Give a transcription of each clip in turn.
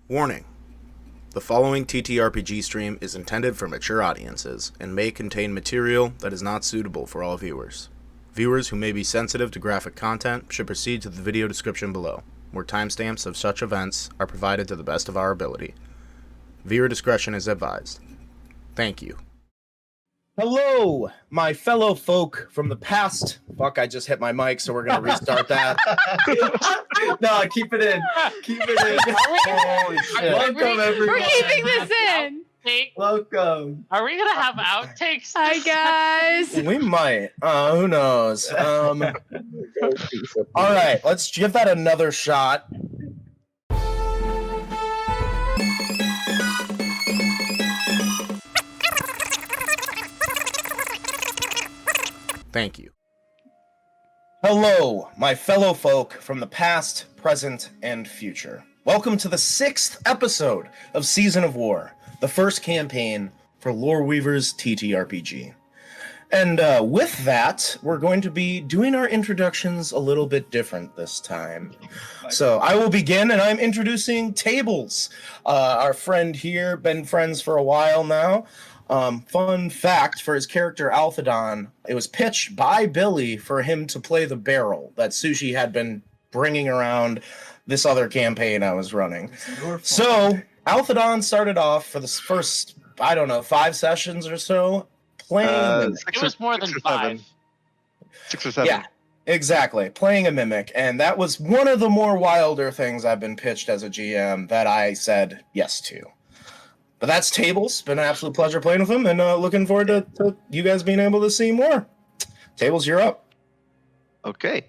Warning. The following TTRPG stream is intended for mature audiences and may contain material that is not suitable for all viewers. Viewers who may be sensitive to graphic content should proceed to the video description below, where timestamps of such events are provided to the best of our ability. Viewer discretion is advised. Thank you. Hello, my fellow folk from the past. Fuck, I just hit my mic, so we're going to restart that. No, keep it in. Keep it in. Holy shit. Welcome, everyone. We're keeping this in. Welcome. Are we going to have outtakes? Hi, guys. We might. Who knows? All right, let's give that another shot. Thank you. Hello, my fellow folk from the past, present, and future. Welcome to the 6th episode of Season of War, the first campaign for Lore Weavers TTRPG. And with that, we're going to be doing our introductions a little bit different this time. So I will begin, and I'm introducing Tables, our friend here, been friends for a while now. Fun fact, for his character Althidon, it was pitched by Billy for him to play the barrel that Sushi had been bringing around this other campaign I was running. So Althidon started off for the first, 5 sessions or so, playing... It was more than 5. 6 or 7. Yeah, exactly. Playing a mimic, and that was one of the more wilder things I've been pitched as a GM that I said yes to. But that's Tables. Been an absolute pleasure playing with him, and looking forward to you guys being able to see more. Tables, you're up. Okay.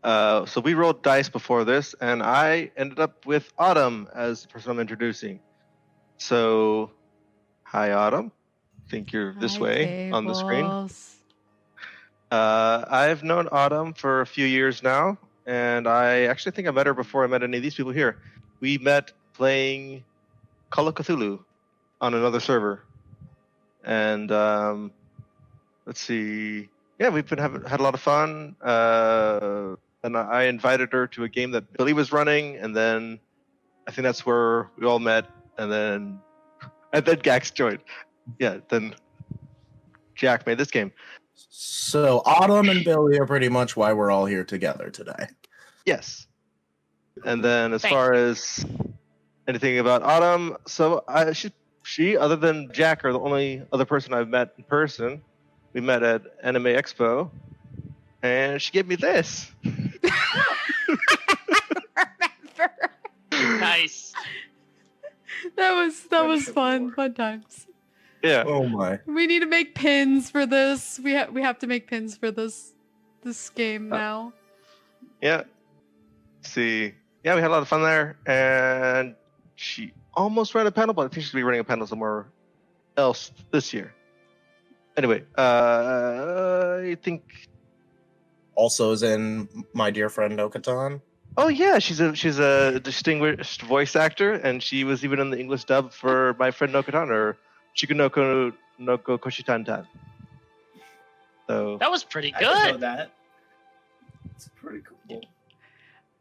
So we rolled dice before this, and I ended up with Autumn as the person I'm introducing. So, hi, Autumn. I think you're this way on the screen. I've known Autumn for a few years now, and I actually think I met her before I met any of these people here. We met playing Call of Cthulhu on another server, and let's see. Yeah, we've been had a lot of fun. And I invited her to a game that Billy was running, and then I think that's where we all met. And then Gax joined. Yeah, then Jack made this game. So Autumn and Billy are pretty much why we're all here together today. Yes. And then as far as anything about Autumn, so she, other than Jack, are the only other person I've met in person. We met at Anime Expo, and she gave me this. Nice. That was fun. Fun times. Yeah. Oh my. We need to make pins for this. We have to make pins for this game now. Yeah. See. Yeah, we had a lot of fun there, and she almost ran a panel, but I think she's gonna be running a panel somewhere else this year. Anyway, I think Also is in my dear friend Okatan. Oh yeah, she's a distinguished voice actor, and she was even in the English dub for my friend Nokatan, or Chikunoko Noko Koshitantan. So That was pretty I didn't know good. that. It's pretty cool.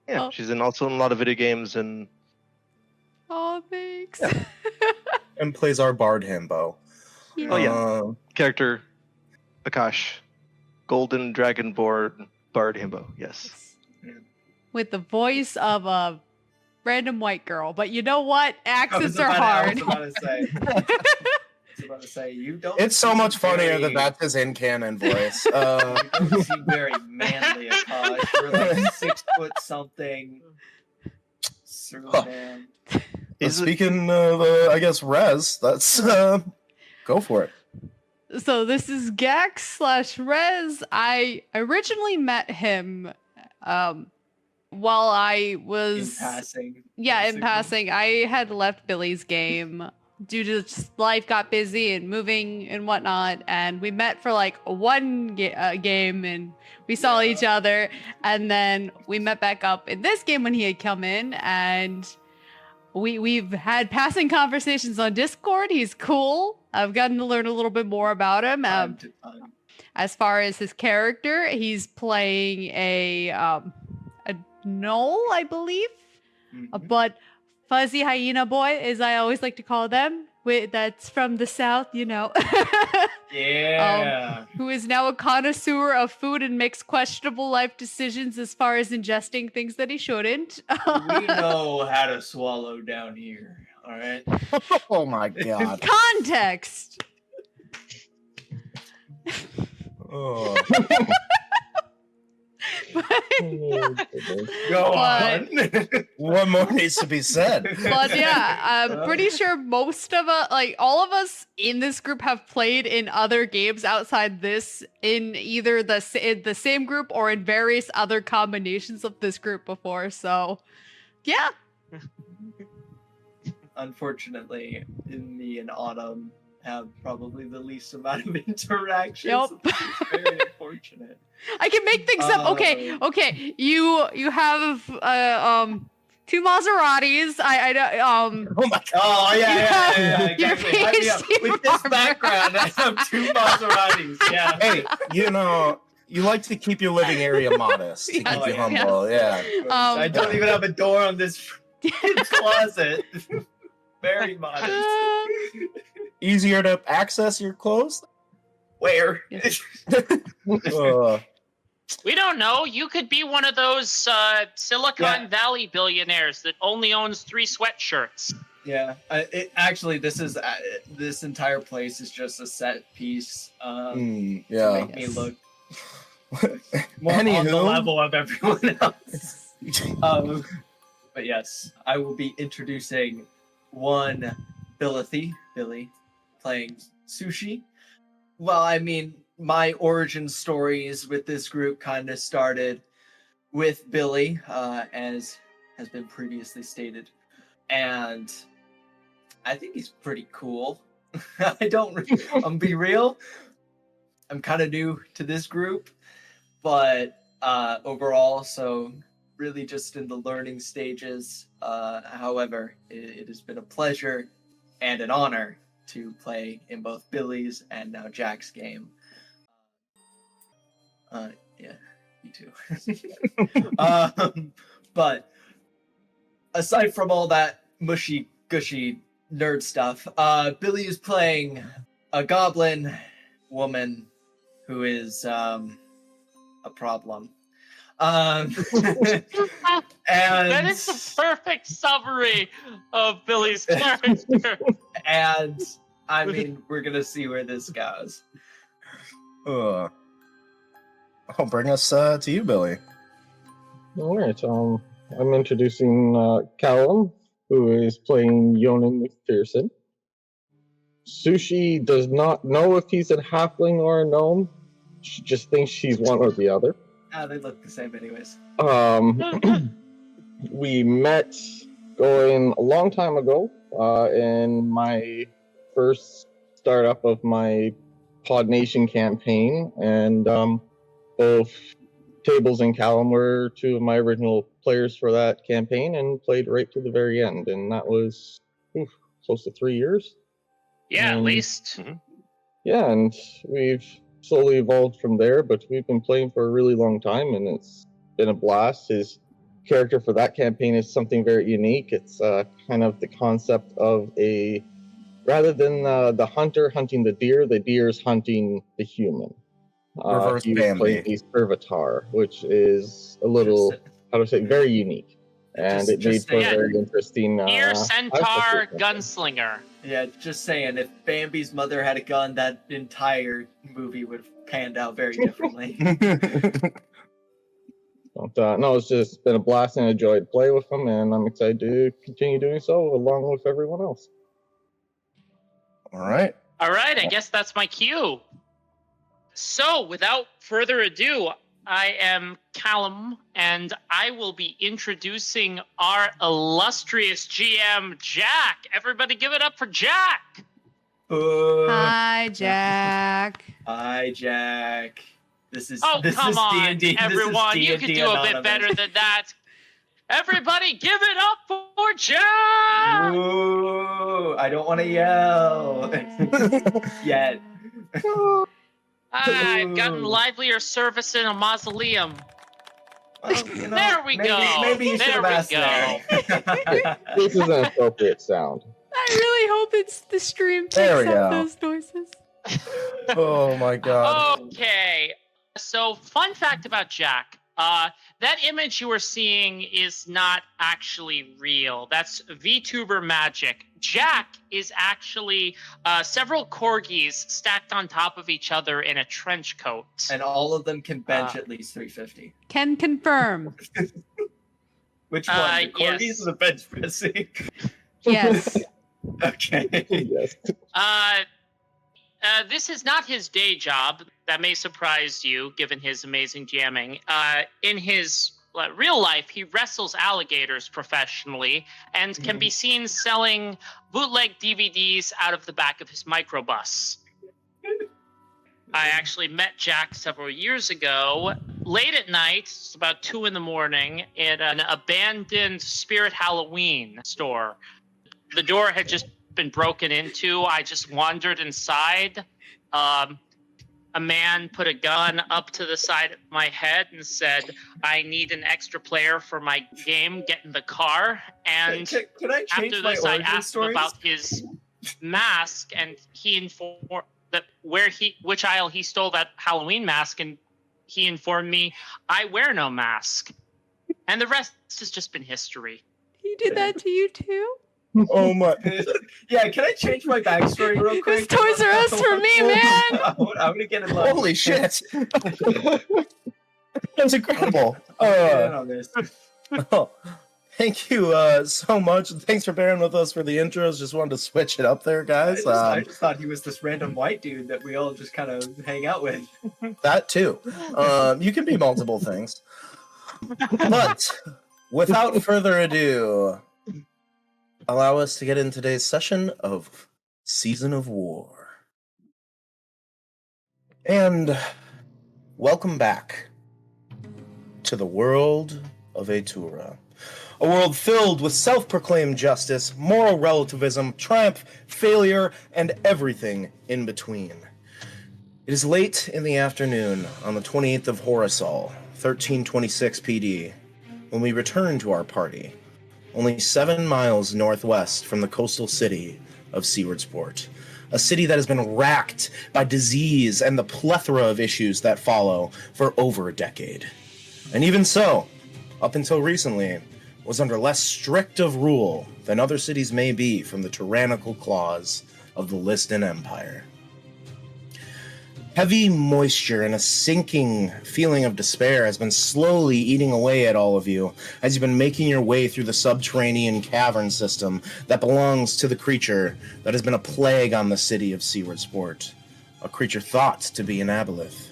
yeah, Oh. she's also in a lot of video games, and Oh, thanks. Yeah. And plays our bard himbo. Oh, yeah. Character Akash, Golden Dragonborn Bard Himbo. Yes. With the voice of a random white girl, but you know what? Accents are hard. I was about to say you don't. It's so much funnier very- that that's his in-canon voice. You don't seem very manly, Akash. You're like 6 foot something. Huh. Man. Speaking of, I guess, Rez, that's, go for it. So this is Gax/Rez. I originally met him while I was In passing. Yeah, in basically. passing. I had left Billy's game due to just life got busy and moving and whatnot, and we met for like one game, and we saw each other, and then we met back up in this game when he had come in, and we've had passing conversations on Discord. He's cool. I've gotten to learn a little bit more about him. As far as his character, he's playing a gnoll, I believe. Mhm. But fuzzy hyena boy, as I always like to call them. That's from the south, you know. Yeah. Who is now a connoisseur of food and makes questionable life decisions as far as ingesting things that he shouldn't. We know how to swallow down here. All right. Oh my god. Context. Oh. Go But- on. What more needs to be said? But yeah, I'm pretty sure most of us, like all of us in this group, have played in other games outside this, in either the same group or in various other combinations of this group before. So, yeah. Unfortunately, me and Autumn have probably the least amount of interactions. Yep. Which is very unfortunate. I can make things up. Okay, okay. You have two Maseratis. I don't Oh my god. Oh yeah, Your exactly. Hype me up. PhD With this farmer. background, I have 2 Maseratis. Yeah. Hey, you know, you like to keep your living area modest, to Yes, keep you yes. humble. Yeah. I don't even have a door on this closet. Very modest. Easier to access your clothes? Where? Yes. We don't know. You could be one of those Silicon Yeah. Valley billionaires that only owns 3 sweatshirts. Yeah. Actually, this entire place is just a set piece to yeah. make me Yes. look more on the Anywho. level of everyone else. But yes, I will be introducing one Billy, playing Sushi. Well, I mean, my origin stories with this group kind of started with Billy, as has been previously stated. And I think he's pretty cool. I'm be real. I'm kind of new to this group, but overall, so really just in the learning stages. However, it has been a pleasure and an honor to play in both Billy's and now Jack's game. Yeah, you too. But aside from all that mushy gushy nerd stuff, Billy is playing a goblin woman who is a problem. And That is the perfect summary of Billy's character. and I mean, we're gonna see where this goes. I'll bring us to you, Billy. All right. I'm introducing Callum, who is playing Yonnan McPherson. Sushi does not know if he's a halfling or a gnome. She just thinks she's one or the other. They look the same, anyways. We met going a long time ago in my first startup of my Pod Nation campaign, and both Tables and Callum were 2 of my original players for that campaign and played right to the very end, and that was close to 3 years. Yeah, at least. Yeah, and we've slowly evolved from there, but we've been playing for a really long time, and it's been a blast. His character for that campaign is something very unique. It's kind of the concept of rather than the hunter hunting the deer's hunting the human. Reverse He Bambi. played a servitor, which is a little, how to say, very unique. And it made for a saying. very interesting... Deer aspect Centaur of it. Gunslinger. Yeah, just saying, if Bambi's mother had a gun, that entire movie would have panned out very differently. But, no, it's just been a blast and I enjoyed playing with them, and I'm excited to continue doing so along with everyone else. All right. All right, I guess that's my cue. So, without further ado, I am Callum, and I will be introducing our illustrious GM, Jack. Everybody give it up for Jack! Hi, Jack. Hi, Jack. This is Oh, this come is on, D&D. everyone. This You is could D&D do a bit Anonymous. better than that. Everybody give it up for Jack! Ooh, I don't want to yell yet. I've gotten livelier service in a mausoleum. Well, There we go. Maybe you should There have we asked go. there. This is an appropriate sound. I really hope it's the stream There we picks up go. those noises. Oh my god. Okay. So, fun fact about Jack. That image you were seeing is not actually real. That's VTuber magic. Jack is actually several corgis stacked on top of each other in a trench coat. And all of them can bench at least 350. Can confirm. Which one? The corgis yes. or the bench pressing? Yes. Okay. Yes. This is not his day job. That may surprise you, given his amazing jamming. In his real life, he wrestles alligators professionally and can be seen selling bootleg DVDs out of the back of his microbus. I actually met Jack several years ago, late at night, it's about 2 in the morning, in an abandoned Spirit Halloween store. The door had just been broken into. I just wandered inside. A man put a gun up to the side of my head and said, "I need an extra player for my game. Get in the car." And Can I change after my this, I origin asked him stories? about his mask, and he informed that which aisle he stole that Halloween mask, and he informed me I wear no mask. And the rest has just been history. He did that to you too? Oh my. Yeah, can I change my backstory real quick? It's Toys R Us for me, man! I'm gonna get in line. Holy shit. That's incredible. Get in on this. Oh, thank you so much. Thanks for bearing with us for the intros. Just wanted to switch it up there, guys. I just thought he was this random white dude that we all just kind of hang out with. That too. You can be multiple things. But without further ado, allow us to get in today's session of Season of War. And welcome back to the world of Atura. A world filled with self-proclaimed justice, moral relativism, triumph, failure, and everything in between. It is late in the afternoon on the 28th of Horisol, 1326 PD, when we return to our party, only 7 miles northwest from the coastal city of Seaward Ports, a city that has been racked by disease and the plethora of issues that follow for over a decade. And even so, up until recently, was under less strict of rule than other cities may be from the tyrannical claws of the Liston Empire. Heavy moisture and a sinking feeling of despair has been slowly eating away at all of you as you've been making your way through the subterranean cavern system that belongs to the creature that has been a plague on the city of Seaward Ports, a creature thought to be an Aboleth.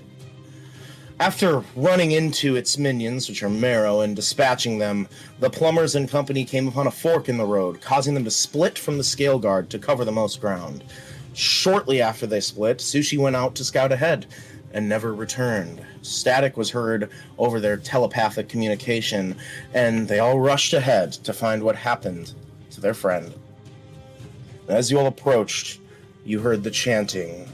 After running into its minions, which are Marrow, and dispatching them, the Plumbers and company came upon a fork in the road, causing them to split from the Scale Guard to cover the most ground. Shortly after they split, Sushi went out to scout ahead and never returned. Static was heard over their telepathic communication, and they all rushed ahead to find what happened to their friend. As you all approached, you heard the chanting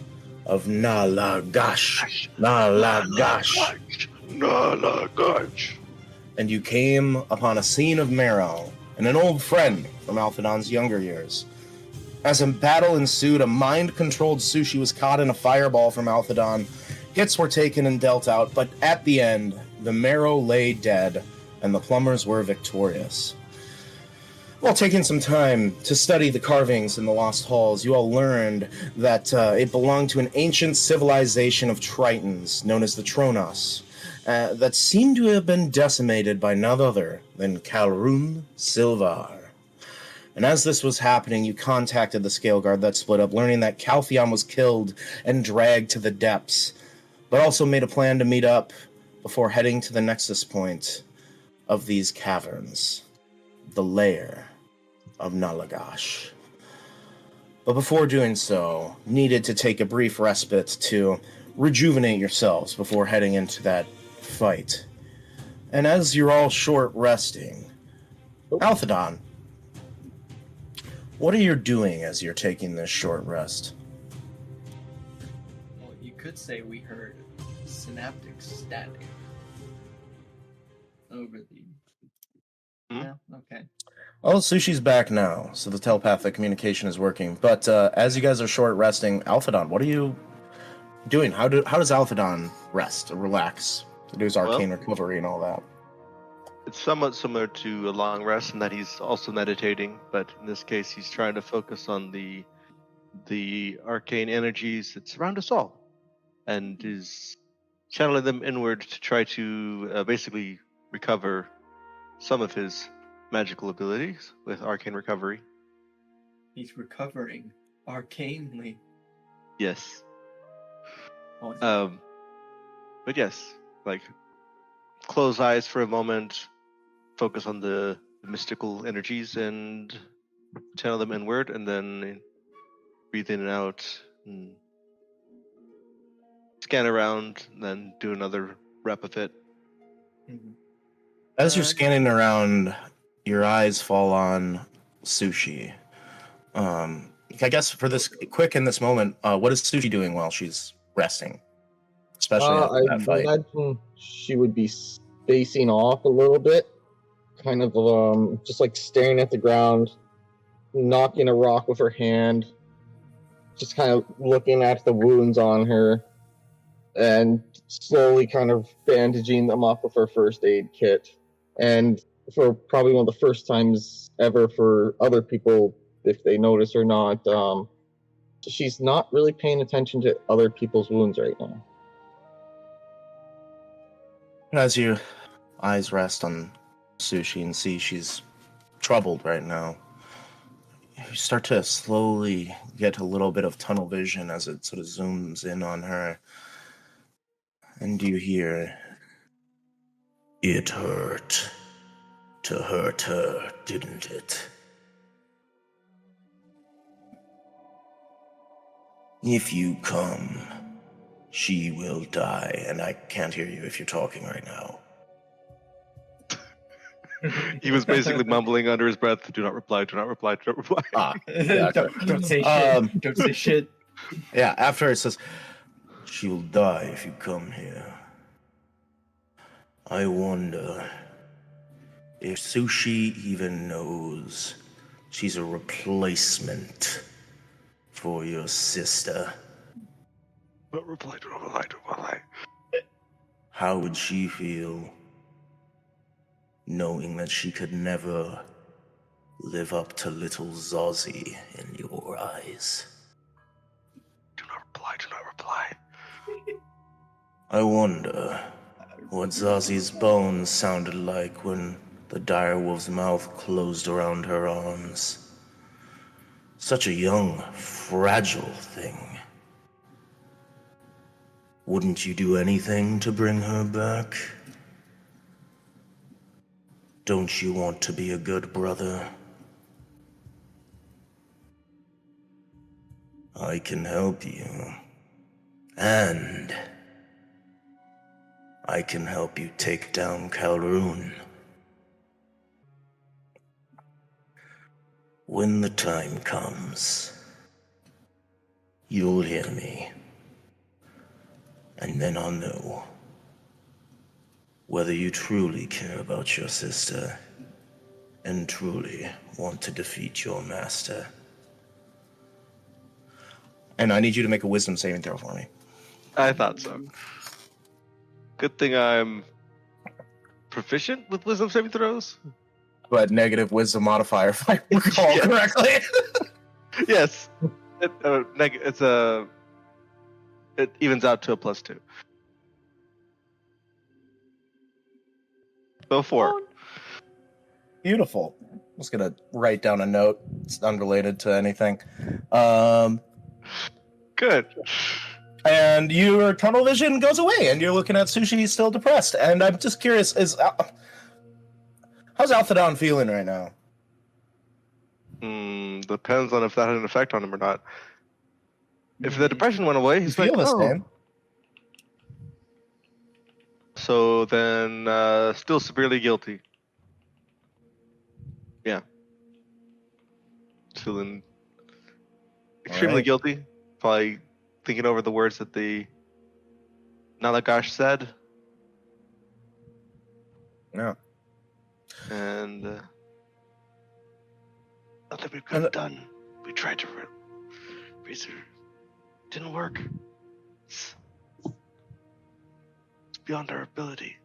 of Nalagash, Nalagash, Nalagash. and you came upon a scene of Marrow and an old friend from Althidon's younger years. As a battle ensued, a mind-controlled Sushi was caught in a fireball from Althidon. Hits were taken and dealt out, but at the end, the Marrow lay dead, and the Plumbers were victorious. While taking some time to study the carvings in the Lost Halls, you all learned that it belonged to an ancient civilization of Tritons, known as the Tronos, that seemed to have been decimated by none other than Kalrun Silvar. And as this was happening, you contacted the Scale Guard that split up, learning that Kalthion was killed and dragged to the depths, but also made a plan to meet up before heading to the nexus point of these caverns, the lair of Nalagash. But before doing so, needed to take a brief respite to rejuvenate yourselves before heading into that fight. And as you're all short resting, Althidon, what are you doing as you're taking this short rest? Well, you could say we heard synaptic static. over the. Hmm? Yeah. Okay. Well, Sushi's back now, so the telepathic communication is working. But as you guys are short resting, Althidon, what are you doing? How does Althidon rest or relax to do his arcane recovery and all that? It's somewhat similar to a long rest in that he's also meditating, but in this case, he's trying to focus on the arcane energies that surround us all, and is channeling them inward to try to basically recover some of his magical abilities with arcane recovery. He's recovering arcanely. Yes. Awesome. But yes, like close eyes for a moment, focus on the mystical energies and channel them inward, and then breathe in and out, and scan around, and then do another rep of it. Mhm. As you're scanning around, your eyes fall on Sushi. I guess for this quick in this moment, what is Sushi doing while she's resting? Especially after I that fight. imagine she would be spacing off a little bit, kind of just like staring at the ground, knocking a rock with her hand, just kind of looking at the wounds on her, and slowly kind of bandaging them up with her first aid kit. And for probably one of the first times ever for other people, if they notice or not, she's not really paying attention to other people's wounds right now. As your eyes rest on Sushi and see she's troubled right now, you start to slowly get a little bit of tunnel vision as it sort of zooms in on her. And you hear, "It hurt to hurt her, didn't it? If you come, she will die." And I can't hear you if you're talking right now. He was basically mumbling under his breath, "Do not reply, do not reply, do not reply." Ah, yeah, okay. don't say shit. Don't say shit. Yeah, after it says, "She will die if you come here." I wonder if Sushi even knows she's a replacement for your sister. Do not reply, do not reply, do not reply. How would she feel knowing that she could never live up to little Zozzy in your eyes? Do not reply, do not reply. I wonder what Zozzy's bones sounded like when the direwolf's mouth closed around her arms. Such a young, fragile thing. Wouldn't you do anything to bring her back? Don't you want to be a good brother? I can help you. And I can help you take down Kalrun. When the time comes, you'll hear me. And then I'll know whether you truly care about your sister and truly want to defeat your master. And I need you to make a wisdom saving throw for me. I thought so. Good thing I'm proficient with wisdom saving throws. But negative wisdom modifier, if I recall correctly. Yes. It evens out to a +2. So 4. Beautiful. I'm just gonna write down a note. It's unrelated to anything. Good. And your tunnel vision goes away, and you're looking at Sushi still depressed. And I'm just curious, how's Althidon feeling right now? Depends on if that had an effect on him or not. If the depression went away, he's You feel like, the "Oh." same. So then, still severely guilty. Yeah. Feeling extremely Alright. guilty. Probably thinking over the words that the Nalagash said. Yeah. and nothing we could have done. We tried to raise her. Didn't work. It's beyond our ability.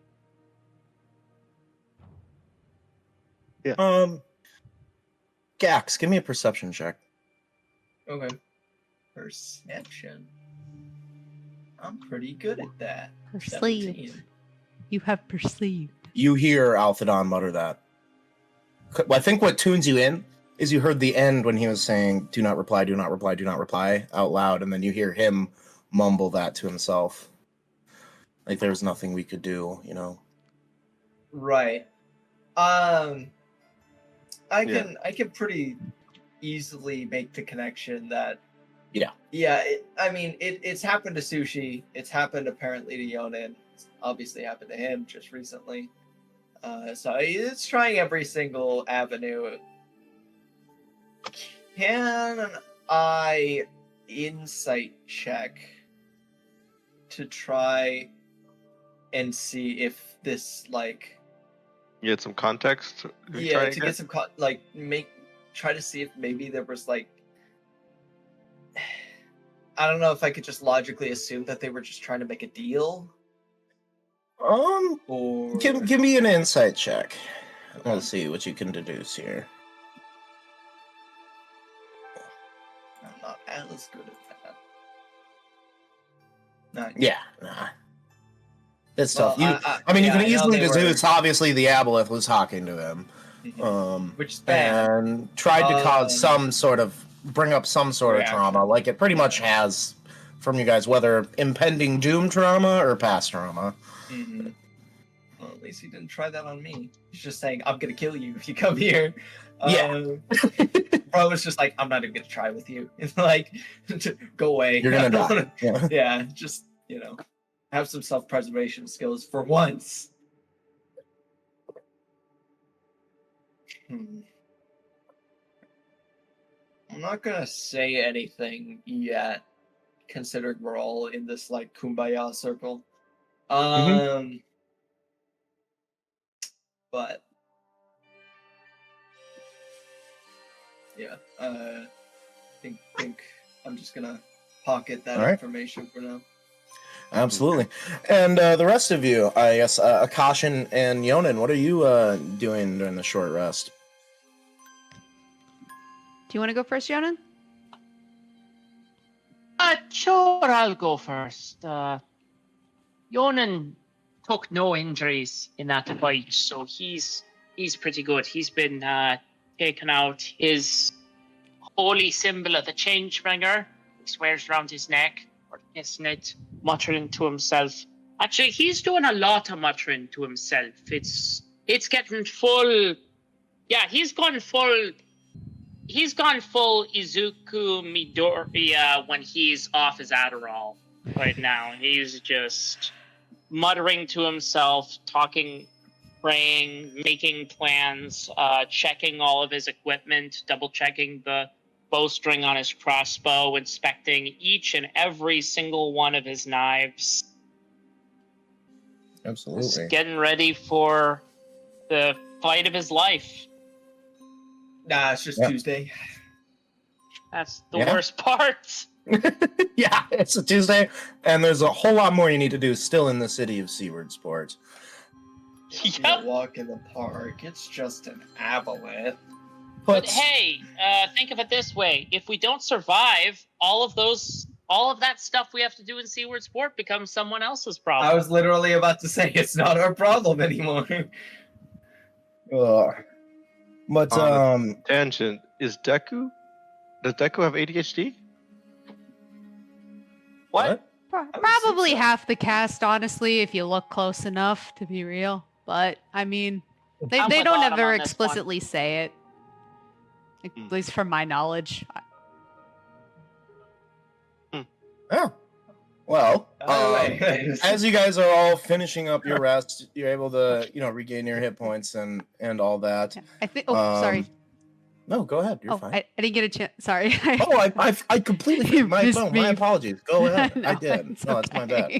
Gax, give me a perception check. Okay. Perception. I'm pretty good at that. Perceived. 17. You have perceived. You hear Althidon mutter that. I think what tunes you in is you heard the end when he was saying, do not reply, do not reply, do not reply, out loud, and then you hear him mumble that to himself. Like there's nothing we could do, you know. Right. I can pretty easily make the connection that it's happened to Sushi. It's happened apparently to Yonnan. It's obviously happened to him just recently. So it's trying every single avenue. Can I insight check to try and see if this You had some context? to get some try to see if maybe there was I don't know if I could just logically assume that they were just trying to make a deal. Or Give me an insight check. Let's see what you can deduce here. I'm not as good at that. Nah. It's tough. Well, You can easily deduce. Obviously, the Aboleth was talking to him, which is bad. and tried to cause bring up some sort of trauma, like it pretty much has from you guys, whether impending doom trauma or past trauma. Mm-hmm. Well, at least he didn't try that on me. He's just saying, "I'm gonna kill you if you come here." Bro was just like, "I'm not even gonna try with you." It's like, go away. You're gonna die. Yeah, just have some self-preservation skills for once. I'm not gonna say anything yet, considering we're all in this kumbaya circle. But think I'm just gonna pocket that information for now. Absolutely. And the rest of you, I guess, Akash and Yonnan, what are you doing during the short rest? Do you want to go first, Yonnan? Sure, I'll go first. Yonnan took no injuries in that fight, so he's pretty good. He's been taken out. His holy symbol of the Changebringer, he swears around his neck, or kissing it, muttering to himself. Actually, he's doing a lot of muttering to himself. It's getting full. Yeah, he's gone full Izuku Midoriya when he's off his Adderall right now. He's just muttering to himself, talking, praying, making plans, checking all of his equipment, double-checking the bowstring on his crossbow, inspecting each and every single one of his knives. Absolutely. Just getting ready for the fight of his life. Nah, it's just Tuesday. That's the worst part. Yeah, it's a Tuesday, and there's a whole lot more you need to do still in the city of Seaward Ports. It's a walk in the park. It's just an Aboleth. But hey, think of it this way: if we don't survive, all of that stuff we have to do in Seaward Port becomes someone else's problem. I was literally about to say it's not our problem anymore. But tangent, does Deku have ADHD? What? Probably half the cast, honestly, if you look close enough, to be real. But I mean, they don't ever explicitly say it, at least from my knowledge. Oh, well. As you guys are all finishing up your rest, you're able to regain your hit points and all that. I think. Oh, sorry. No, go ahead. You're fine. I didn't get a chance. Sorry. I completely my apologies. Go ahead. No, I did. No, it's my bad.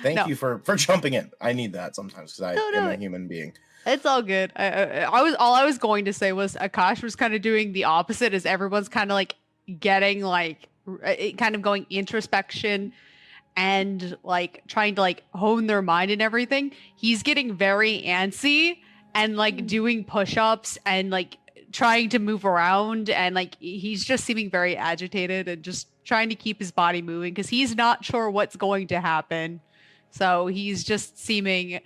Thank you for jumping in. I need that sometimes because I am a human being. It's all good. I was going to say was Akash was kind of doing the opposite, as everyone's kind of like getting like kind of going introspection and like trying to like hone their mind and everything. He's getting very antsy and like doing push-ups and like trying to move around, and like he's just seeming very agitated and just trying to keep his body moving because he's not sure what's going to happen. So he's just seeming,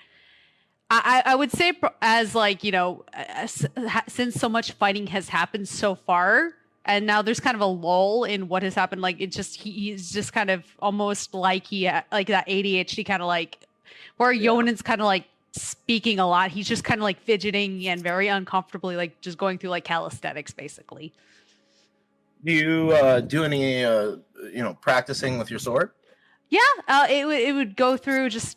I would say, as like, you know, since so much fighting has happened so far, and now there's kind of a lull in what has happened. Like it just, he's just kind of almost like like that ADHD kind of like, where Yonnan's kind of like speaking a lot. He's just kind of like fidgeting and very uncomfortably, like just going through like calisthenics, basically. Do you do any, practicing with your sword? Yeah, it would go through just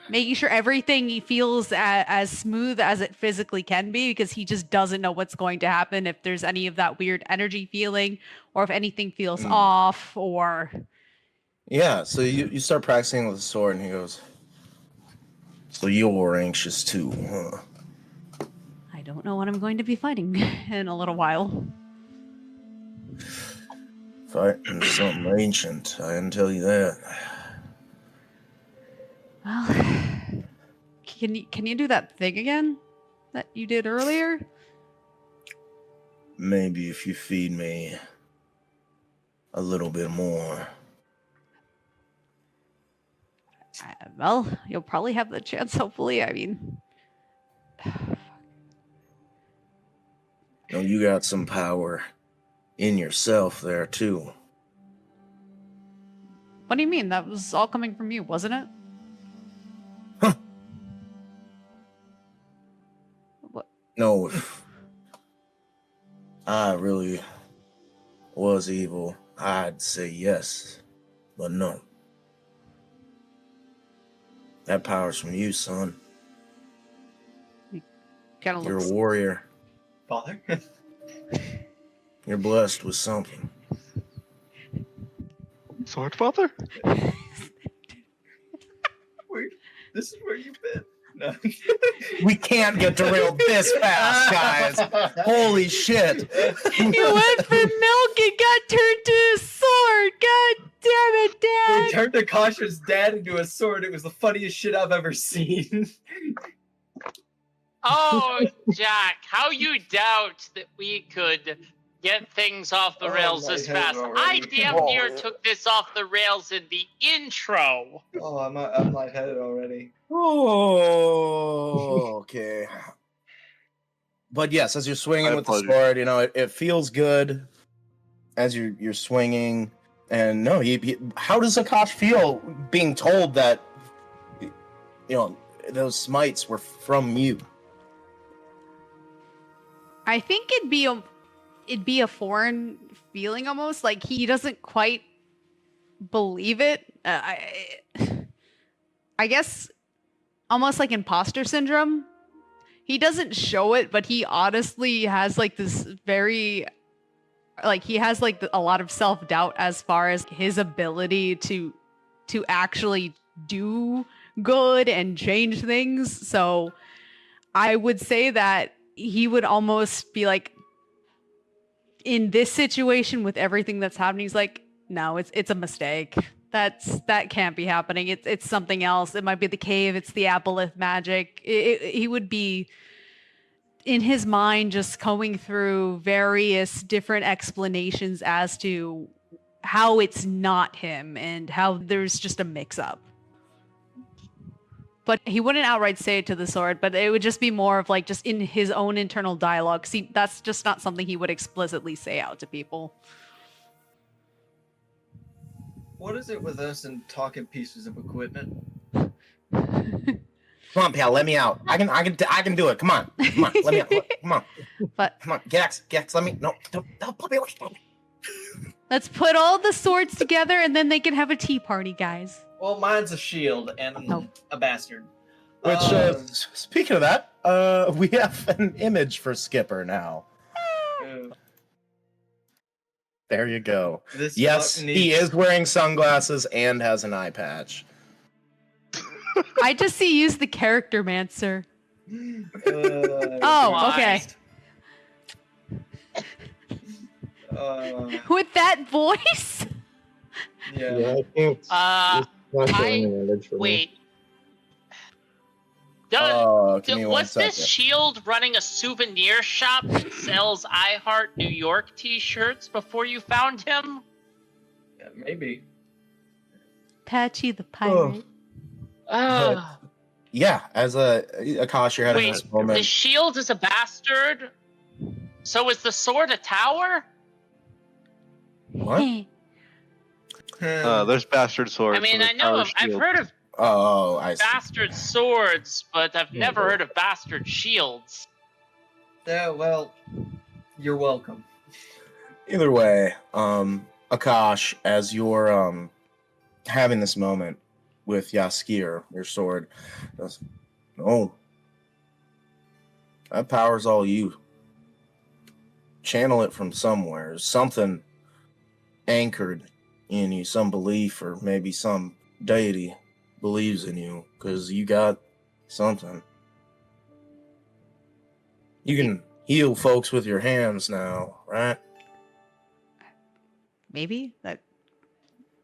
making sure everything feels as smooth as it physically can be, because he just doesn't know what's going to happen, if there's any of that weird energy feeling, or if anything feels off, or... Yeah, so you start practicing with the sword, and he goes, so you're anxious too, huh? I don't know what I'm going to be fighting in a little while. Fighting something ancient, I can tell you that. Well, can you do that thing again that you did earlier? Maybe if you feed me a little bit more. Well, you'll probably have the chance, hopefully. I mean... No, you got some power in yourself there, too. What do you mean? That was all coming from you, wasn't it? Huh. What? No, if I really was evil, I'd say yes, but no. That power's from you, son. Kind of You're looks... a warrior. Father? You're blessed with something. Sword Father? This is where you've been. No. We can't get derailed this fast, guys. Holy shit. You went from milk and got turned to a sword. God damn it, They Dad. turned Akash's dad into a sword. It was the funniest shit I've ever seen. Oh, Jack, how you doubt that we could get things off the rails this fast? I damn near took this off the rails in the intro. Oh, I'm lightheaded already. Oh, okay. But yes, as you're swinging My with pleasure. the sword, it feels good as you're swinging. And no, how does Akash feel being told that, those smites were from you? I think it'd be a foreign feeling almost. Like he doesn't quite believe it. I guess almost like imposter syndrome. He doesn't show it, but he honestly has like this very, like he has like a lot of self-doubt as far as his ability to actually do good and change things. So I would say that he would almost be like, in this situation with everything that's happening, he's like, no, it's a mistake. That can't be happening. It's something else. It might be the cave. It's the Aboleth magic. He would be in his mind just going through various different explanations as to how it's not him and how there's just a mix-up. But he wouldn't outright say it to the sword, but it would just be more of like just in his own internal dialogue. See, that's just not something he would explicitly say out to people. What is it with us and talking pieces of equipment? Come on, pal, let me out. I can do it. Come on, let me out. Come on, But come on, Gex, let me. No, don't put me away. let's put all the swords together and then they can have a tea party, guys. Well, mine's a shield and Oh. a bastard. Which, speaking of that, we have an image for Skipper now. There you go. This Yes, fuck he needs- is wearing sunglasses and has an eye patch. I just see use the character mancer. Oh, okay. With that voice? Yeah, I think it's not showing an image for me. Wait. Give me one Was this second. shield running a souvenir shop that sells I Heart New York t-shirts before you found him? Yeah, maybe. Patchy the pirate. Yeah, as Akash, you're having Wait, this moment. the shield is a bastard? So is the sword a tower? What? There's bastard swords. I mean, and I there's know power I've shield. heard of Oh, I see. bastard swords, but I've never heard of bastard shields. Yeah, well, you're welcome. Either way, Akash, as you're having this moment with Yaskir, your sword, goes, no, that power's all you. Channel it from somewhere. There's something anchored in you, some belief, or maybe some deity believes in you, because you got something. You can heal folks with your hands now, right? Maybe that.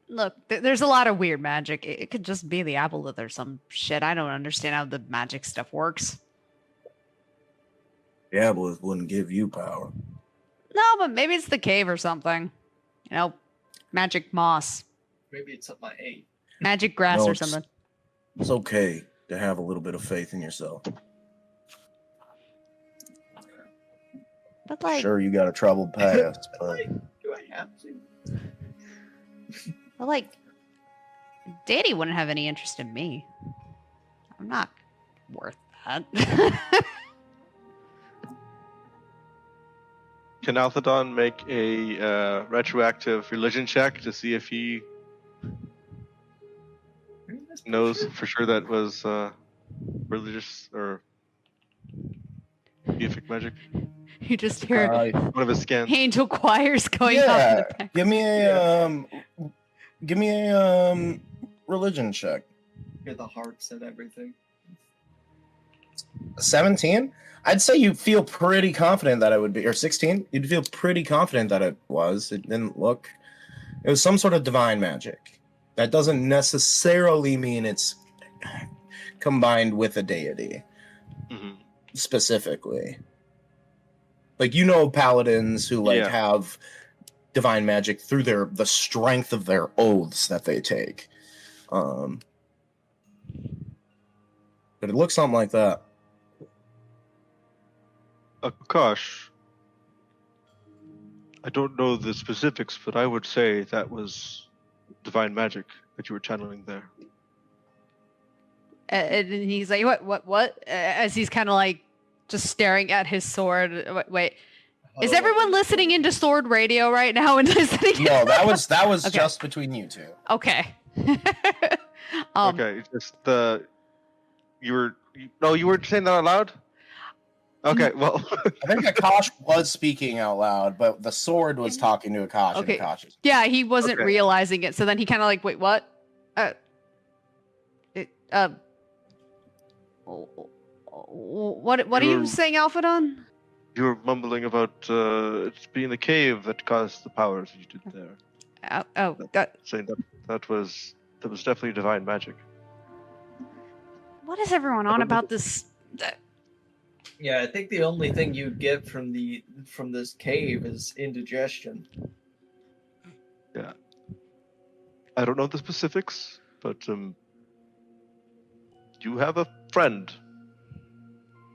Look, there's a lot of weird magic. It could just be the Aboleth or some shit. I don't understand how the magic stuff works. The Aboleth wouldn't give you power. No, but maybe it's the cave or something. You know, magic moss, Maybe it's up my eight. magic grass No, or it's- something. It's okay to have a little bit of faith in yourself. But like, Sure, you got a troubled past, but Do I have to? but like, Danny wouldn't have any interest in me. I'm not worth that. Can Althidon make a retroactive religion check to see if he knows for sure that was religious or deific magic? You just hear One of his scans. angel choirs going off in yeah, the back. give me a religion check. Hear the harps and everything. 17? I'd say you feel pretty confident that it would be, or 16? You'd feel pretty confident that it was. It didn't look. It was some sort of divine magic. That doesn't necessarily mean it's combined with a deity, Mhm. specifically. Like, you know, paladins who have divine magic through the strength of their oaths that they take. But it looks something like that. Akash, I don't know the specifics, but I would say that was divine magic that you were channeling there. And he's like, what? As he's kind of like just staring at his sword. Wait, is everyone listening into sword radio right now and listening? No, that was Okay. just between you two. Okay. Okay, it's just you were saying that out loud? Okay, well, I think Akash was speaking out loud, but the sword was talking to Akash. Okay. And Akash. Yeah, he wasn't Okay. realizing it, so then he kind of like, wait, what? What are you You're- saying, Althidon? you were mumbling about it being the cave that caused the powers you did there. Saying that was definitely divine magic. What is everyone on about this? Yeah, I think the only thing you get from this cave is indigestion. I don't know the specifics, but you have a friend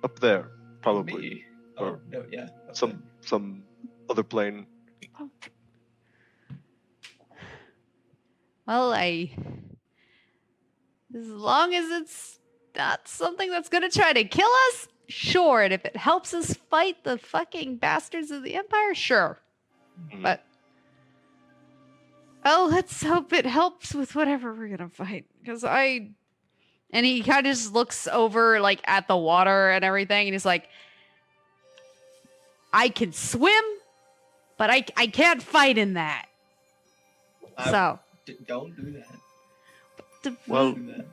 up there, probably Me. Or Oh, no, yeah. some other plane. Well, as long as it's not something that's gonna try to kill us, sure. And if it helps us fight the fucking bastards of the Empire, sure. Mhm. But well, let's hope it helps with whatever we're gonna fight. And he kind of just looks over like at the water and everything, and he's like, I can swim, but I can't fight in that. So Don't do that. the- Well, Don't do that.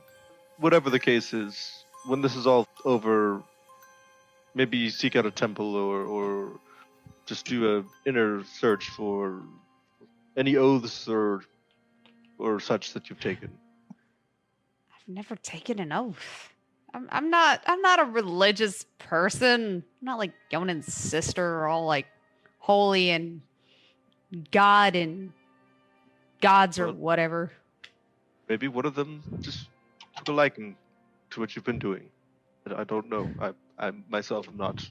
whatever the case is, when this is all over, maybe seek out a temple or just do a inner search for any oaths or such that you've taken. I've never taken an oath. I'm not a religious person. I'm not like Yonnan's sister, all like holy and God and gods or Well, whatever. Maybe one of them just took a liking to what you've been doing. I don't know. I myself am not.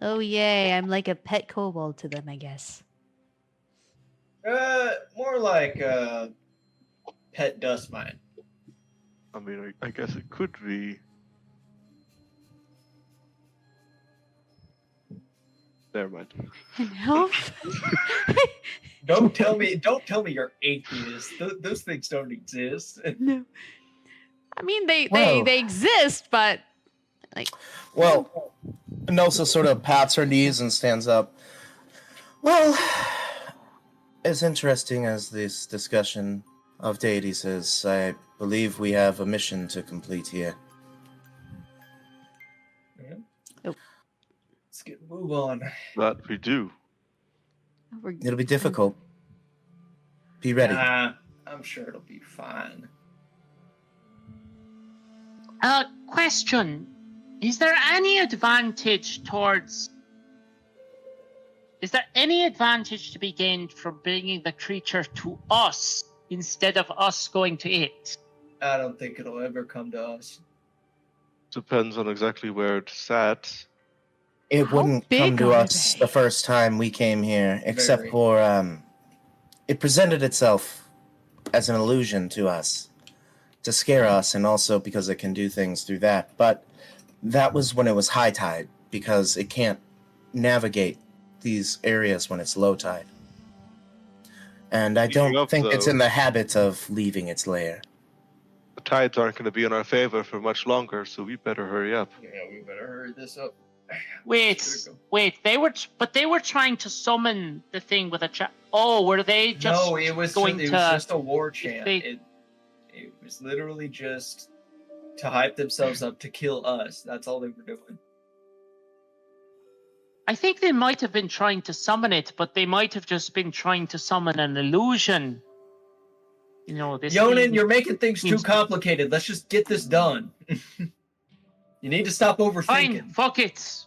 Oh yay, I'm like a pet kobold to them, I guess. More like pet dust mine. I mean, I guess it could be. Never mind. No. Don't tell me you're atheist. Those things don't exist. No. I mean, they Well- exist, but like, Well, Nelsa sort of pats her knees and stands up. Well, as interesting as this discussion of deities is, I believe we have a mission to complete here. Let's get a move on. That we do. we're, It'll be difficult. Be ready. I'm sure it'll be fine. Question. Is there any advantage to be gained from bringing the creature to us instead of us going to it? I don't think it'll ever come to us. Depends on exactly where it's at. It How wouldn't big come to are us they? the first time we came here, except Very. for it presented itself as an illusion to us to scare us, and also because it can do things through that. But that was when it was high tide, because it can't navigate these areas when it's low tide. And I Speaking don't of, think it's though- in the habit of leaving its lair. The tides aren't going to be in our favor for much longer, so we better hurry up. Yeah, we better hurry this up. Wait, they were trying to summon the thing with a chat. Oh, were they just No, it was going it to? was just a war chant. they- It was literally just to hype themselves up to kill us. That's all they were doing. I think they might have been trying to summon it, but they might have just been trying to summon an illusion. You know, this. Yonnan, thing- you're making things too seems- complicated. Let's just get this done. You need to stop overthinking. Fine, fuck it.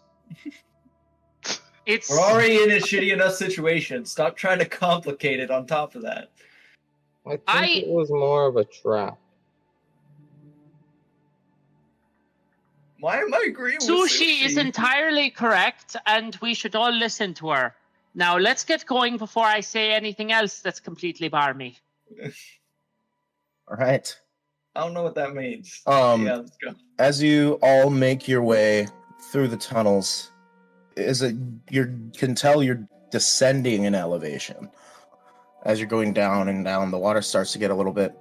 It's We're already in a shitty enough situation. Stop trying to complicate it on top of that. I think it was more of a trap. Why am I agreeing with Sushi is entirely correct, and we should all listen to her. Now, let's get going before I say anything else that's completely barmy. All right. I don't know what that means. Yeah, Let's go. As you all make your way through the tunnels, you can tell you're descending in elevation. As you're going down and down, the water starts to get a little bit.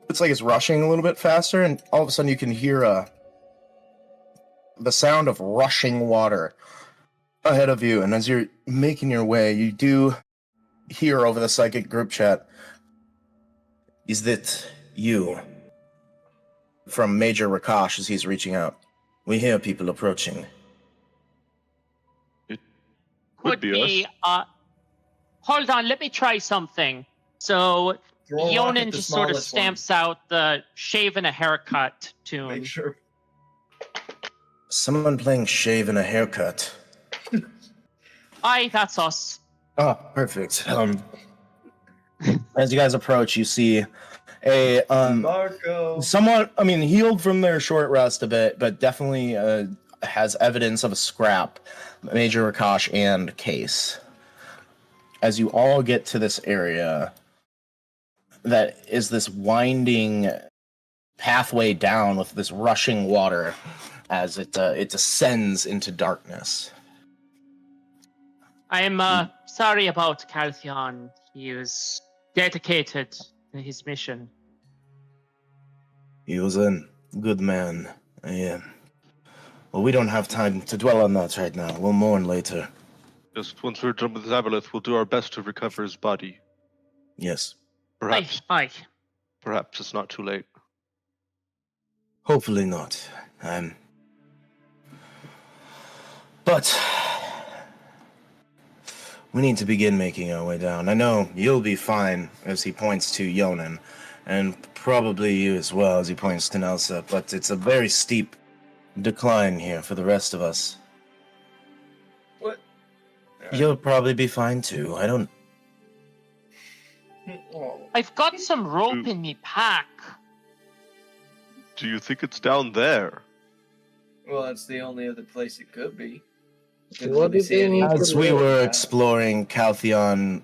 It's like it's rushing a little bit faster, and all of a sudden you can hear the sound of rushing water ahead of you. And as you're making your way, you do hear over the psychic group chat, "Is that you?" From Major Akash as he's reaching out. "We hear people approaching." Could be us. Hold on, let me try something. So, Throw a rock at Yonnan the just sort of smallest one. stamps out the shave and a haircut tune. Make sure. Someone playing shave and a haircut. Aye, that's us. Oh, perfect. As you guys approach, you see a Marco. somewhat, healed from their short rest a bit, but definitely has evidence of a scrap. Major Akash and Case. As you all get to this area, that is this winding pathway down with this rushing water as it descends into darkness. I'm sorry about Kalthion. He was dedicated to his mission. He was a good man. Yeah. Well, we don't have time to dwell on that right now. We'll mourn later. Just once we're done with Aboleth, we'll do our best to recover his body. Yes. Perhaps Aye. it's not too late. Hopefully not. But we need to begin making our way down. I know you'll be fine, as he points to Yonnan, and probably you as well, as he points to Nelsa, but it's a very steep decline here for the rest of us. What? You'll probably be fine too. I don't... Oh. I've got some rope in me pack. Do you think it's down there? Well, that's the only other place it could be. Didn't What really did see they any- need As we Yeah. were exploring Kalthion,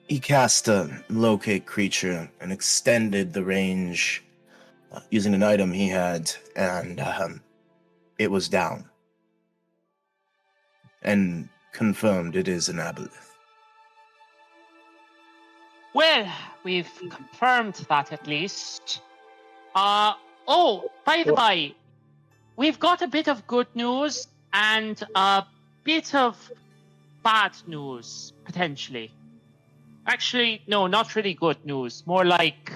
he cast a locate creature and extended the range using an item he had, and it was down. And confirmed it is an Aboleth. Well, we've confirmed that at least. Oh, by the by, we've got a bit of good news and a bit of bad news, potentially. Actually, no, not really good news. More like,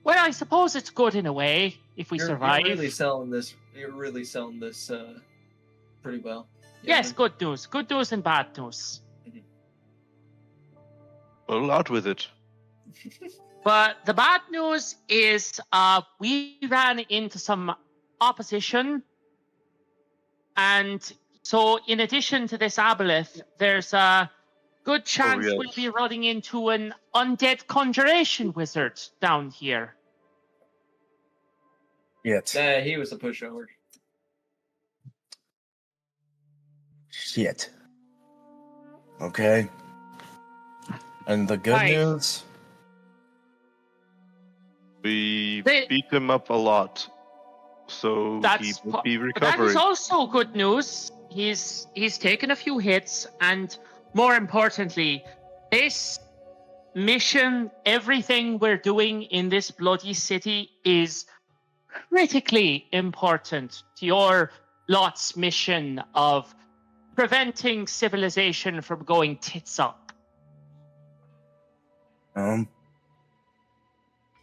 well, I suppose it's good in a way if we survive. You're really selling this. You're really selling this pretty well. Yes, Yeah. good news. Good news and bad news. Well, out with it. But the bad news is we ran into some opposition. And so in addition to this Aboleth, there's a good chance yes. we'll be running into an undead conjuration wizard down here. Yet. Nah, he was a pushover. Shit. Okay. And the good Right. news? We They- beat him up a lot, so he That's will be But that is recovering. also good news. He's taken a few hits, and more importantly, this mission, everything we're doing in this bloody city is critically important to your lot's mission of preventing civilization from going tits up.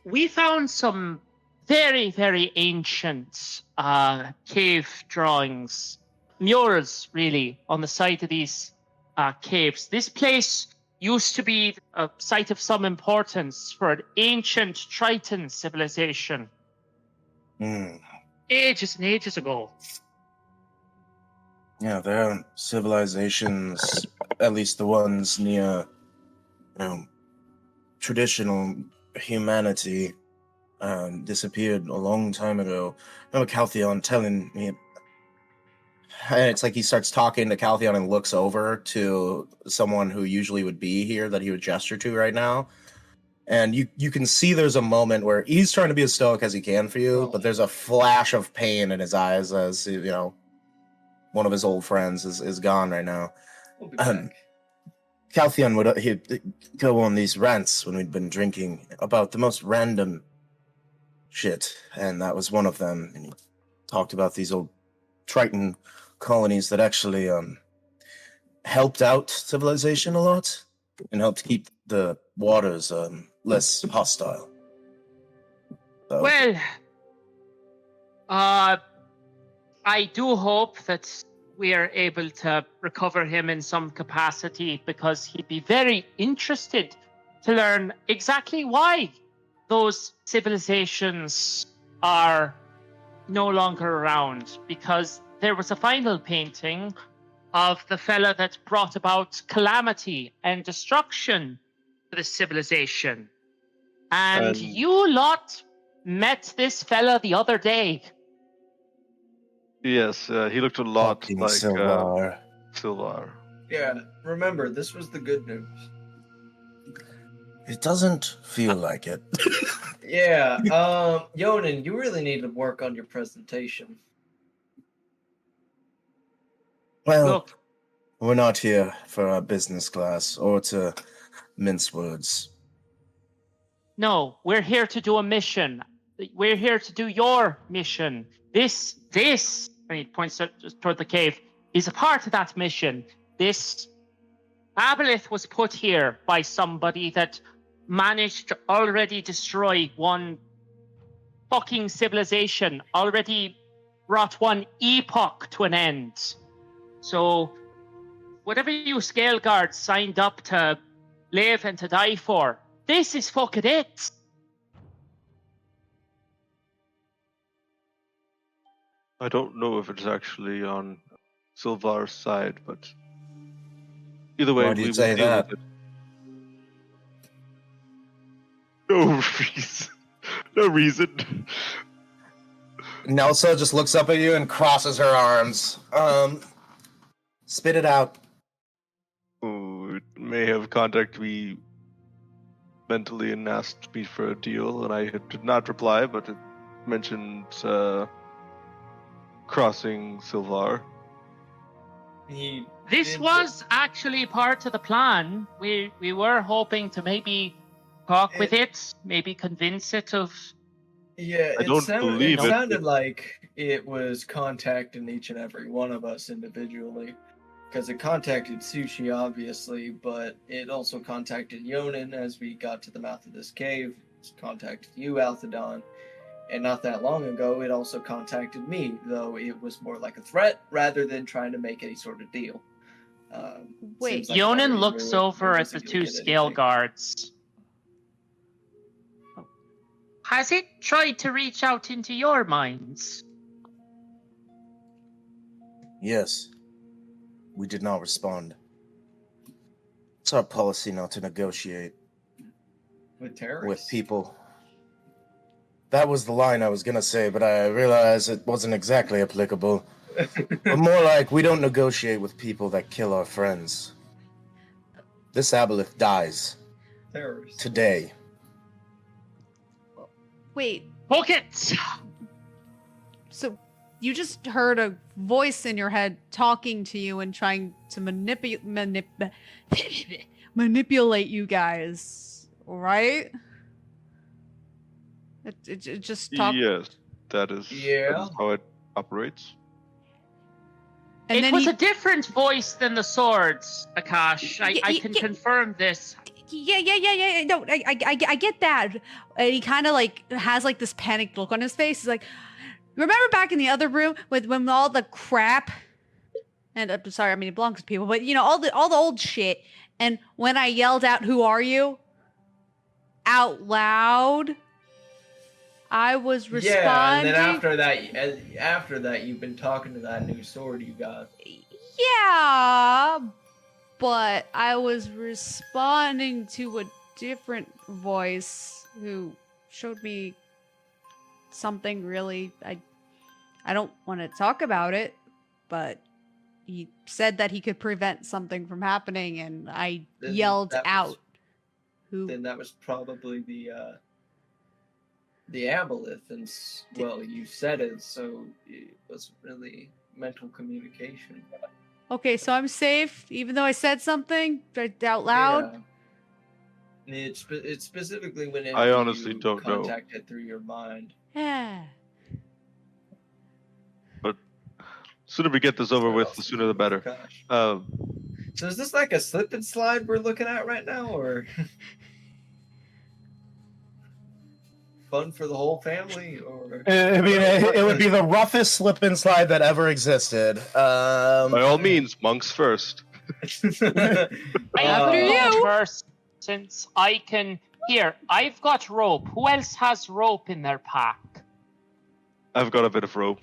We found some very, very ancient cave drawings, murals, really, on the side of these caves. This place used to be a site of some importance for an ancient Triton civilization ages and ages ago. Yeah, there are civilizations, at least the ones near, traditional humanity, disappeared a long time ago. I remember Kalthion telling me, and it's like he starts talking to Kalthion and looks over to someone who usually would be here that he would gesture to right now. And you can see there's a moment where he's trying to be as stoic as he can for you, but there's a flash of pain in his eyes as, one of his old friends is gone right now. We'll be back. Kalthion would he'd go on these rants when we'd been drinking about the most random shit, and that was one of them. And he talked about these old Triton colonies that actually helped out civilization a lot and helped keep the waters less hostile. So, Well, I do hope that we are able to recover him in some capacity, because he'd be very interested to learn exactly why those civilizations are no longer around. Because there was a final painting of the fella that brought about calamity and destruction to the civilization. And you lot met this fella the other day. Yes, he looked a lot fucking like Sylvar. Sylvar. Yeah, remember, this was the good news. It doesn't feel like it. Yeah, Yonnan, you really need to work on your presentation. Well, Look, we're not here for our business class or to mince words. no, we're here to do a mission. We're here to do your mission. This, and he points toward the cave, is a part of that mission. This Aboleth was put here by somebody that managed to already destroy one fucking civilization, already brought one epoch to an end. So, whatever you scale guards signed up to live and to die for, this is fucking it. I don't know if it's actually on Sylvar's side, but either way, Why do you we will say deal that? with it. No reason. No reason. Nelsa just looks up at you and crosses her arms. Spit it out. Oh, it may have contacted me mentally and asked me for a deal, and I did not reply, but it mentioned crossing Sylvar. This was actually part of the plan. We were hoping to maybe talk with it, maybe convince it of... Yeah, I don't believe it it. sounded like it was contacting each and every one of us individually. Because it contacted Sushi, obviously, but it also contacted Yonnan as we got to the mouth of this cave. It contacted you, Althidon. And not that long ago, it also contacted me, though it was more like a threat rather than trying to make any sort of deal. Wait, seems like Yonnan very looks rare- over rare at the to two get scale anything. guards. Has it tried to reach out into your minds? Yes. We did not respond. It's our policy not to negotiate With terrorists. with people. That was the line I was gonna say, but I realized it wasn't exactly applicable. But more like, we don't negotiate with people that kill our friends. This Aboleth dies Terrorists. today. Wait, Buckets! so you just heard a voice in your head talking to you and trying to manipulate you guys, right? It just talked. Yes, that is how it operates. And it then was he, a different voice than the swords, Akash. I can confirm this. yeah. No, I get that. And he kind of like has like this panicked look on his face. He's like, remember back in the other room when all the crap, and I'm sorry, I mean it belongs to people, but you know all the old shit. And when I yelled out, "Who are you?" out loud, I was responding. Yeah, and then after that, you've been talking to that new sword you got. Yeah, but I was responding to a different voice who showed me something really. I don't want to talk about it, but he said that he could prevent something from happening, and I Then yelled that was- out. Who? Then that was probably the Aboleth, and well, you said it, so it wasn't really mental communication. Okay, so I'm safe, even though I said something out loud. Yeah. It's specifically when I honestly you don't know. contact it through your mind. Yeah. Sooner we get this over with, the sooner the better. Gosh. Um, So is this like a slip and slide we're looking at right now, or fun for the whole family, or? I mean, it would be the roughest slip and slide that ever existed. by all means, monks first. I After will go you. first, since I can. Here, I've got rope. Who else has rope in their pack? I've got a bit of rope.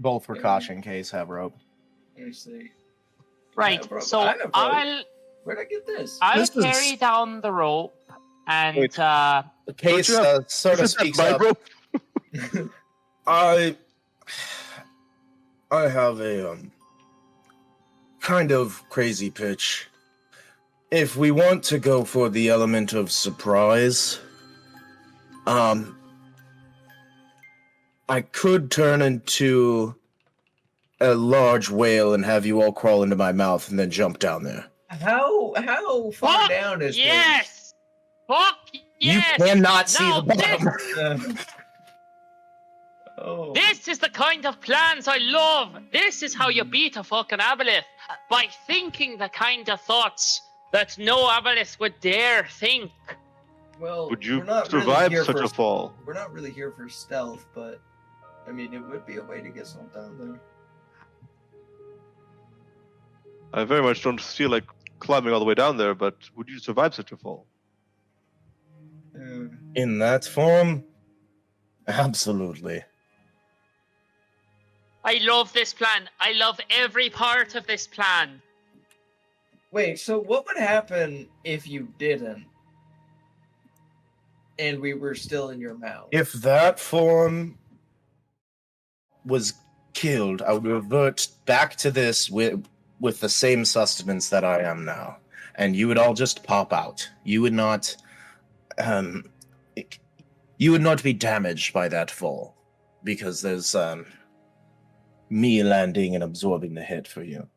Both for caution case have rope. Let me see. Right. Yeah, bro, So I have rope. I'll Where'd I get this? I'll This is- carry down the rope, and Wait. The case Don't you have- sort of Is that speaks my up. rope? I have a kind of crazy pitch. If we want to go for the element of surprise, I could turn into a large whale and have you all crawl into my mouth and then jump down there. How far Fuck down is yes. Fuck yes. You cannot see Now the bottom. this? Oh. This is the kind of plans I love. This is how you beat a fucking Aboleth. By thinking the kind of thoughts that no Aboleth would dare think. Well, Would you we're not really survive here such for- a fall? We're not really here for stealth, but I mean, it would be a way to get some down there. I very much don't feel like climbing all the way down there, but would you survive such a fall? In that form, absolutely. I love this plan. I love every part of this plan. Wait, so what would happen if you didn't? And we were still in your mouth? If that form was killed, I would revert back to this with the same sustenance that I am now, and you would all just pop out. You would not, you would not be damaged by that fall, because there's me landing and absorbing the hit for you.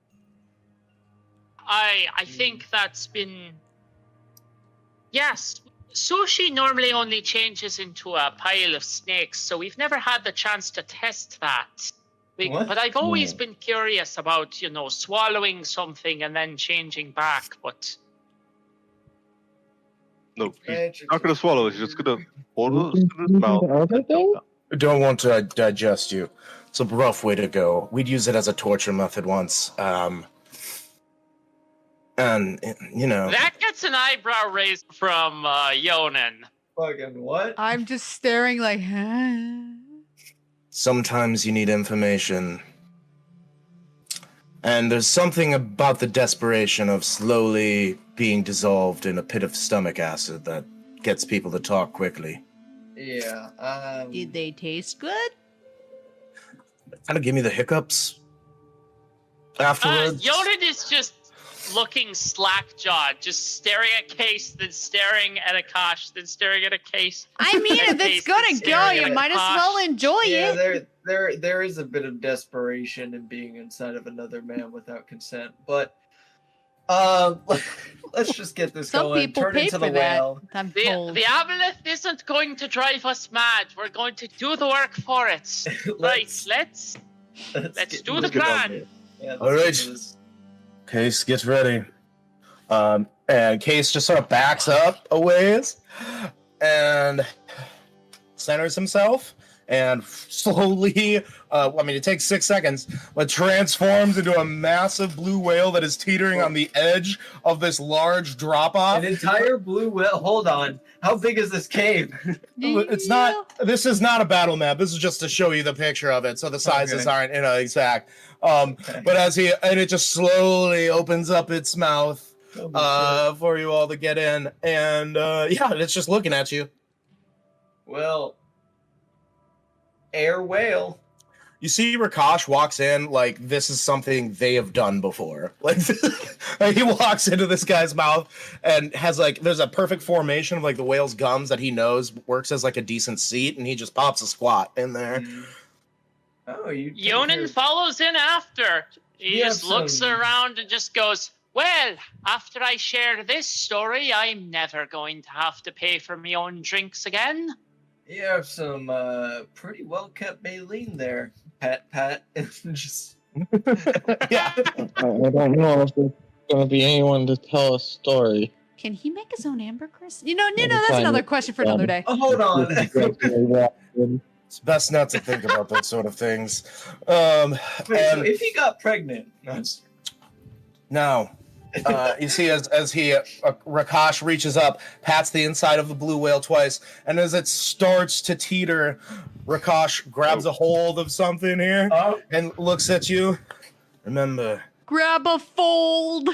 I think that's been... Yes, sushi normally only changes into a pile of snakes, so we've never had the chance to test that. What? But I've always been curious about, swallowing something and then changing back, but... No, he's not going to swallow it. He's just going to hold it in his mouth. Don't want to digest you. It's a rough way to go. We'd use it as a torture method once. And, That gets an eyebrow raised from Yonnan. Fucking what? I'm just staring like, huh? sometimes you need information. And there's something about the desperation of slowly being dissolved in a pit of stomach acid that gets people to talk quickly. Yeah. Did they taste good? Kind of give me the hiccups afterwards. Yonnan is just looking slack-jawed, just staring at Case, then staring at Akash, then staring at a Case. I mean, if it's gonna go, you might as well enjoy Yeah, it. there is a bit of desperation in being inside of another man without consent, but let's just get this Some going. people Turn pay into for the that. whale. I'm The told. Aboleth isn't going to drive us mad. We're going to do the work for it. Right, let's do the plan. Yeah, All right. do this. Case, get ready. And Case just sort of backs up a ways and centers himself and slowly, it takes 6 seconds, but transforms into a massive blue whale that is teetering on the edge of this large drop-off. An entire blue whale. Hold on. How big is this cave? It's not, this is not a battle map. This is just to show you the picture of it, so the sizes aren't, exact. But it just slowly opens up its mouth for you all to get in, and it's just looking at you. Well, air whale. You see Akash walks in like this is something they have done before. Like he walks into this guy's mouth and has there's a perfect formation of the whale's gums that he knows works as a decent seat, and he just pops a squat in there. Oh, you. Yonnan follows in after. He just looks around and just goes, well, after I share this story, I'm never going to have to pay for my own drinks again. You have some pretty well kept baleen there, Pat. Just Yeah. I don't know if there's going to be anyone to tell a story. Can he make his own ambergris? That's another question for another day. oh, hold on. It's best not to think about that sort of things. Wait, so if he got pregnant, Now, you see as Akash reaches up, pats the inside of the blue whale twice, and as it starts to teeter, Akash grabs a hold of something here and looks at you. Remember, Grab a fold.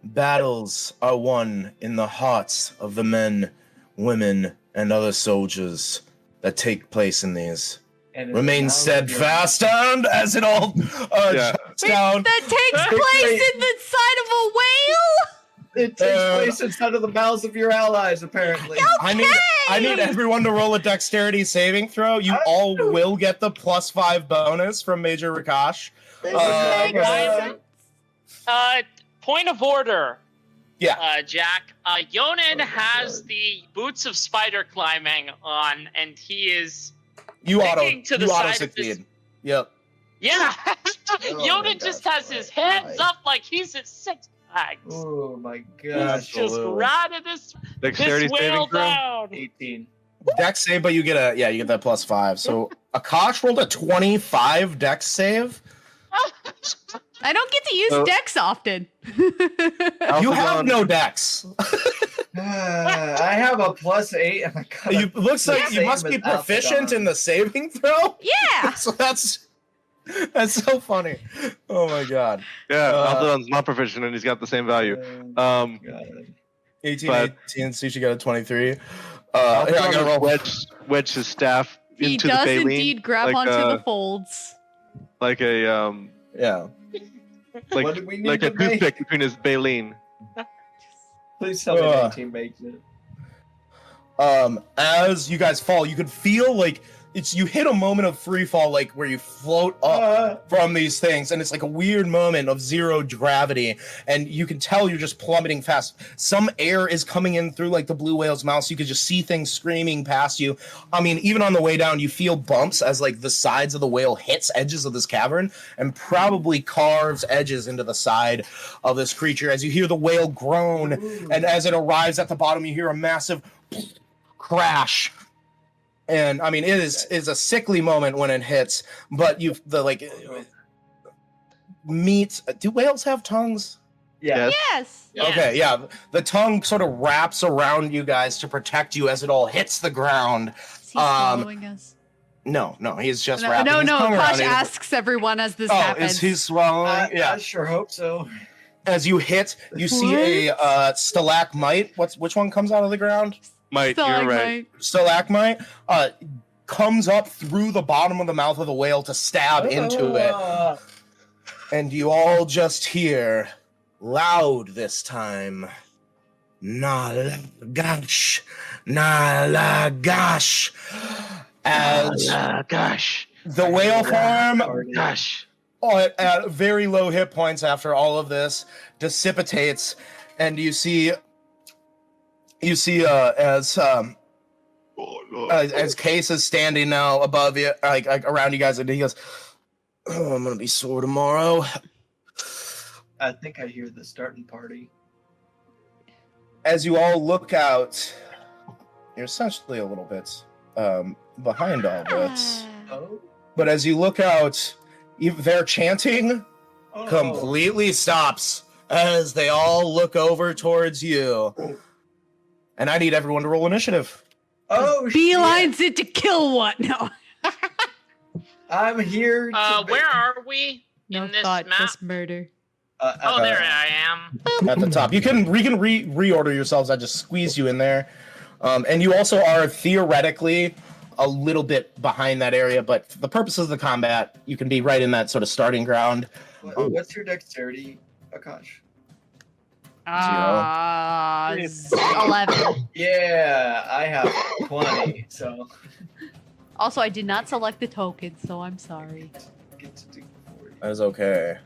battles are won in the hearts of the men, women, and other soldiers that take place in these. Remain steadfast, and as it all jumps down. That takes place in the side of a whale? It takes place inside of the mouths of your allies, apparently. I need everyone to roll a dexterity saving throw. You all will get the +5 bonus from Major Akash. Point of order. Yeah. Jack. Yonnan has the boots of spider climbing on, and he is You auto sticking to the side of succeed. this- Yep. Yeah. my Yonnan gosh, just has his why? hands up like he's at Six Flags. Oh my He's gosh. just riding this Dexterity whale saving throw. down. 18. Dex save, but you get that +5. So Akash rolled a 25 Dex save. I don't get to use Dex often. You have no Dex. I have a +8. And I got It looks like you must be proficient in the saving throw. Yeah. So that's so funny. Oh my god. Yeah, Althidon's not proficient and he's got the same value. 18, But- 18, Sushi got a 23. Althidon I gotta roll. wedge his staff He into the does baleen. indeed grab like onto a- the folds. Like a Yeah. like What do we need like a to make? toothpick between his baleen. Please tell me Ugh. 19 makes it. As you guys fall, you could feel like you hit a moment of free fall, like where you float up from these things, and it's like a weird moment of zero gravity, and you can tell you're just plummeting fast. Some air is coming in through like the blue whale's mouth, so you could just see things screaming past you. I mean, even on the way down, you feel bumps as like the sides of the whale hits edges of this cavern and probably carves edges into the side of this creature. As you hear the whale groan, and as it arrives at the bottom, you hear a massive crash. And I mean, it is a sickly moment when it hits, but meat. Do whales have tongues? Yeah. Yes. Okay, yeah. The tongue sort of wraps around you guys to protect you as it all hits the ground. Is he swallowing us? No, he's just No, wrapping his tongue around Akash you. asks everyone as this Oh, happens. is he swallowing? I sure hope so. As you hit, you see a stalagmite. Which one comes out of the ground? Mike, you're right. Stalagmite comes up through the bottom of the mouth of the whale to stab into it. And you all just hear, loud this time, Nalagash, Nalagash. As Gosh. the whale form, Gosh. at very low hit points after all of this, dissipates, and you see as Case is standing now above you, like around you guys, and he goes, "Oh, I'm gonna be sore tomorrow." I think I hear the starting party. As you all look out, you're essentially a little bit behind all this. Oh. But as you look out, their chanting Oh. completely stops as they all look over towards you. And I need everyone to roll initiative. Oh, Beelines it to kill one. No. I'm here. Where are we No in this thought, map? just murder. Oh, there I am. At the top. You can reorder yourselves. I just squeezed you in there. And you also are theoretically a little bit behind that area, but for the purposes of the combat, you can be right in that sort of starting ground. What's your dexterity, Akash? 11. Yeah, I have 20, so Also, I did not select the token, so I'm sorry. get to do 40. That is okay.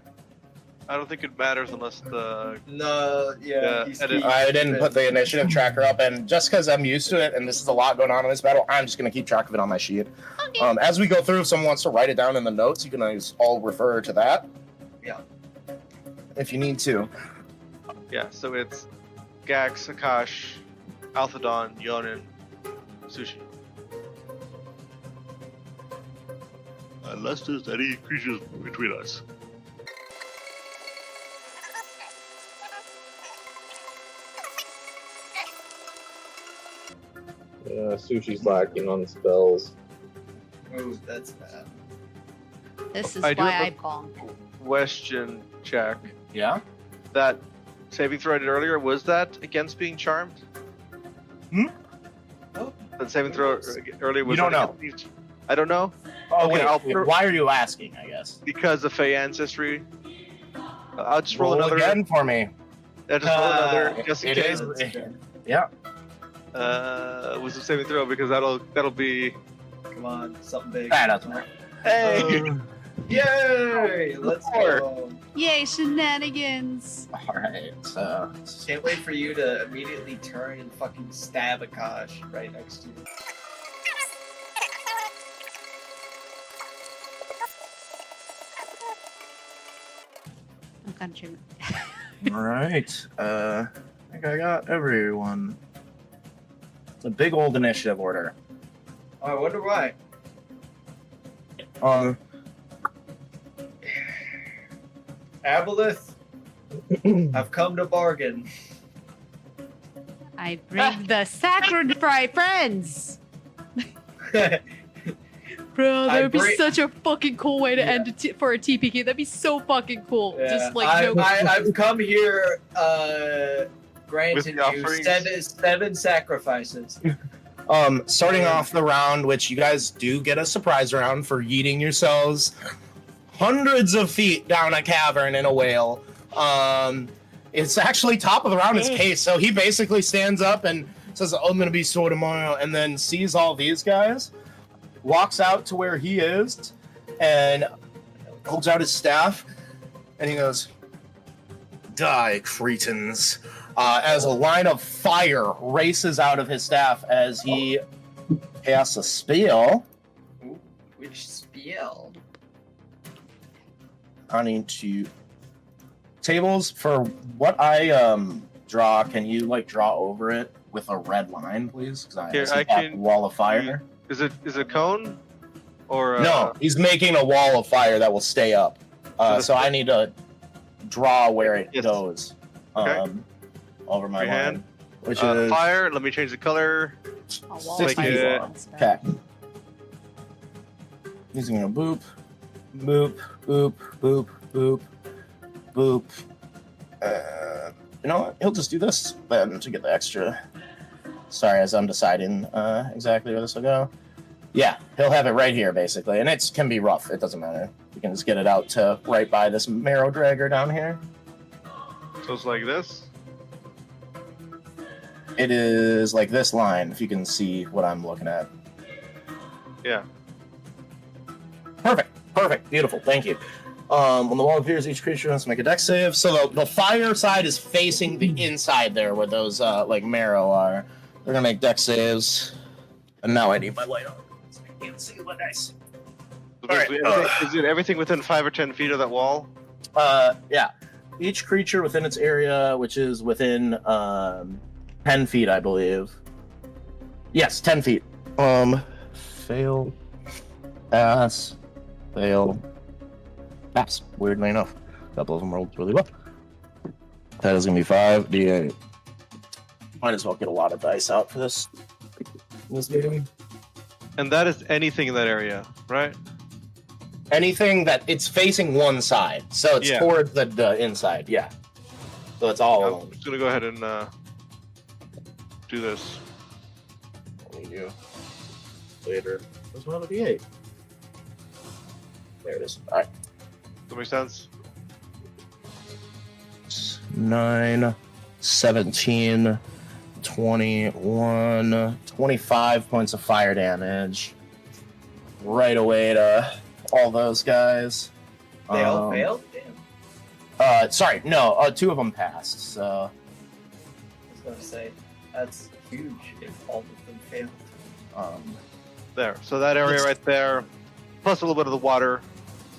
I don't think it matters unless the No, Yeah, he's edit. I didn't put the initiative tracker up, and just because I'm used to it, and this is a lot going on in this battle, I'm just going to keep track of it on my sheet. Okay. As we go through, if someone wants to write it down in the notes, you can always all refer to that. Yeah. If you need to. yeah, so it's Gax, Akash, Althidon, Yonnan, Sushi. Unless there's any creatures between us. Yeah, Sushi's lacking on spells. Oh, that's bad. This is I do why have I a- bonked. Question check. Yeah? That saving throw I did earlier, was that against being charmed? Oh, That saving throw earlier was You don't that against being- I don't know. Oh, Okay, I'll- why are you asking, I guess? Because of Fey ancestry. I'll just roll another. again for me. Just roll another, just in It case. is. Yeah. Was a saving throw because that'll be. come on, something big. That doesn't matter. Hey. Yay! Let's go. Yay, shenanigans. Alright, so. Can't wait for you to immediately turn and fucking stab Akash right next to you. I'm country. Alright. I think I got everyone. It's a big old initiative order. I wonder why. Aboleth, I've come to bargain. I bring the sacrifice, friends. Bro, that would be such a fucking cool way to end for a TPK. That'd be so fucking cool. Yeah. Just like no. I've come here, granting you 7 sacrifices. Starting off the round, which you guys do get a surprise round for yeeting yourselves hundreds of feet down a cavern in a whale. It's actually top of the round is Case, so he basically stands up and says, "Oh, I'm gonna be sore tomorrow," and then sees all these guys, walks out to where he is, and holds out his staff, and he goes, "Die, cretins," as a line of fire races out of his staff as he casts a spell. Ooh, which spell? I need to... Tables, for what I draw, can you like draw over it with a red line, please? Because I can wall of fire. Is it cone? Or no, he's making a wall of fire that will stay up. So I need to draw where it goes. Okay. Over my line. Hand. Which is fire. Let me change the color. A wall 60 fire. Okay. He's gonna boop, boop, boop, boop, boop, boop. You know what? He'll just do this then to get the extra. Sorry, as I'm deciding exactly where this will go. Yeah, he'll have it right here, basically. And it can be rough. It doesn't matter. You can just get it out to right by this Marrow dragger down here. So it's like this? It is like this line, if you can see what I'm looking at. Yeah. Perfect. Beautiful. Thank you. When the wall appears, each creature has to make a dex save. So the fire side is facing the inside there where those like Marrow are. They're gonna make dex saves. And now I need my light on. So I can't see what dice. So is it everything within 5 or 10 feet of that wall? Yeah. Each creature within its area, which is within 10 feet, I believe. Yes, 10 feet. Fail. Pass. Fail. Pass. Weirdly enough. A couple of them rolled really well. That is going to be 5 d8. Might as well get a lot of dice out for this game. And that is anything in that area, right? Anything that it's facing one side. So it's toward the inside, yeah. So it's all I'm just going to go ahead and do this. What do we do? Later. There's one of the d8. There it is. All right. Does that make sense? 9, 17, 21, 25 points of fire damage. Right away to all those guys. They all failed? Damn. Sorry, no, 2 of them passed, so... I was going to say, that's huge if all of them failed. There. So that area right there, plus a little bit of the water,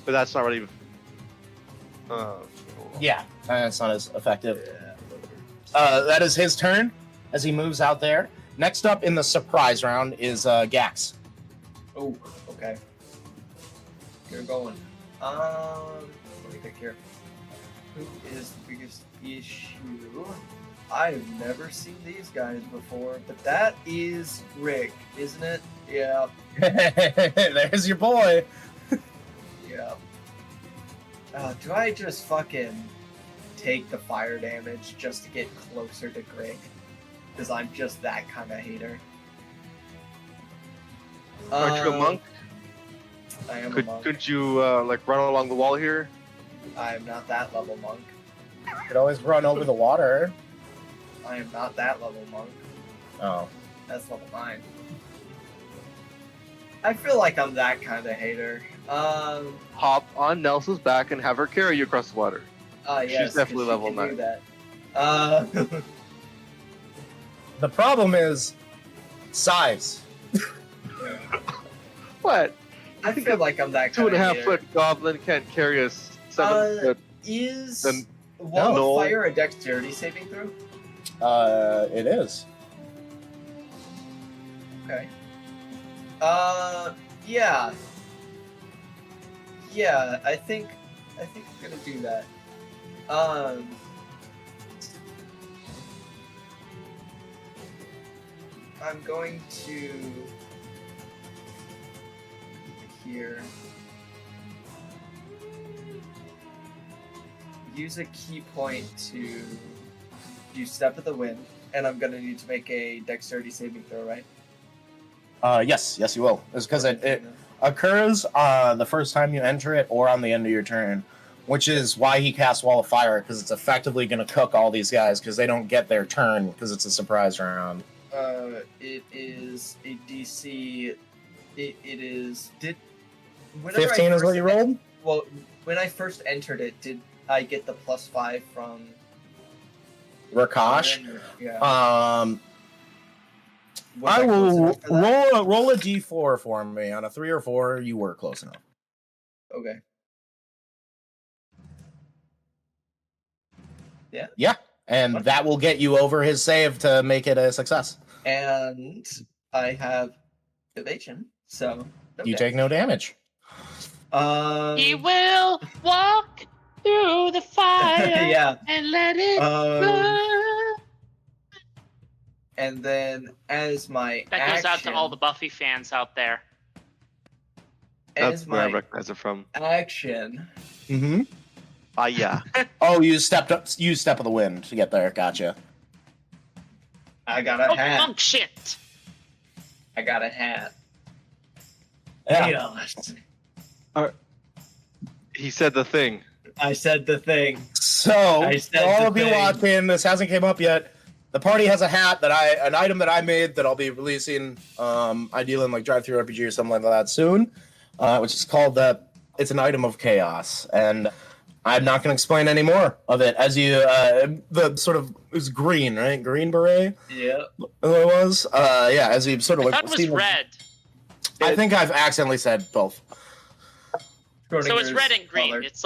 but that's not really... yeah, that's not as effective. That is his turn as he moves out there. Next up in the surprise round is Gax. Oh, okay. You're going. Let me think here. Who is the biggest issue? I've never seen these guys before, but that is Grick, isn't it? Yeah. There's your boy. Yeah. Do I just fucking take the fire damage just to get closer to Grick? Because I'm just that kind of hater. Aren't you a monk? I am a monk. Could you like run along the wall here? I am not that level monk. You could always run over the water. I am not that level monk. Oh. That's level 9. I feel like I'm that kind of hater. Hop on Nelsa's back and have her carry you across the water. Yes, she's definitely she level can 9. do that. The problem is size. What? I feel like I'm that kind of 2.5 hater. foot goblin can't carry a 7 foot. Is Then- Wall No. of Fire a dexterity saving throw? It is. Okay. Yeah. Yeah, I think I'm gonna do that. I'm going to here use a key point to do Step of the Wind, and I'm gonna need to make a Dexterity saving throw, right? Yes, you will. It's because it occurs the first time you enter it or on the end of your turn, which is why he casts Wall of Fire, because it's effectively going to cook all these guys because they don't get their turn because it's a surprise round. It is a DC. It is. 15 is what you rolled? Well, when I first entered it, did I get the +5 from Akash? Yeah. I will roll a d4 for me. On a 3 or 4, you were close enough. Okay. Yeah, and that will get you over his save to make it a success. And I have evasion, so You take no damage. He will walk through the fire Yeah. and let it burn. And then as my That goes out to all the Buffy fans out there. That's as where I my recognize it from. action, Mm-hmm. Yeah. Oh, you stepped up. You Step of the Wind to get there. Gotcha. I got a Oh, hat. monk shit. I got a hat. Yeah. He said the thing. I said the thing. So, I said for all the of you thing. watching, this hasn't came up yet. The party has a hat an item that I made that I'll be releasing, ideally in like Drive-Thru RPG or something like that soon, which is called it's an item of chaos, and I'm not going to explain any more of it. As you, the sort of it was green, right? Green beret. Yeah. It was. Yeah. As you sort of I like. thought it was red. I think I've accidentally said both. So it's red and green. Colored. It's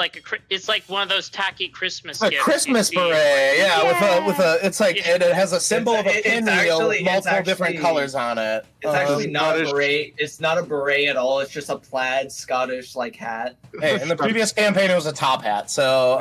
like one of those tacky Christmas A gifts. Christmas you see. beret, yeah, with a it's like and it has a symbol of a It's pinwheel actually- with it's multiple different actually- colors on it. It's actually not a Scottish- beret. It's not a beret at all. It's just a plaid Scottish like hat. Hey, in the previous campaign, it was a top hat. So,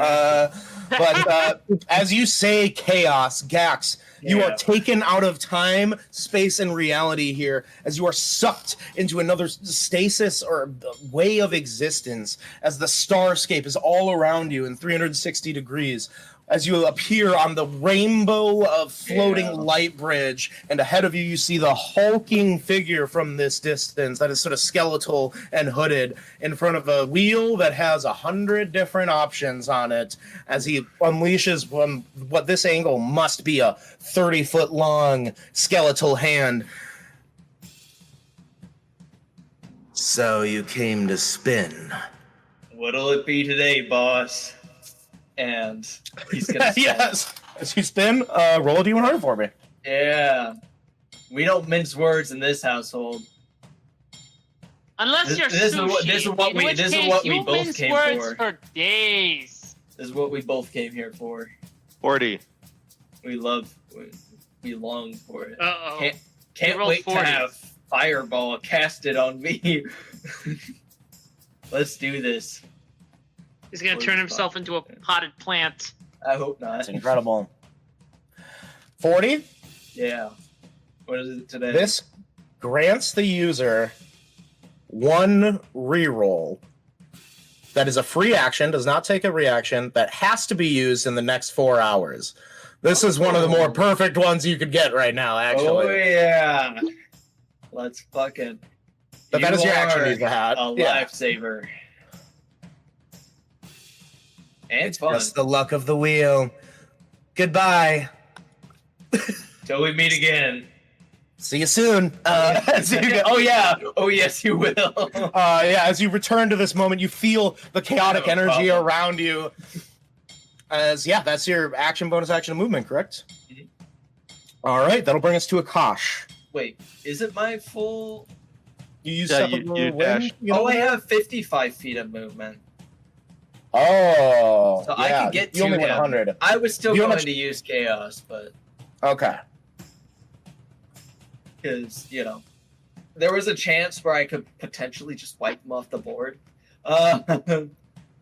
but as you say, chaos, Gax, you Yeah. are taken out of time, space, and reality here as you are sucked into another stasis or way of existence as the starscape is all around you in 360 degrees. As you appear on the rainbow of floating light bridge, and ahead of you, you see the hulking figure from this distance that is sort of skeletal and hooded in front of a wheel that has 100 different options on it as he unleashes from what this angle must be a 30-foot long skeletal hand. So you came to spin. What'll it be today, boss? And he's gonna say, Yes. As you spin, roll a D100 for me. Yeah. We don't mince words in this household. Unless you're This is sushi. what- this is what in we- which this is case what we you'll both mince came words for. days. This is what we both came here for. 40. We long for it. Uh-oh. Can't rolled wait 40. to have Fireball cast it on me. Let's do this. He's gonna turn himself into a potted plant. I hope not. That's incredible. 40. Yeah. What is it today? This grants the user one reroll. That is a free action, does not take a reaction, that has to be used in the next 4 hours. This is one of the more perfect ones you could get right now, actually. Oh yeah. Let's fucking. But that You is your action are to use the hat. A Yeah. lifesaver. And it's fun. Just the luck of the wheel. Goodbye. Till we meet again. See you soon. Oh yeah. Oh yes, you will. Yeah, as you return to this moment, you feel the chaotic No energy problem. around you. That's your action, bonus action, and movement, correct? Mhm. All right, that'll bring us to Akash. Wait, is it my full? You use Yeah, Step you- of the you Wind? dash. You know Oh, I that? have 55 feet of movement. Oh, So yeah. I can get you to only went him. 100. I was still You know going much- to use chaos, but Okay. because there was a chance where I could potentially just wipe them off the board.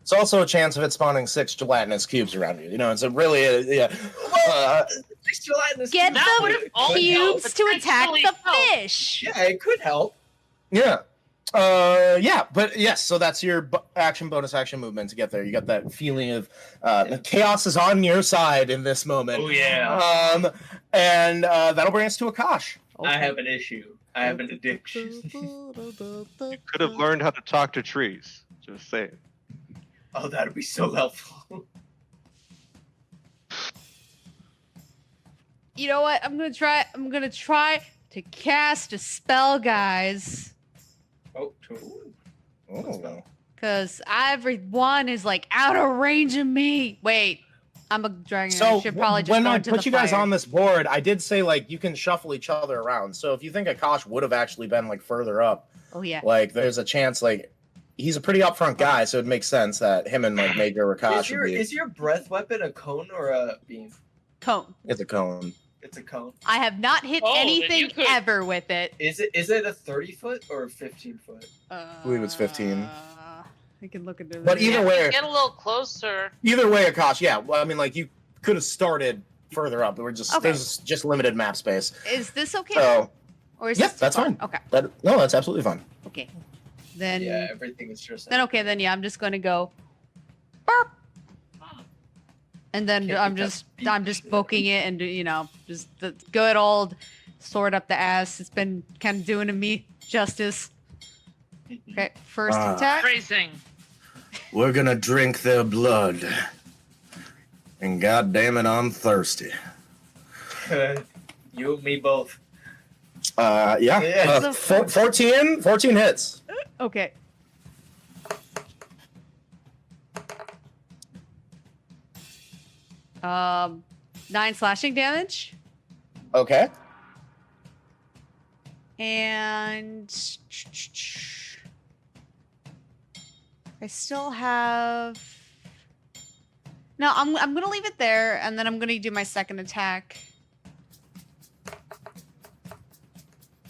It's also a chance of it spawning 6 gelatinous cubes around you. You know, it's a really Get Get That the would've also cubes to attack the potentially fish. Yeah, it could help. yeah. But yes, so that's your bonus action movement to get there. You got that feeling of chaos is on your side in this moment. Oh yeah. And that'll bring us to Akash. I have an issue. I have an addiction. You could have learned how to talk to trees. Just saying. Oh, that'd be so helpful. You know what? I'm gonna try to cast a spell, guys. Oh, cool. Oh. Cause everyone is like out of range of me. Wait, I'm a dragon. So I should probably just when go I into put the you guys fire. on this board, I did say like you can shuffle each other around. So if you think Akash would have actually been like further up, Oh yeah. like there's a chance like he's a pretty upfront guy, so it makes sense that him and like Major Akash would be. Is your breath weapon a cone or a beam? Cone. It's a cone. It's a cone. I have not hit Oh, then you anything could- ever with it. Is it a 30-foot or a 15-foot? I believe it's 15. I can look into But this. either way, Get a little closer. Akash, yeah. Well, I mean, like you could have started further up. There's just limited map space. Is this okay? So Or is yeah, this too that's far? fine. Okay. No, that's absolutely fine. Okay. Then Yeah, everything is just. then okay, then yeah, I'm just gonna go burp. And then Can't I'm beat that just beat. I'm just poking it and just the good old sword up the ass. It's been kind of doing to me justice. Okay, first Ah. attack. Phrasing. We're gonna drink their blood. And god damn it, I'm thirsty. You and me both. Yeah. Yeah. 14 hits. Okay. Um, 9 slashing damage, Okay. and I still have. No, I'm gonna leave it there, and then I'm gonna do my second attack.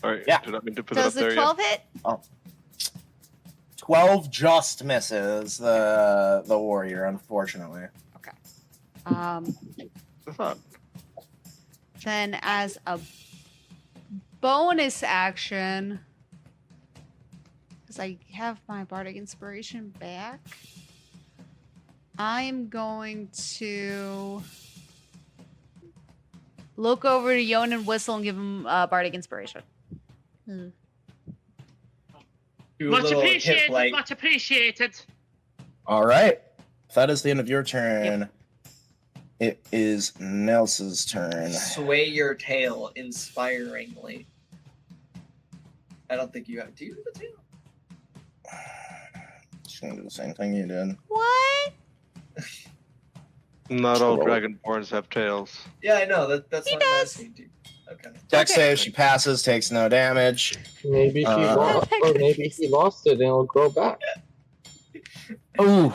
All right. Yeah. Did I mean to put Does it up the there 12 hit? 12 just misses the warrior, unfortunately. yet? That's not. Then as a bonus action, because I have my bardic inspiration back, I'm going to look over to Yonnan, whistle, and give him bardic inspiration. Do a Much little hip appreciated. light. Much appreciated. All right. If that is the end of your turn, it is Nelsa's turn. Sway your tail inspiringly. I don't think you have. Do you have a tail? She's gonna do the same thing you did. What? Not all Roll. dragonborns have tails. Yeah, I know. That's He what I'm does. asking. Dude. Okay. Dex Okay. save, she passes, takes no damage. Maybe she Uh, lost, or maybe he lost it and it'll grow back. Ooh.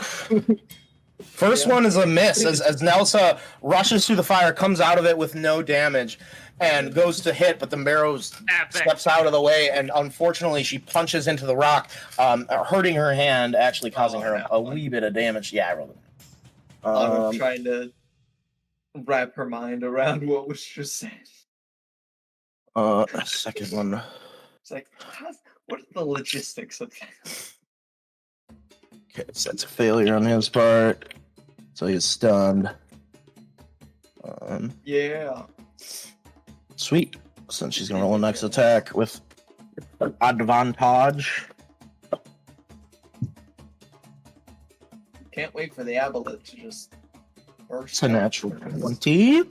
First Yeah. one is a miss as Nelsa rushes through the fire, comes out of it with no damage, and goes to hit, but the Marrow Epic. steps out of the way, and unfortunately she punches into the rock, hurting her hand, actually causing her no. a wee bit of damage. Yeah, I rolled it. I'm trying to wrap her mind around what was just said. Second one. It's like, what are the logistics of that? Okay, so that's a failure on his part. So he's stunned. Yeah. Sweet. So she's gonna roll a next attack with advantage. Can't wait for the Aboleth to just burst. It's a natural 20.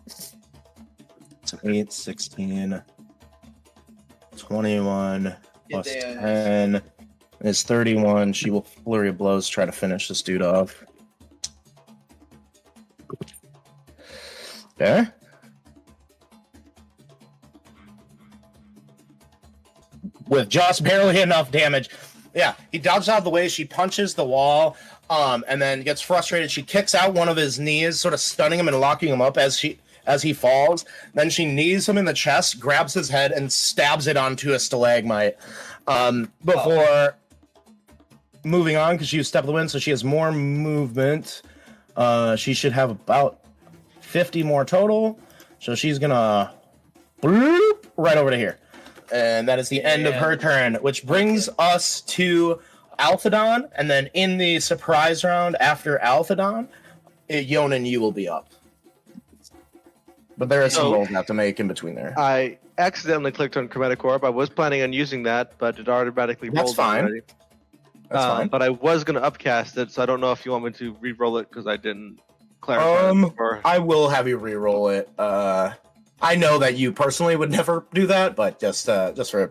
It's an 8, 16, 21, plus Get the- 10 is 31. She will flurry of blows, try to finish this dude off. Okay. With just barely enough damage. Yeah, he dodges out of the way. She punches the wall, and then gets frustrated. She kicks out one of his knees, sort of stunning him and locking him up as as he falls. Then she knees him in the chest, grabs his head, and stabs it onto a stalagmite. Before moving on, because she was step of the wind, so she has more movement. She should have about 50 more total. So she's gonna bloop right over to here. And that is the end of her turn, which brings us to Althidon. And then in the surprise round after Althidon, Yonnan, you will be up. But there is some rolls I have to make in between there. I accidentally clicked on Chromatic Orb. I was planning on using that, but it automatically rolled. That's fine. Already. That's fine. But I was going to upcast it, so I don't know if you want me to re-roll it because I didn't clarify it before. I will have you re-roll it. I know that you personally would never do that, but just for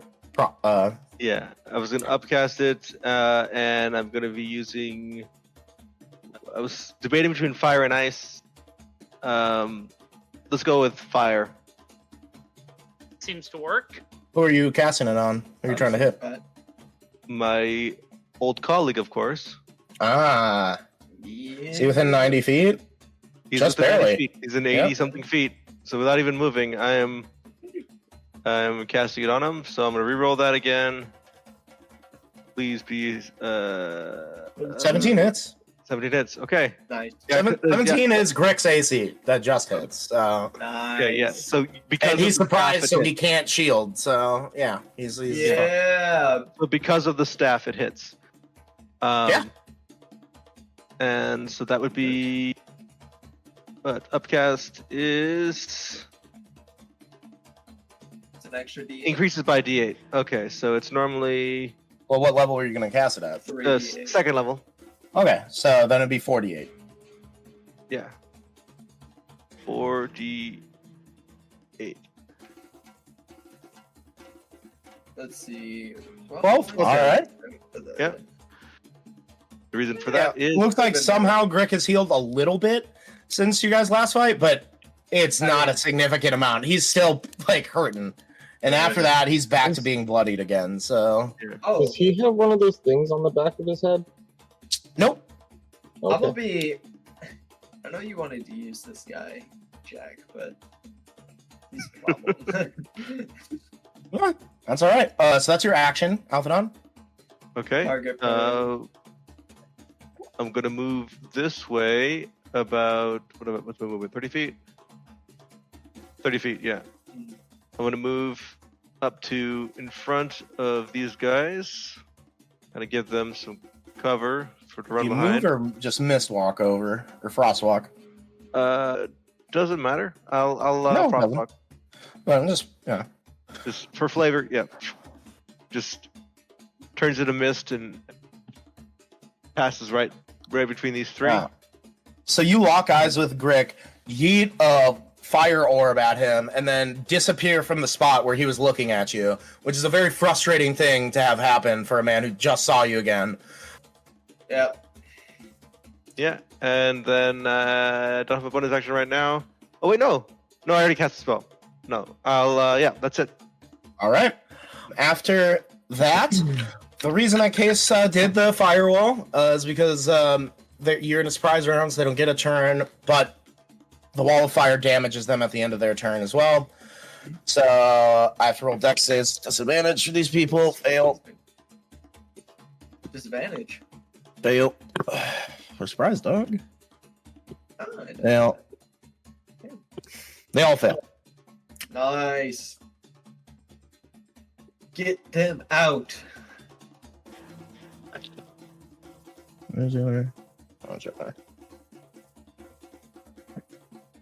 Yeah, I was going to upcast it, and I'm going to be using... I was debating between fire and ice. Let's go with fire. Seems to work. Who are you casting it on? Who are you trying to hit? My old colleague, of course. Ah. Yeah. See, within 90 feet? He's Just within 90 barely. feet. He's in 80-something feet. So without even moving, I'm casting it on him. So I'm going to re-roll that again. Please be... 17 hits. 17 hits. Okay. Nice. Yeah, 17 is Grick's AC. That just hits. So. Nice. Yeah. So because And he's of the staff, surprised, it so hits. he can't shield. So, yeah. He's Yeah. So because of the staff, it hits. Yeah. And so that would be... But upcast is... It's an extra D8. Increases by D8. Okay, so it's normally Well, what level are you going to cast it at? 3 the D8. second level. Okay, so then it'd be 48. Yeah. 4D8. Let's see. 12? All right. Yeah. The reason for that is... Looks like somehow Grick has healed a little bit since you guys last fight, but it's not a significant amount. He's still, like, hurting. And after that, he's back to being bloodied again, so... Oh, Does he have one of those things on the back of his head? Nope. I'm gonna Okay. be. I know you wanted to use this guy, Jack, but he's a problem. Yeah, that's all right. So that's your action, Althidon. Okay. Target. I'm going to move this way about... What's my movement? 30 feet? 30 feet, yeah. I'm going to move up to in front of these guys. Kind of give them some cover to run You behind. move or just mist walk over, or frost walk? Doesn't matter. I'll No, it frost doesn't. walk. Well, Just for flavor, yeah. Just turns into mist and passes right between these three. Wow. So you lock eyes with Grick, yeet a fire orb at him, and then disappear from the spot where he was looking at you, which is a very frustrating thing to have happen for a man who just saw you again. Yeah. Yeah, and then don't have a bonus action right now. Oh wait, no, I already cast a spell. No, yeah, that's it. All right. After that, the reason I did the firewall is because you're in a surprise round, so they don't get a turn, but the wall of fire damages them at the end of their turn as well. So I have to roll dex saves. Disadvantage for these people. Fail. Disadvantage. Fail. We're surprised, dog. Ah, I know. Fail. They all fail. Nice. Get them out. Where's the other? Oh, it's right there.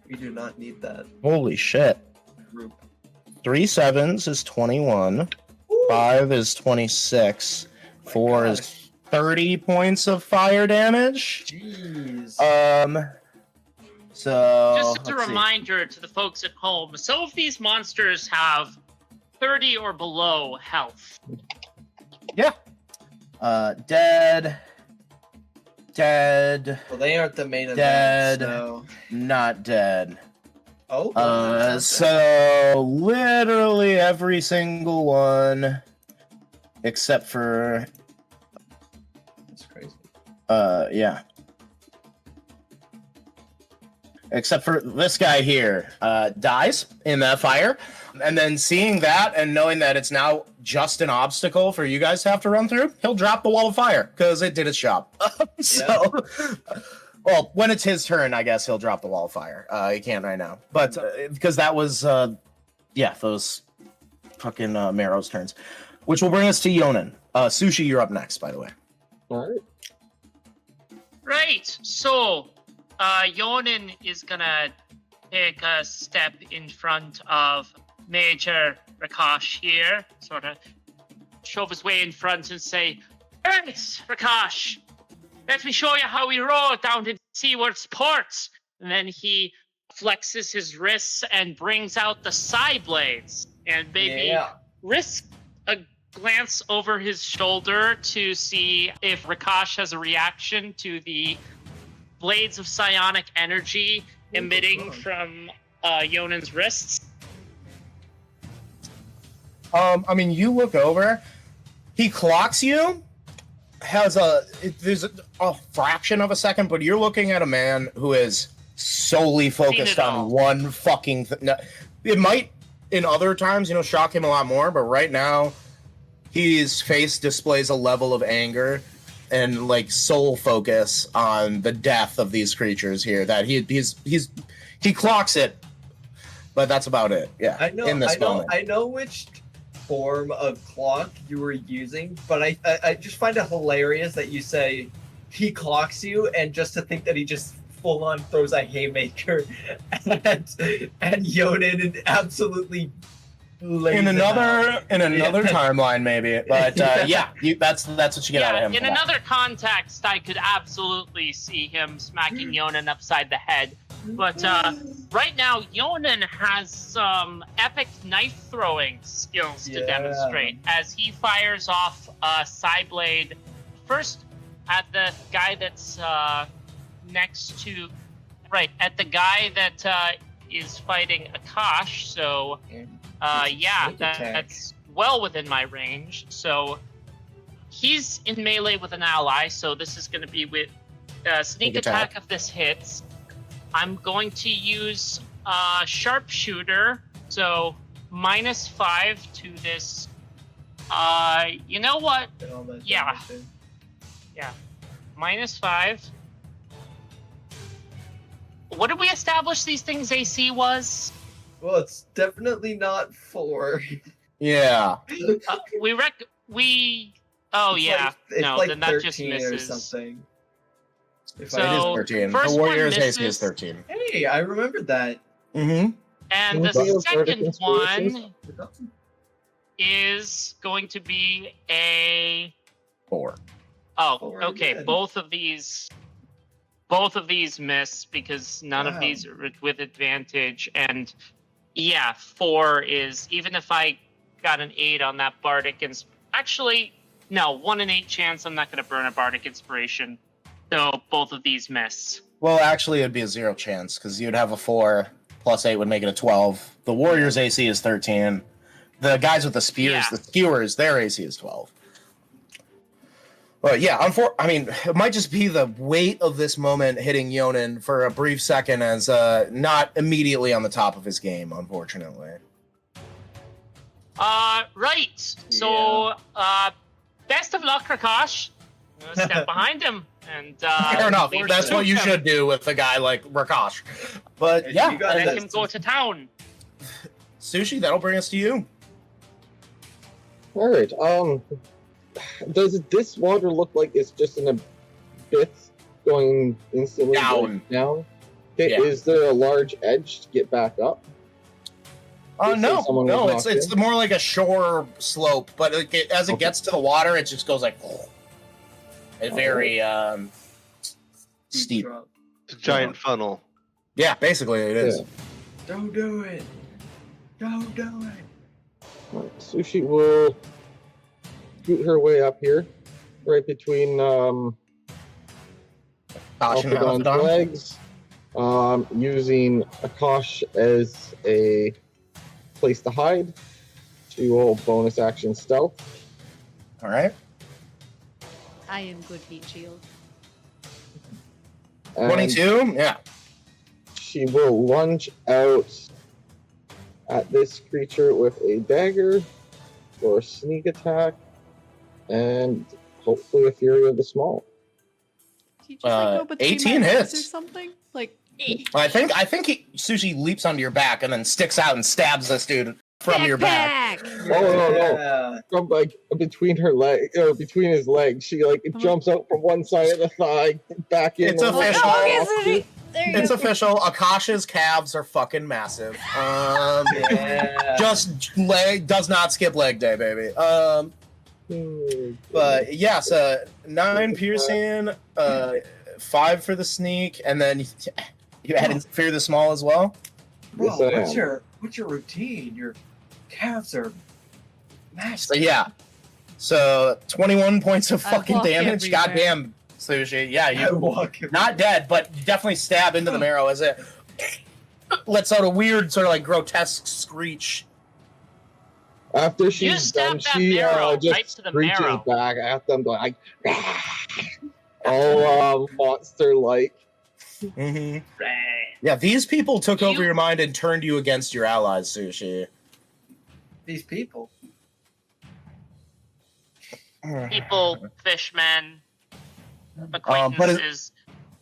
We do not need that Holy shit. group. 3 7s is 21. 5 is 26. 4 is 30 points of fire damage. Jeez. So Just as a let's see. reminder to the folks at home, some of these monsters have 30 or below health. Dead. Well, they aren't the main Dead. event, so... Not dead. Oh. So literally every single one except for That's crazy. yeah. except for this guy here, dies in that fire. And then seeing that and knowing that it's now just an obstacle for you guys to have to run through, he'll drop the wall of fire because it did its job. Well, when it's his turn, I guess he'll drop the wall of fire. He can't right now. But because that was, those fucking Marrow's turns. Which will bring us to Yonnan. Sushi, you're up next, by the way. All right. Right. So, Yonnan is gonna take a step in front of Major Akash here, sort of shove his way in front and say, "Right, Akash, let me show you how we row down to Seaward Ports." And then he flexes his wrists and brings out the side blades, and maybe risk a glance over his shoulder to see if Rakash has a reaction to the blades of psionic energy emitting from Yonan's wrists. You look over, he clocks you, there's a fraction of a second, but you're looking at a man who is solely focused on one fucking thing. It might, in other times, shock him a lot more, but right now, his face displays a level of anger and soul focus on the death of these creatures here that he clocks it, but that's about it. Yeah, I know which form of clock you were using, but I just find it hilarious that you say he clocks you, and just to think that he just full on throws a haymaker and Yonnan and absolutely in another timeline maybe, but that's what you get out of him. In another context, I could absolutely see him smacking Yonnan upside the head. But right now, Yonnan has some epic knife throwing skills to demonstrate as he fires off a side blade first at the guy that's next to, at the guy that is fighting Akash. So, that's well within my range. So he's in melee with an ally. So this is going to be with sneak attack if this hits. I'm going to use sharpshooter, so -5 to this. You know what? Yeah, -5. What did we establish these things AC was? Well, it's definitely not 4. Yeah. Then that just misses. Or something. So, it is 13. First the Warriors one AC is 13. Hey, I remembered that. Mm-hmm. And the second one is going to be a 4. Oh, 4 okay. again. Both of these miss because none of these are with advantage. And 4 is, even if I got an 8 on that bardic actually, no, 1 in 8 chance I'm not going to burn a bardic inspiration. So both of these miss. Well, actually, it'd be a 0 chance because you'd have a 4 plus 8 would make it a 12. The Warriors' AC is 13. The guys with the spears, the skewers, their AC is 12. But it might just be the weight of this moment hitting Yonnan for a brief second as not immediately on the top of his game, unfortunately. Right. So, best of luck, Rakash. Step behind him. And fair enough. That's what you should do with a guy like Rakash. But let him go to town. Sushi, that'll bring us to you. All right. Does this water look like it's just in a bit going instantly down? Okay, Yeah. Is there a large edge to get back up? No. It's more like a shore slope, but as it gets to the water, it just goes like. It's very steep. It's a giant funnel. Yeah, basically it is. Yeah. Don't do it. Don't do it. Right, Sushi will scoot her way up here, right between Althidon's legs, using Akash as a place to hide. She will bonus action stealth. All right. I am good heat shield. And 22? Yeah. she will lunge out at this creature with a dagger for a sneak attack and hopefully a Fury of the Small. Did you just go between 18 my legs hits. or something? Like, I think Sushi leaps onto your back and then sticks out and stabs this dude from your back. Oh no! From like between her leg or between his legs, she like jumps out from one side of the thigh back in. It's official. It's go. official. Akash's calves are fucking massive. Yeah. Just does not skip leg day, baby. But yes, 9 piercing, 5 for the sneak, and then you add in Fear the Small as well. Bro, Yes, I am. what's your routine? Your calves are massive. So yeah, so 21 points of I fucking walk damage. everywhere. Goddamn, Sushi. Yeah, I you walk. not dead, but definitely stab into the marrow as it lets out a weird sort of like grotesque screech. After You she's stab done, that she marrow just right to the screeches marrow. back at them like, all monster-like. Mm-hmm. Yeah, these people took over your mind and turned you against your allies, Sushi. These people. People, fishmen, but acquaintances.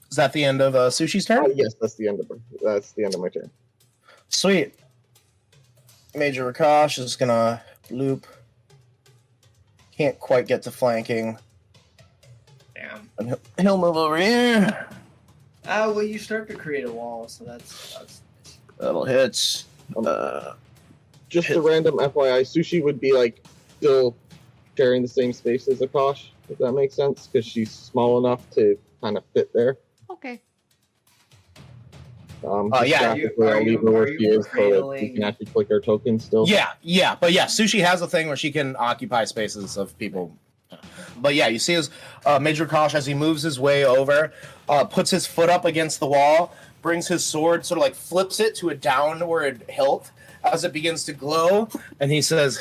Is that the end of Sushi's turn? Yes, that's the end of my turn. Sweet. Major Akash is gonna loop. Can't quite get to flanking. Damn. And he'll move over here. Well, you start to create a wall, so that's That'll hit. Just a random FYI, Sushi would be like still sharing the same space as Akash, if that makes sense, because she's small enough to kind of fit there. okay. Yeah. Graphically, I'll leave her where she is so that we can actually click her token still. Yeah, but yeah, Sushi has a thing where she can occupy spaces of people. But yeah, you see his Major Akash as he moves his way over, puts his foot up against the wall, brings his sword, sort of like flips it to a downward hilt as it begins to glow, and he says,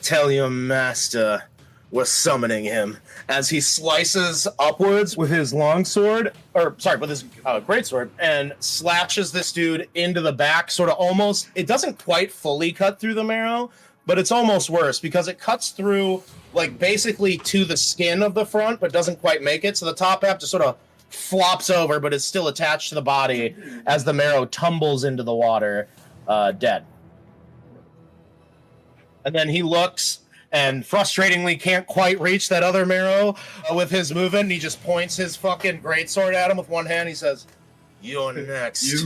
"Tell your master we're summoning him," as he slices upwards with his long sword, with his great sword, and slashes this dude into the back, sort of almost, it doesn't quite fully cut through the marrow, but it's almost worse because it cuts through like basically to the skin of the front, but doesn't quite make it. So the top half just sort of flops over, but is still attached to the body as the marrow tumbles into the water, dead. And then he looks and frustratingly can't quite reach that other marrow with his movement. And he just points his fucking greatsword at him with one hand. He says, "You're next."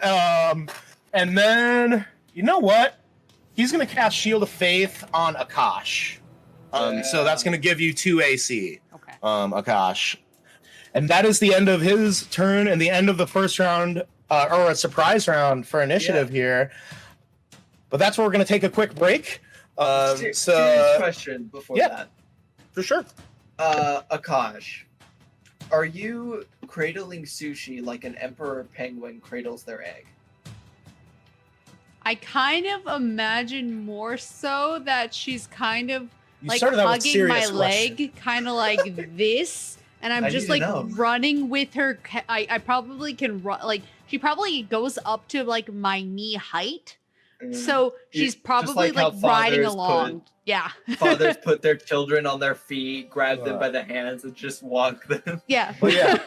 And then, you know what? He's going to cast Shield of Faith on Akash. So that's going to give you 2 AC. Okay. Akash. And that is the end of his turn and the end of the first round, or a surprise round for initiative here. But that's where we're going to take a quick break. Serious So, question before yeah. that. for sure. Akash, are you cradling Sushi like an emperor penguin cradles their egg? I kind of imagine more so that she's kind of You like started out with hugging my serious question. leg, kind of like this, and I'm I just need like to know. running with her. I probably can run. Like she probably goes up to like my knee height, so she's Just probably like how like riding fathers along. Yeah. Fathers put their children on their feet, grab them by the hands, and just walk them. Yeah. But yeah,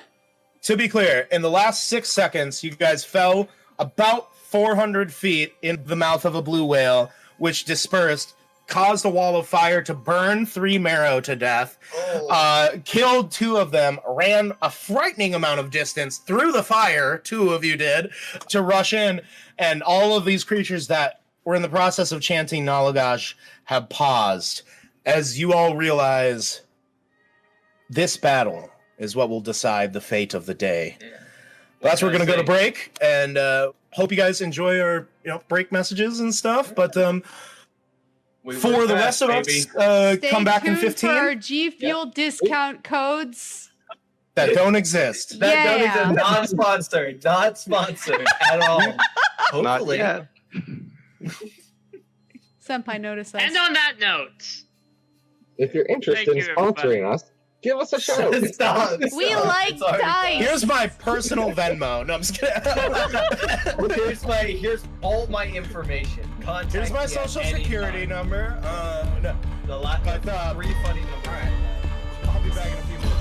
to be clear, in the last 6 seconds, you guys fell about 400 feet in the mouth of a blue whale, which dispersed, caused a wall of fire to burn 3 Marrow to death, killed 2 of them, ran a frightening amount of distance through the fire, 2 of you did, to rush in, and all of these creatures that were in the process of chanting Nalagash have paused. As you all realize, this battle is what will decide the fate of the day. Yeah. That's where we're going to go to break, and hope you guys enjoy our break messages and stuff, but We for work the fast, rest of baby. us, Stay come back in tuned 15 for our G Fuel discount codes. that don't exist. That Yeah. is not sponsored. Not sponsored at all. Not Hopefully. yet. Senpai notice us. And on that note, If you're interested Thank in you, sponsoring everybody. us, Give us a shout. Stop. We like It's already dice. Here's my personal Venmo. No, I'm just kidding. Here's all my information. Contact Here's my me at social any security time. number. No, The last But, 3 funny numbers. alright. I'll be back in a few minutes.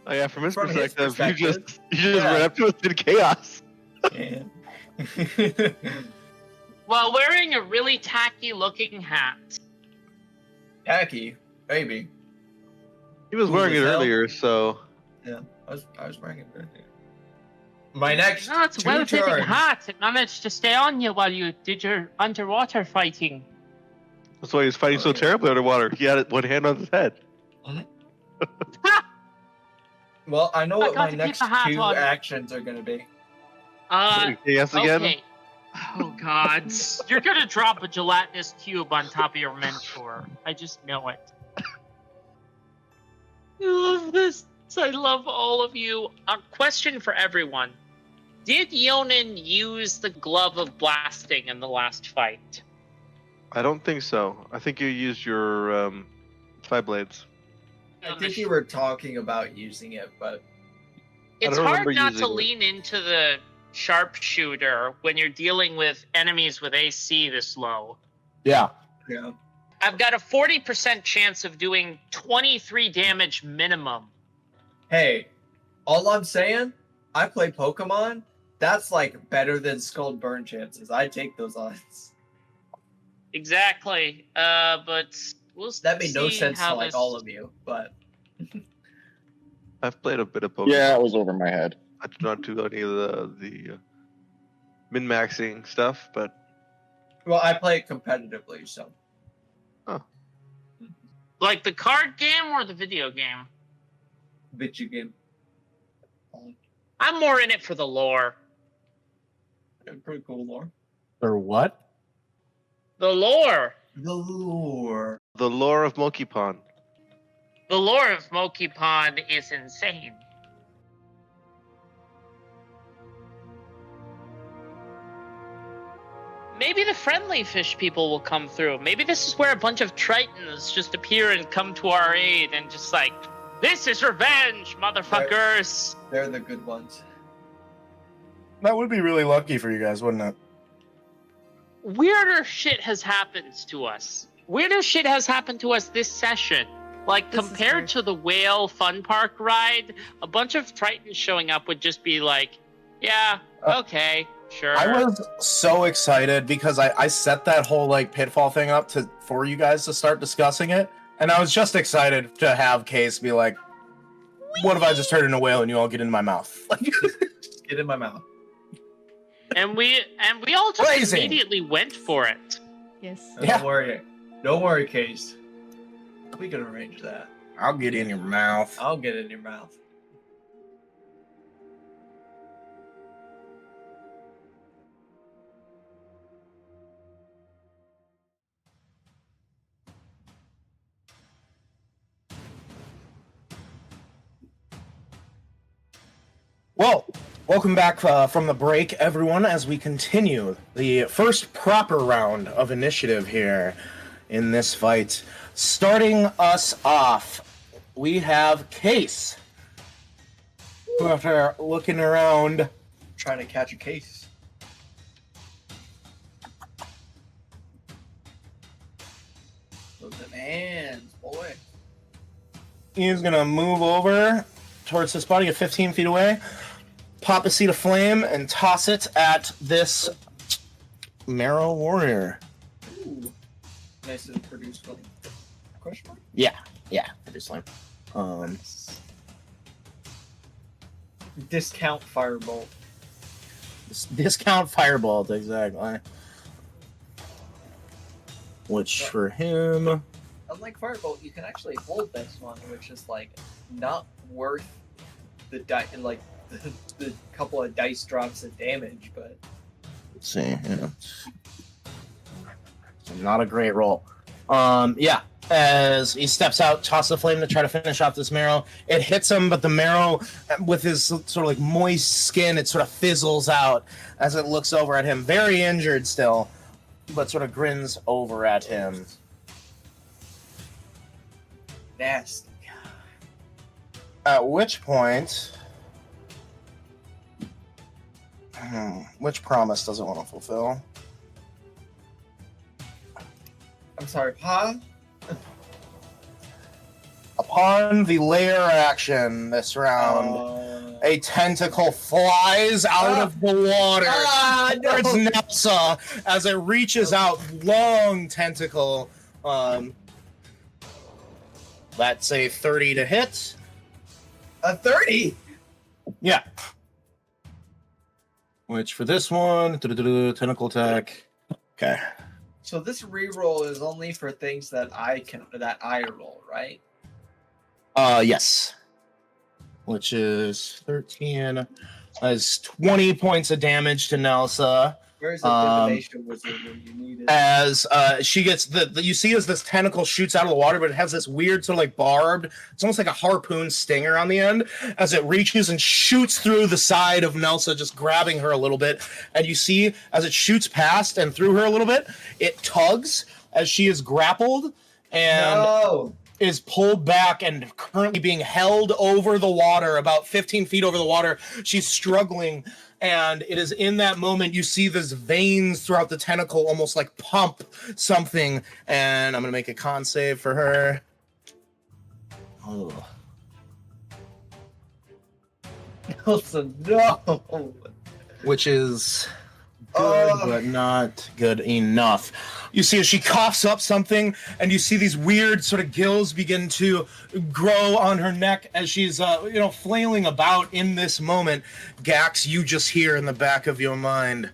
Oh yeah, from his From his perspective, you perspective, just yeah. ran up to us in chaos. Yeah. While wearing a really tacky looking hat. Tacky, maybe. He was Cool wearing as it hell. earlier, so Yeah, I was wearing it earlier. My next No, it's a 2 well-fitting turns. hat. It managed to stay on you while you did your underwater fighting. that's why he was fighting so Oh, yeah. terribly underwater. He had one hand on his head. Well, I know I what got my to keep next the hat 2 on. actions are gonna be. Yes, again. Okay. Oh God, you're gonna drop a gelatinous cube on top of your mentor. I just know it. I love this. I love all of you. A question for everyone: did Yonnan use the glove of blasting in the last fight? I don't think so. I think you used your 5 blades. I think you were talking about using it, but It's don't hard remember not to using it. lean into the sharpshooter when you're dealing with enemies with AC this low. Yeah. yeah. I've got a 40% chance of doing 23 damage minimum. Hey, all I'm saying, I play Pokemon. That's like better than Scald Burn chances. I take those odds. Exactly. But we'll That made no see sense how to like this... all of you, but I've played a bit of Pokemon. Yeah, it was over my head. I did not do any of the min-maxing stuff, but well, I play it competitively, so Like the card game or the video game? video game. I'm more in it for the lore. Pretty cool lore. Or what? The lore. The lore. the lore of Monkey Pond. The lore of Moki Pond is insane. Maybe the friendly fish people will come through. Maybe this is where a bunch of Tritons just appear and come to our aid and just like, this is revenge, motherfuckers. They're the good ones. That would be really lucky for you guys, wouldn't it? Weirder shit has happened to us. Weirder shit has happened to us this session. Like, This is compared to the whale fun park ride, a bunch of Tritons showing up would just be like, yeah, okay, sure. I was so excited because I set that whole like pitfall thing up for you guys to start discussing it, and I was just excited to have Case be like, "What if I just turned into a whale and you all get in my mouth?" Just get in my mouth. And we all just Crazy. immediately went for it. Yes. Yeah. Don't worry, Case. We can arrange that. I'll get in your mouth. I'll get in your mouth. Well, welcome back from the break, everyone, as we continue the first proper round of initiative here in this fight. Starting us off, we have Case. Who, after looking around, Trying to catch a case. Those demands, boy. he's gonna move over towards this body of 15 feet away, pop a seed of flame, and toss it at this Marrow warrior. Ooh. Nice and produced flame. Question mark? Yeah, produce flame. Discount firebolt. Discount firebolt, exactly. Which for him, Unlike firebolt, you can actually hold this one, which is like not worth the the couple of dice drops of damage, but let's see, yeah. Not a great roll. Yeah. As he steps out, toss the flame to try to finish off this Marrow. It hits him, but the Marrow, with his sort of like moist skin, it sort of fizzles out as it looks over at him. Very injured still, but sort of grins over at him. nasty. At which point, which promise does it want to fulfill? I'm sorry, huh? Upon the lair action this round, a tentacle flies out of the water towards Nelsa as it reaches out, long tentacle. That's a 30 to hit. A 30? Yeah. Which for this one, tentacle attack. Okay. So this reroll is only for things that I roll, right? Yes. Which is 13. As 20 points of damage to Nelsa. Where's the divination wizard when you need it? As she gets you see as this tentacle shoots out of the water, but it has this weird sort of like barbed, it's almost like a harpoon stinger on the end, as it reaches and shoots through the side of Nelsa, just grabbing her a little bit. And you see as it shoots past and through her a little bit, it tugs as she is grappled and is pulled back and currently being held over the water, about 15 feet over the water. She's struggling. And it is in that moment you see these veins throughout the tentacle almost like pump something. And I'm going to make a con save for her. Oh. Nelson, no! Which is good, but not good enough. You see as she coughs up something, and you see these weird sort of gills begin to grow on her neck as she's, flailing about in this moment. Gax, you just hear in the back of your mind,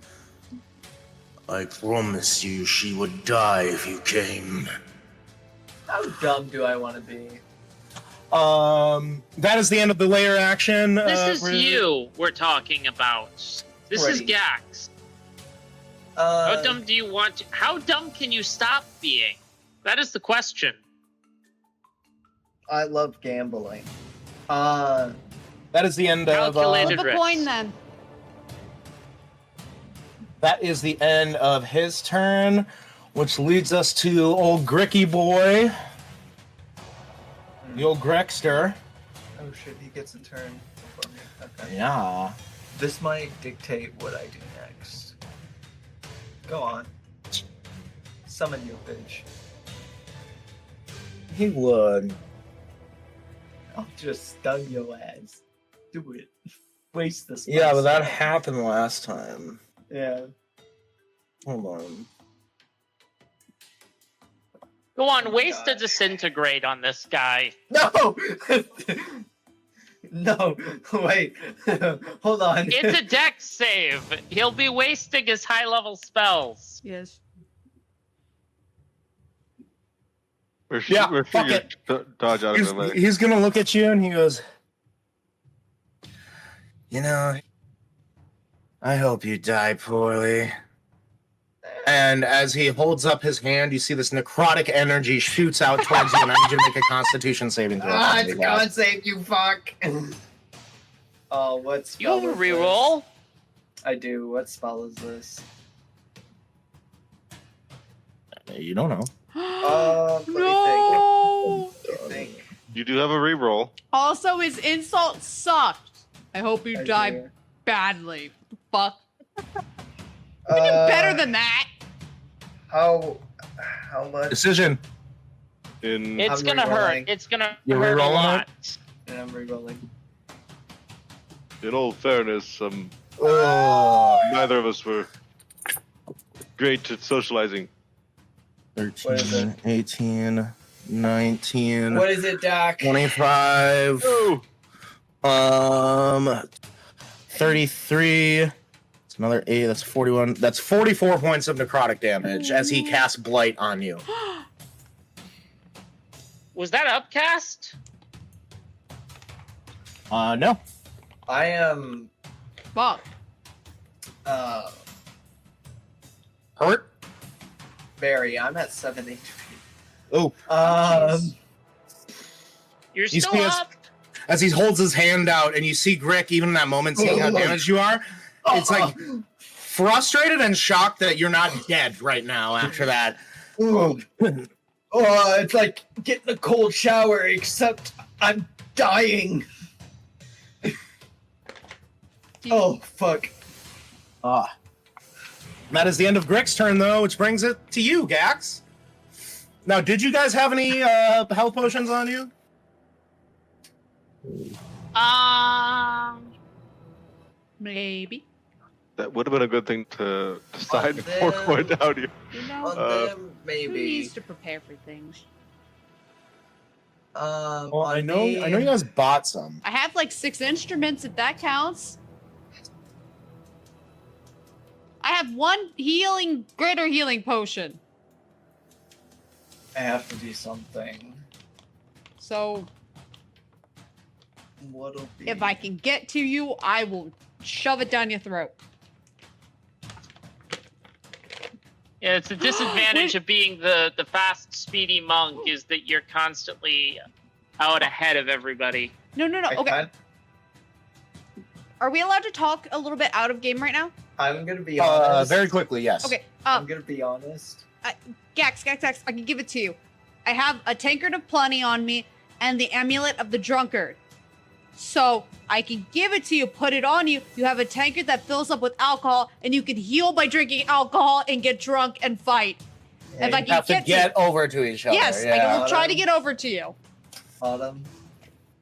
I promise you she would die if you came. How dumb do I want to be? That is the end of the lair action. This is you we're talking about. This is Ready. Gax. How dumb do you want to... How dumb can you stop being? That is the question. I love gambling. That is the end of... Calculated Flip a risk. coin then. That is the end of his turn, which leads us to old Gricky boy. The old Grickster. Oh shit, he gets a turn before me. Okay. Yeah. This might dictate what I do next. Go on. Summon your bitch. He would. I'll just stun your ass. Do it. Waste this. Yeah, but that happened last time. Yeah. Hold on. Go on, Oh my waste a God. disintegrate on this guy. No! No, wait. Hold on. It's a dex save. He'll be wasting his high-level spells. Yes. Yeah, We're fuck sure it. you dodge out of the way. He's gonna look at you and he goes, I hope you die poorly. And as he holds up his hand, you see this necrotic energy shoots out towards you, and I need you to make a Constitution saving throw. It's con save, you fuck. Oh, what spell? You is reroll. this? I do. What spell is this? You don't know. Let me No! think. You do have a reroll. Also, his insult sucked. I hope you I die do. badly. Fuck. You can do better than that. How much? Decision. In It's I'm gonna rerolling. hurt. It's gonna You're hurt a rerolling lot. And I'm rerolling. In all fairness, Oh, neither of us were great at socializing. What is 13, it? 18, 19, What is it, Dak? 25, Oh, 33. It's another 8. That's 41. That's 44 points of necrotic damage as he casts Blight on you. Was that upcast? No. I am Fuck. Hurt? Barry. I'm at 7 HP. Oh. You're You still see us- up. As he holds his hand out, and you see Grick, even in that moment, seeing how damaged you are, it's like frustrated and shocked that you're not dead right now after that. Oh, it's like getting a cold shower, except I'm dying. Oh, fuck. That is the end of Grick's turn, though, which brings it to you, Gax. Now, did you guys have any health potions on you? Maybe. that would have been a good thing to decide But before then- going down here. You know, On them, who maybe. needs to prepare for things? Well, I on know me- you guys bought some. I have like 6 instruments, if that counts. I have 1 greater healing potion. I have to do something. So What'll be? if I can get to you, I will shove it down your throat. Yeah, it's a disadvantage of being the fast, speedy monk is that you're constantly out ahead of everybody. No. I Okay. can't- Are we allowed to talk a little bit out of game right now? I'm gonna be honest. Very quickly, yes. Okay. I'm gonna be honest. Gax, I can give it to you. I have a tankard of plenty on me and the amulet of the drunkard. So I can give it to you, put it on you. You have a tankard that fills up with alcohol, and you can heal by drinking alcohol and get drunk and fight. If I You can have to get over to each other. yes, I yeah. will try to get over to you. Autumn,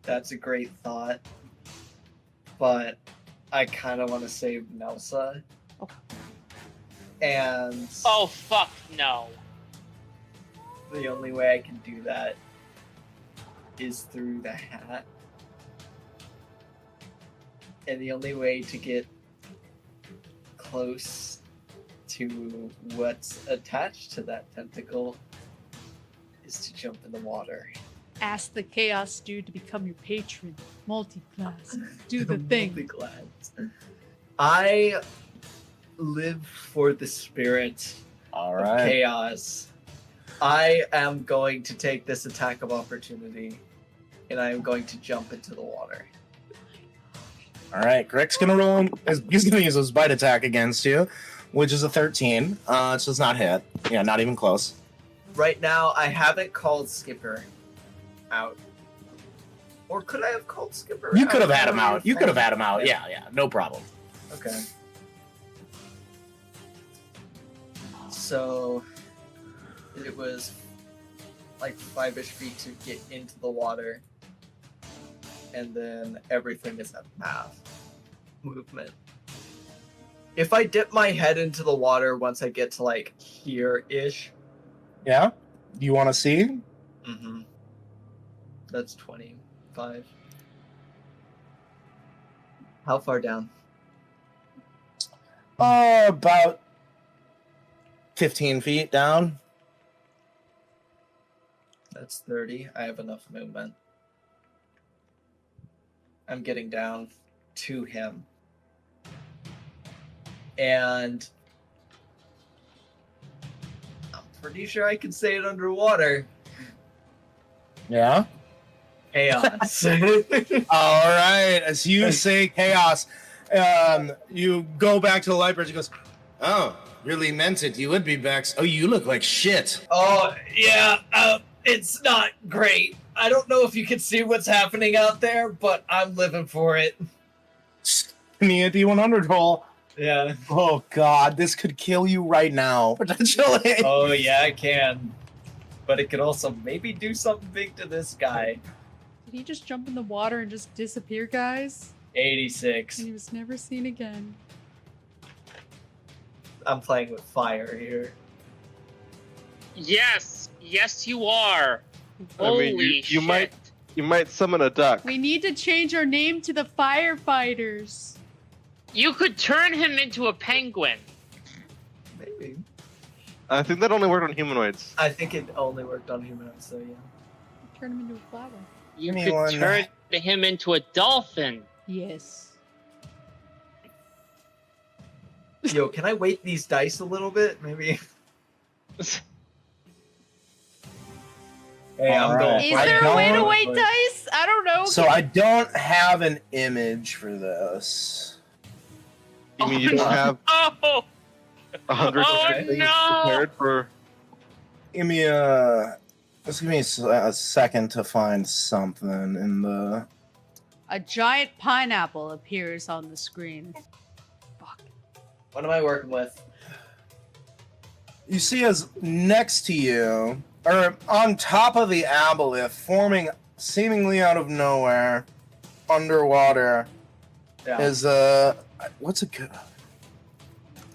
that's a great thought. But I kind of want to save Nelsa. Okay. And Oh, fuck no. the only way I can do that is through the hat. And the only way to get close to what's attached to that tentacle is to jump in the water. Ask the Chaos Dude to become your patron. Multi-class. Do the thing. Multi-class. I live for the spirit All of right. chaos. I am going to take this attack of opportunity, and I am going to jump into the water. All right. Grick's gonna roll. He's gonna use his bite attack against you, which is a 13. So it's not hit. Yeah, not even close. Right now, I haven't called Skipper out. Or could I have called Skipper You out? could have had him How do out. You could have think? had him out. Yeah, no problem. Okay. So it was like 5-ish feet to get into the water, and then everything is at half movement. If I dip my head into the water once I get to like here-ish, Yeah. You want to see? mm-hmm. That's 25. How far down? About 15 feet down. That's 30. I have enough movement. I'm getting down to him. And I'm pretty sure I can say it underwater. Yeah. Chaos. All right. As you say chaos, you go back to the light bridge. He goes, "Oh, really meant it. You would be back. Oh, you look like shit." Oh, yeah. It's not great. I don't know if you can see what's happening out there, but I'm living for it. Give me a D100 roll. Yeah. Oh God, this could kill you right now, potentially. Oh, yeah, I can. But it could also maybe do something big to this guy. Did he just jump in the water and just disappear, guys? 86. And he was never seen again. I'm playing with fire here. Yes, you are. I mean, Holy you shit. might summon a duck. We need to change our name to the firefighters. You could turn him into a penguin. Maybe. I think that only worked on humanoids. I think it only worked on humans, so yeah. Turn him into a flower. You Give me could one. turn him into a dolphin. Yes. Yo, can I weight these dice a little bit? Maybe. Hey, I'm All going. right. Is I there a way to don't- weight dice? I don't know. So I don't have an image for this. You mean you don't have Oh, 100 Oh, things no! prepared for? Just give me a second to find something in the. A giant pineapple appears on the screen. Fuck. What am I working with? You see, as next to you, or on top of the Aboleth, forming seemingly out of nowhere, underwater, Yeah. is what's a good?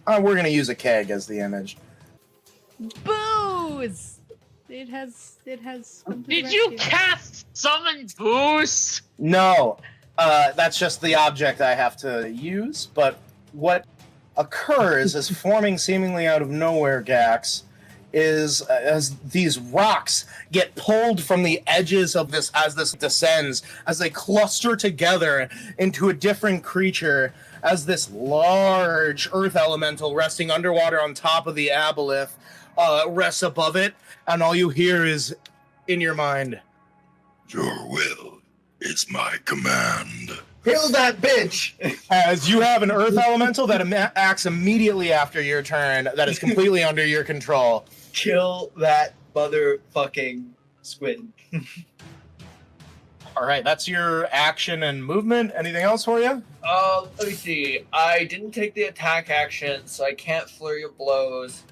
We're gonna use a keg as the image. Booze! It has come to the did you rescue. cast summon boost? No, that's just the object I have to use. But what occurs is forming seemingly out of nowhere, Gax, is as these rocks get pulled from the edges of this as this descends, as they cluster together into a different creature, as this large earth elemental resting underwater on top of the Aboleth rests above it, and all you hear is in your mind, Your will is my command. Kill that bitch! as you have an earth elemental that acts immediately after your turn that is completely under your control. Kill that motherfucking squid. All right, that's your action and movement. Anything else for you? Let me see. I didn't take the attack action, so I can't flurry of blows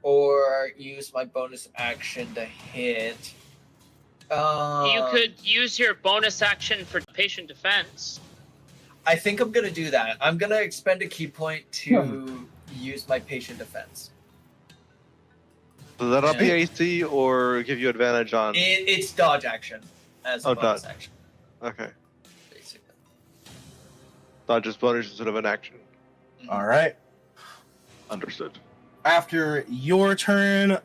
or use my bonus action to hit. You could use your bonus action for patient defense. I think I'm gonna do that. I'm gonna expend a key point to use my patient defense. Does that up the AC or give you advantage on? It's dodge action as a bonus dodge. action, Okay, basically. dodge is bonus instead of an action. All right. Understood. After your turn,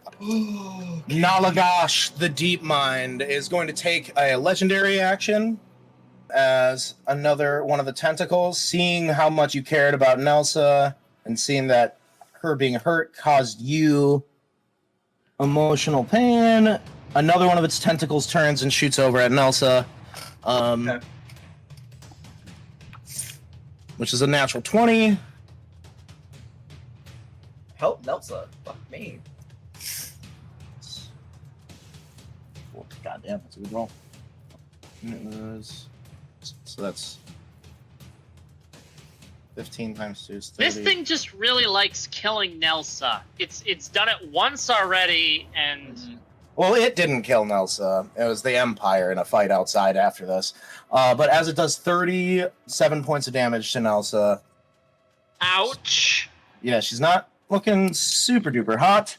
Nalagash, the Deep Mind, is going to take a legendary action as another one of the tentacles, seeing how much you cared about Nelsa and seeing that her being hurt caused you emotional pain. Another one of its tentacles turns and shoots over at Nelsa, Okay. which is a natural 20. Help Nelsa. Fuck me. God damn, that's a good roll. It was, so that's 15 times 2 is 30. This thing just really likes killing Nelsa. It's done it once already, and Well, it didn't kill Nelsa. It was the Empire in a fight outside after this. But as it does 37 points of damage to Nelsa, ouch. yeah, she's not looking super duper hot.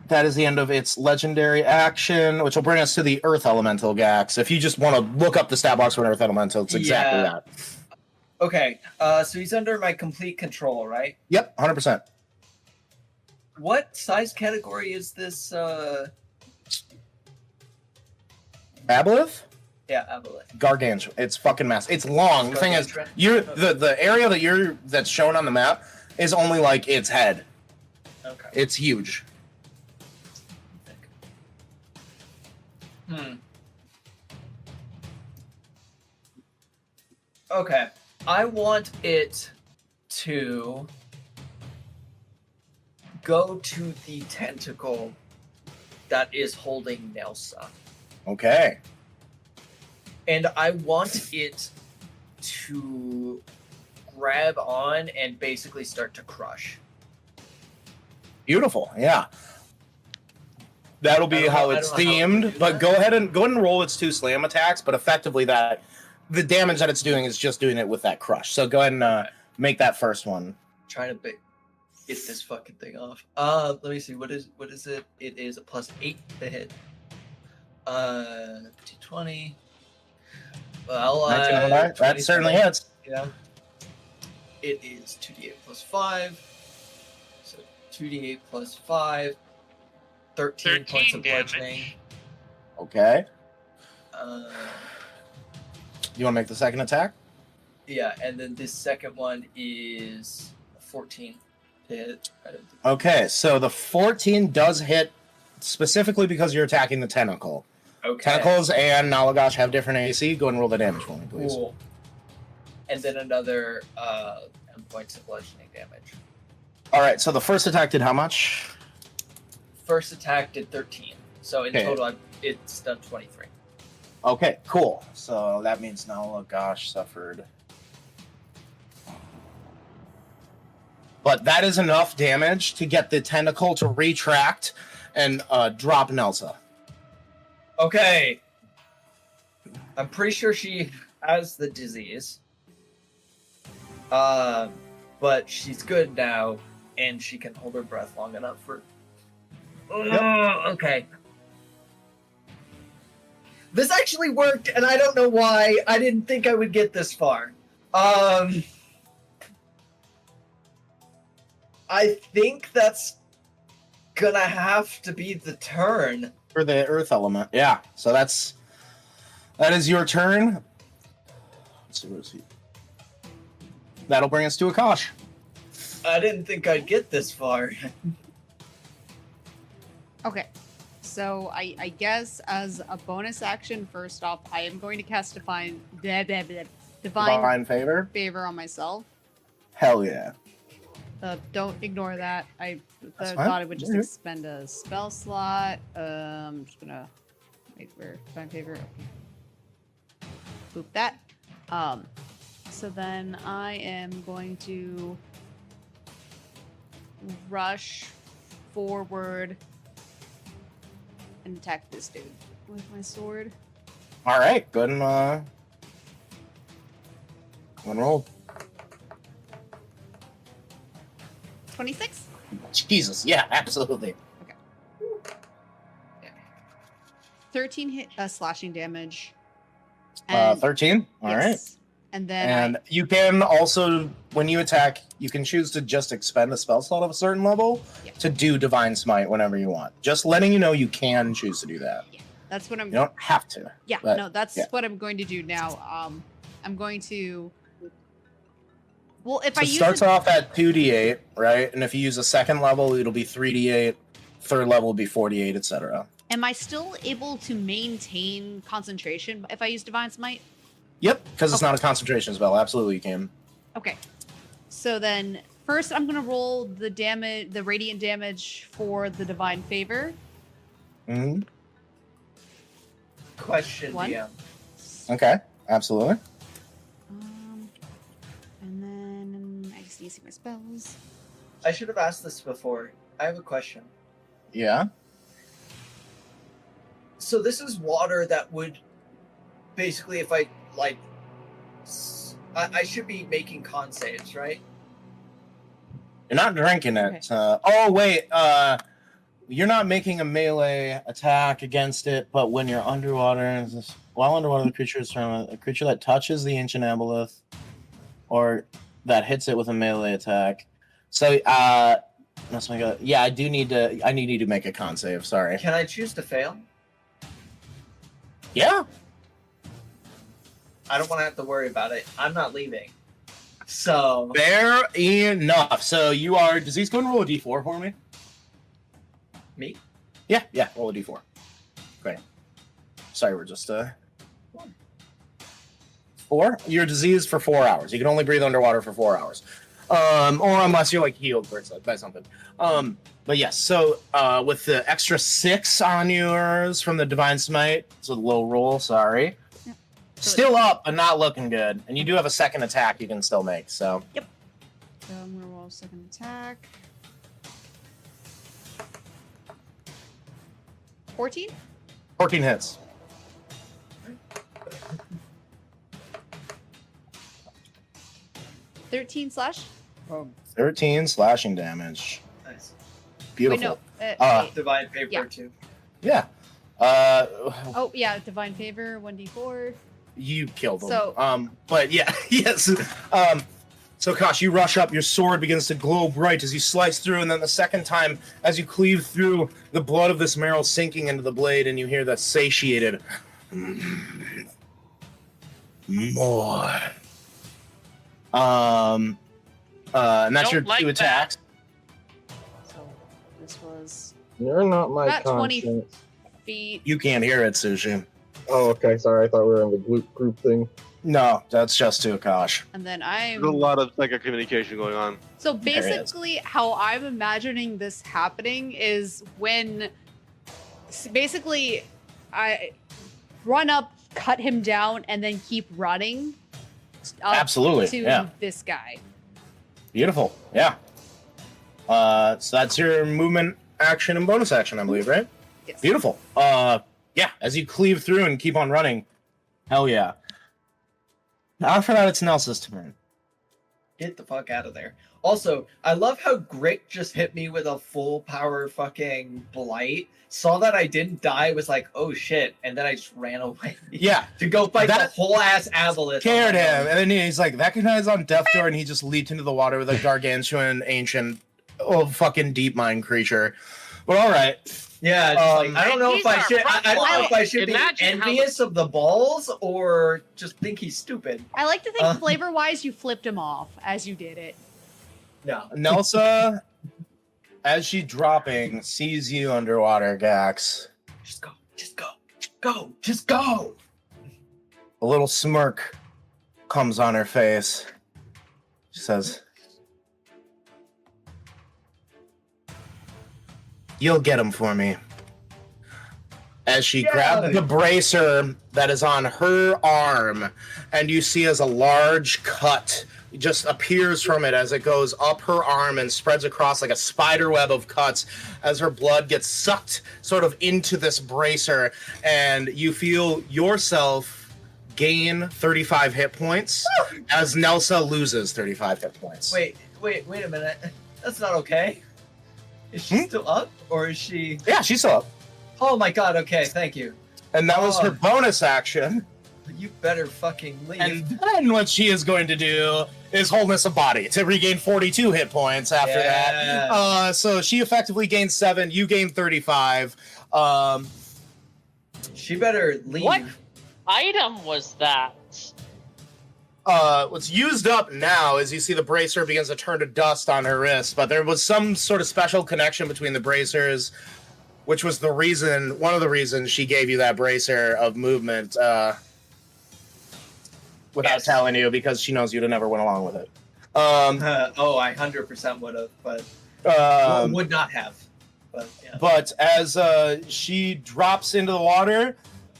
That is the end of its legendary action, which will bring us to the Earth Elemental, Gax. If you just want to look up the stat box for an Earth Elemental, it's exactly Yeah. that. Okay, so he's under my complete control, right? Yep, 100%. What size category is this? Aboleth? Yeah, Aboleth. Gargantuan. It's fucking massive. It's long. The thing is, the area that's shown on the map is only like its head. Okay. It's huge. Okay. I want it to go to the tentacle that is holding Nelsa. Okay. And I want it to grab on and basically start to crush. Beautiful. Yeah. That'll be how it's themed. But go ahead and roll its 2 slam attacks. But effectively, that the damage that it's doing is just doing it with that crush. So go ahead and make that first one. Trying to get this fucking thing off. Let me see. What is it? It is a +8 to hit. D20. Well, 19 on the die. That certainly hits. Yeah. It is 2d8 + 5. So 2d8 + 5. 13 points of damage. bludgeoning. Okay. You You want to make the second attack? Yeah, and then this second one is 14 to hit. I don't think- Okay, so the 14 does hit specifically because you're attacking the tentacle. Okay. Tentacles and Nalagash have different AC. Go and roll the damage for me, please. Cool. And then another 10 points of bludgeoning damage. All right, so the first attack did how much? First attack did 13. So in Okay. total, it's done 23. Okay, cool. So that means Nalagash suffered. But that is enough damage to get the tentacle to retract and drop Nelsa. Okay. I'm pretty sure she has the disease. But she's good now, and she can hold her breath long enough for. Okay. This actually worked, and I don't know why. I didn't think I would get this far. I think that's gonna have to be the turn. For the earth element. Yeah, so that is your turn. Let's see, where's he? That'll bring us to Akash. I didn't think I'd get this far. Okay. So I guess as a bonus action, first off, I am going to cast divine Divine favor. favor on myself. Hell yeah. Don't ignore that. I That's thought fine. I would just Mhm. expend a spell slot. I'm just gonna wait for divine favor. Okay. Boop that. So then I am going to rush forward and attack this dude with my sword. All right, go ahead and go and roll. 26. Jesus, yeah, absolutely. 13 hit slashing damage. 13. All right. yes. And then And you can also, when you attack, you can choose to just expend a spell slot of a certain level Yeah. to do Divine Smite whenever you want. Just letting you know you can choose to do that. that's what I'm. You don't have to. Yeah, but, no, that's yeah. what I'm going to do now. I'm going to. Well, if So I it use starts it, off at 2d8, right? And if you use a second level, it'll be 3d8. Third level will be 4d8, etc. am I still able to maintain concentration if I use Divine Smite? Yep, because it's not a concentration spell. Absolutely, you can. Okay. So then, first, I'm going to roll the damage, the radiant damage for the Divine Favor. hmm Question, One. DM. Okay, absolutely. And then I just need to see my spells. I should have asked this before. I have a question. Yeah. So this is water that would basically, if I like, I should be making con saves, right? You're not drinking it. Okay. Oh, wait. You're not making a melee attack against it, but when you're underwater, while underwater, the creature is from a creature that touches the ancient Aboleth or that hits it with a melee attack. So, that's my god. Yeah, I need you to make a con save. Sorry. Can I choose to fail? Yeah. I don't want to have to worry about it. I'm not leaving. So Fair enough. So you are diseased. Go and roll a d4 for me. me? Yeah, roll a d4. Great. Sorry, we're just 4. You're diseased for 4 hours. You can only breathe underwater for 4 hours. Or unless you're like healed by something. But yes, so with the extra 6 on yours from the Divine Smite, it's a low roll, sorry. Yeah. Still up, but not looking good. And you do have a second attack you can still make, so. So I'm going to roll second attack. 14? 14 hits. 13 slash. 13 slashing damage. Nice. Beautiful. Wait, no. Wait. Divine favor Yeah. too. Yeah. Oh yeah, divine favor 1d4. You killed him. So- but yeah, yes. So Akash, you rush up, your sword begins to glow bright as you slice through, and then the second time, as you cleave through, the blood of this Marrow sinking into the blade, and you hear that satiated more. And that's Don't your like 2 attacks. So this was You're not my About 20. conscience. feet. You can't hear it, Sushi. Oh, okay. Sorry, I thought we were in the group thing. No, that's just to Akash. And then There's a I'm lot of psychic communication going on. so There it is. basically how I'm imagining this happening is when basically I run up, cut him down, and then keep running up Absolutely, to yeah. this guy. Beautiful. Yeah. So that's your movement, action, and bonus action, I believe, right? Yes. Beautiful. Yeah, as you cleave through and keep on running. Hell yeah. After that, it's Nelsa's turn. Get the fuck out of there. Also, I love how Grick just hit me with a full power fucking blight. Saw that I didn't die, was like, oh shit, and then I just ran away. Yeah. To go fight That- the whole ass Aboleth. Scared him, and then he's like, that guy's on death door, and he just leaped into the water with a gargantuan, ancient, fucking deep mine creature. But all right. Yeah, just like, I don't know He's if I our should. I don't know if I should be Imagine how envious of the balls or just think he's stupid. I like to think Uh. flavor wise you flipped him off as you did it. No. Nelsa, as she dropping, sees you underwater, Gax. Just go. Just go. Go. Just go. A little smirk comes on her face. She says, "You'll get him for me." As she grabs the bracer that is on her arm, and you see as a large cut just appears from it as it goes up her arm and spreads across like a spider web of cuts as her blood gets sucked sort of into this bracer, and you feel yourself gain 35 hit points as Nelsa loses 35 hit points. Wait a minute. That's not okay. Is she still up or is she? Yeah, she's up. Oh my god. Okay, thank you. And that was her bonus action. You better fucking leave. And then what she is going to do is wholeness of body to regain 42 hit points after that. So she effectively gained 7. You gained 35. She better leave. What item was that? What's used up now is you see the bracer begins to turn to dust on her wrist, but there was some sort of special connection between the bracers, which was one of the reasons she gave you that bracer of movement, without telling you, because she knows you'd have never went along with it. I 100% would have, but would not have. But yeah. But as she drops into the water,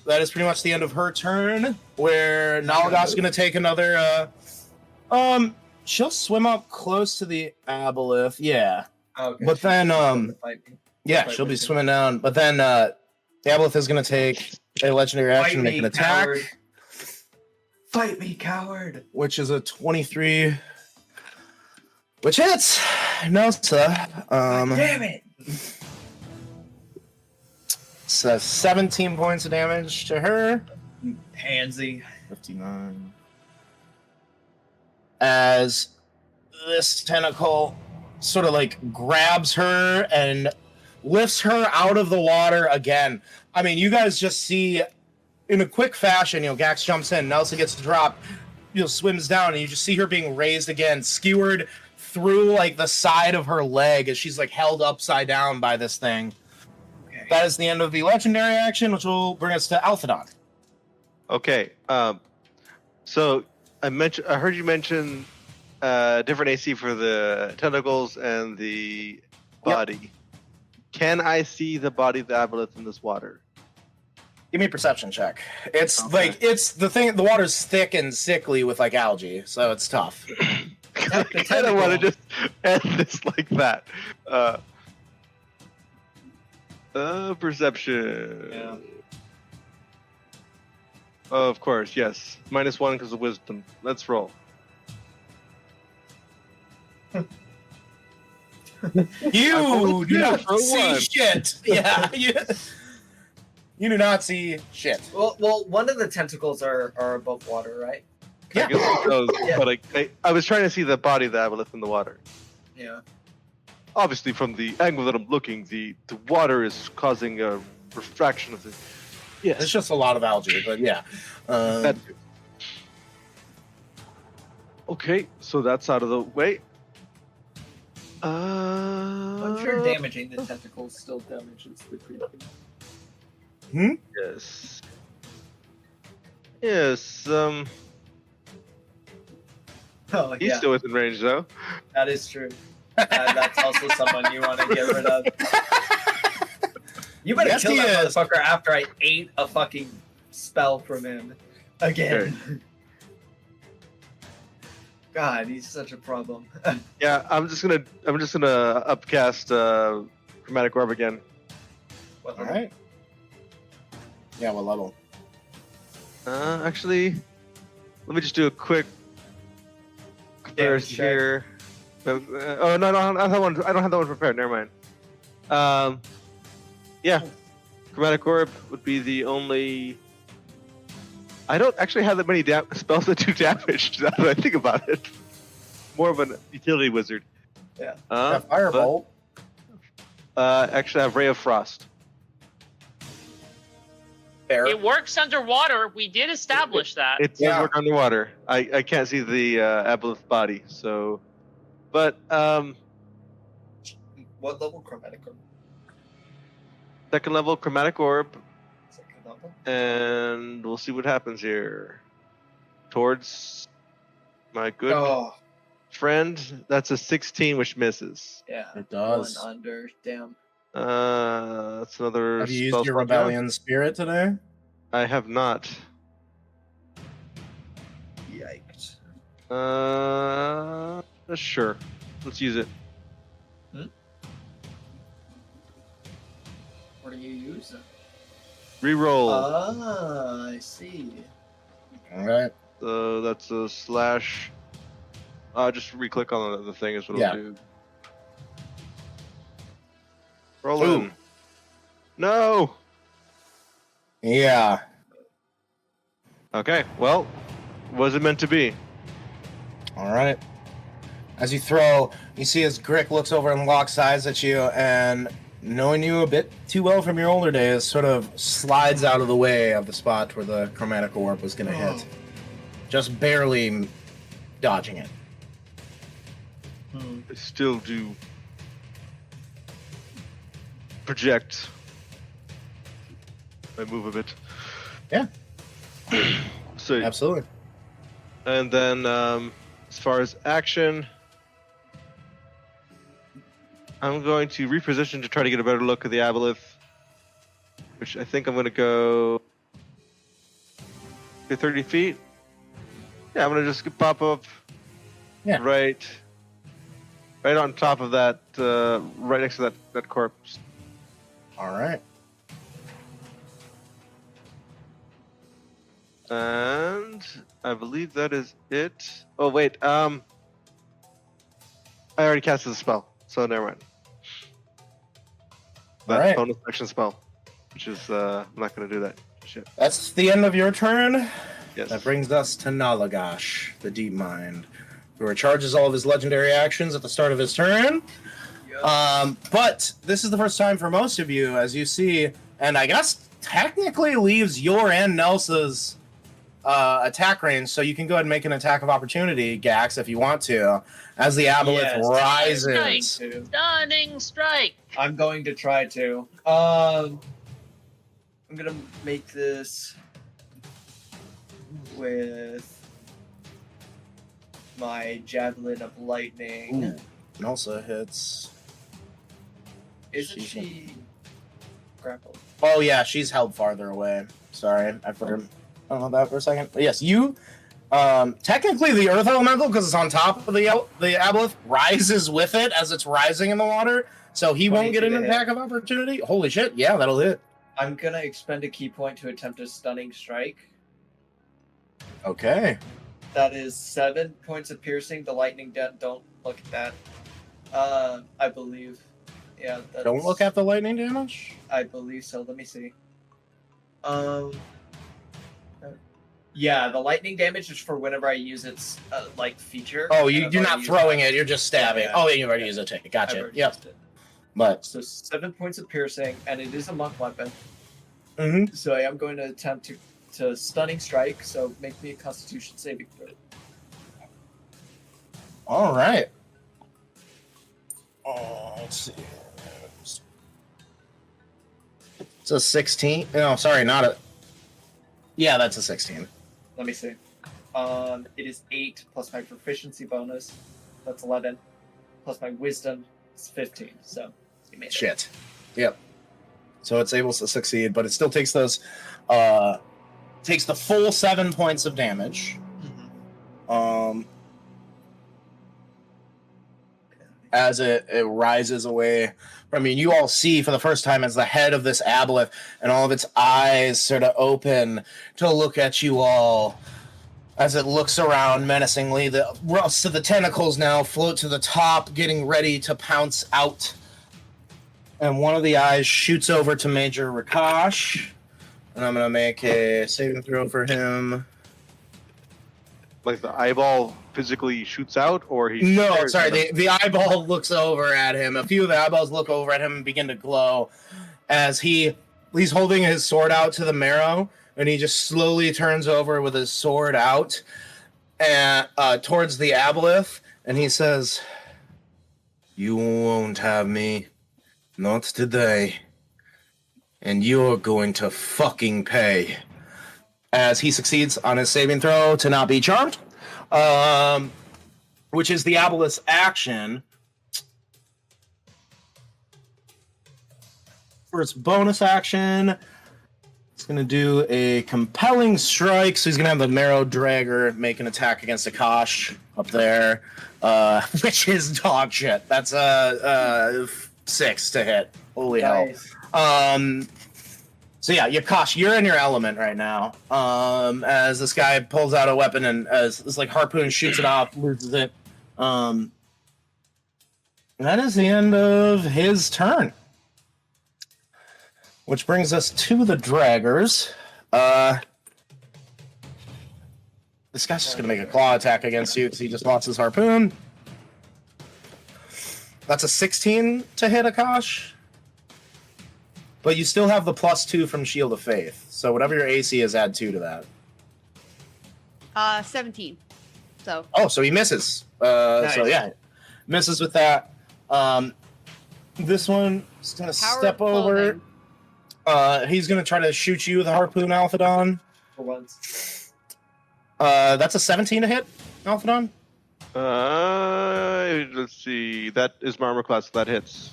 that is pretty much the end of her turn, where Nalagash is going to take another... she'll swim up close to the Aboleth, yeah. Okay. But then, Fight me. yeah, she'll be swimming down. But then the Aboleth is going to take a legendary action, make an attack, coward. Fight me, coward. which is a 23, which hits Nelsa. Damn it. So 17 points of damage to her. Pansy. 59. As this tentacle sort of like grabs her and lifts her out of the water again. I mean, you guys just see in a quick fashion, Gax jumps in, Nelsa gets to drop, swims down, and you just see her being raised again, skewered through like the side of her leg as she's like held upside down by this thing. Okay. That is the end of the legendary action, which will bring us to Althidon. Okay. So I heard you mention different AC for the tentacles and the body. Can I see the body of the Aboleth in this water? Give me a perception check. It's Okay. it's the thing. The water's thick and sickly with like algae, so it's tough. I kind of want to just end this like that. Perception. Yeah. Of course, yes. -1 because of wisdom. Let's roll. You do not for see one. shit. Yeah, you do not see shit. Well, one of the tentacles are above water, right? Yeah. I guess it does, Yeah. but I was trying to see the body of the Aboleth in the water. Yeah. Obviously, from the angle that I'm looking, the water is causing a refraction of the. Yes. It's just a lot of algae, but yeah. That- Okay, so that's out of the way. I'm sure damaging the tentacles still damages the creature. Yes. Yes. Oh, He's yeah, still within range, though. that is true. That's also someone you want to get rid of. You better Yes, kill he that is. motherfucker after I ate a fucking spell from him again. God, he's such a problem. Yeah, I'm just gonna upcast Chromatic Orb again. What All right. Yeah, what level? Actually, let me just do a quick comparison check. here. Oh no, I don't have that one prepared. Never mind. Yeah, Chromatic Orb would be the only. I don't actually have that many spells that do damage. Now that I think about it, more of an utility wizard. Yeah. Yeah, Firebolt. Actually, I have Ray of Frost. Fair. It works underwater. We did establish that. It does Yeah. work underwater. I can't see the Aboleth body, so. But What level chromatic orb? second level Chromatic Orb, Second level? and we'll see what happens here. Towards my good Oh, friend, that's a 16, which misses. yeah. It does. One under. Damn. That's another. Have you used spell your slot there. rebellion spirit today? I have not. Yikes. Sure. Let's use it. What do you use? Reroll. Ah, I see. All right. So that's a slash. Just re-click on the thing is what Yeah. I'll do. Roll Ooh. in. No. Yeah. Okay. Well, was it meant to be? All right. As you throw, you see as Grick looks over and locks eyes at you, and knowing you a bit too well from your older days, sort of slides out of the way of the spot where the chromatic orb was going to hit. Just barely dodging it. I still do project my move a bit. Yeah. So, Absolutely. and then as far as action, I'm going to reposition to try to get a better look at the Aboleth, which I think I'm going to go to 30 feet. Yeah, I'm going to just pop up Yeah. right on top of that, right next to that corpse. All right. And I believe that is it. Oh wait, I already casted the spell, so never mind. That Alright. bonus action spell, which is I'm not going to do that. Shit. That's the end of your turn. Yes. That brings us to Nalagash, the Deep Mind, who recharges all of his legendary actions at the start of his turn. But this is the first time for most of you, as you see, and I guess technically leaves your and Nelsa's attack range, so you can go ahead and make an attack of opportunity, Gax, if you want to, as the Aboleth Yes. rises. Stunning strike. I'm going to try to. I'm gonna make this with my javelin of lightning. Ooh. Nelsa hits. Isn't she grappled? Oh yeah, she's held farther away. Sorry, I forgot about that for a second. But yes, you. Technically, the Earth Elemental, because it's on top of the Aboleth, rises with it as it's rising in the water, so he won't get an 22 to attack of opportunity. Holy shit! Yeah, that'll hit. I'm gonna expend a key point to attempt a stunning strike. Okay. That is 7 points of piercing. The lightning don't look at that. I believe. Yeah. Don't look at the lightning damage? I believe so. Let me see. Yeah, the lightning damage is for whenever I use its feature. Oh, And you're I've not already used throwing that. it, you're just stabbing. Yeah. Oh, yeah, you've already used it. Take it. I've Gotcha. already Yep. used it. But So 7 points of piercing, and it is a monk weapon. mhm. So I am going to attempt to stunning strike. So make me a Constitution saving throw. All right. Let's see. It's a 16. No, sorry, not a. Yeah, that's a 16. Let me see. It is 8 plus my proficiency bonus. That's 11. Plus my wisdom is 15. So you made it. Shit. Yep. So it's able to succeed, but it still takes those. Takes the full 7 points of damage. As it rises away from you. You all see for the first time as the head of this Aboleth and all of its eyes sort of open to look at you all. As it looks around menacingly, the rest of the tentacles now float to the top, getting ready to pounce out. And one of the eyes shoots over to Major Akash. And I'm going to make a saving throw for him. Like the eyeball physically shoots out, or he? No, stares sorry. at him? The eyeball looks over at him. A few of the eyeballs look over at him and begin to glow as he's holding his sword out to the Marrow, and he just slowly turns over with his sword out and towards the Aboleth, and he says, "You won't have me, not today, and you're going to fucking pay." As he succeeds on his saving throw to not be charmed. Which is the Aboleth's action. For its bonus action, it's going to do a compelling strike. So he's going to have the Marrow Dragger make an attack against Akash up there, which is dog shit. That's a 6 to hit. Holy Nice. hell. So yeah, Akash, you're in your element right now. As this guy pulls out a weapon and as this harpoon shoots it off, loses it. That is the end of his turn. Which brings us to the Draggers. This guy's just gonna make a claw attack against you because he just lost his harpoon. That's a 16 to hit Akash. But you still have the +2 from Shield of Faith. So whatever your AC is, add 2 to that. 17. So. Oh, so he misses. Nice. So yeah, misses with that. This one is gonna Power step of over. He's gonna try to shoot you with a harpoon, Althidon. For once. That's a 17 to hit, Althidon. Let's see. That is my armor class. That hits.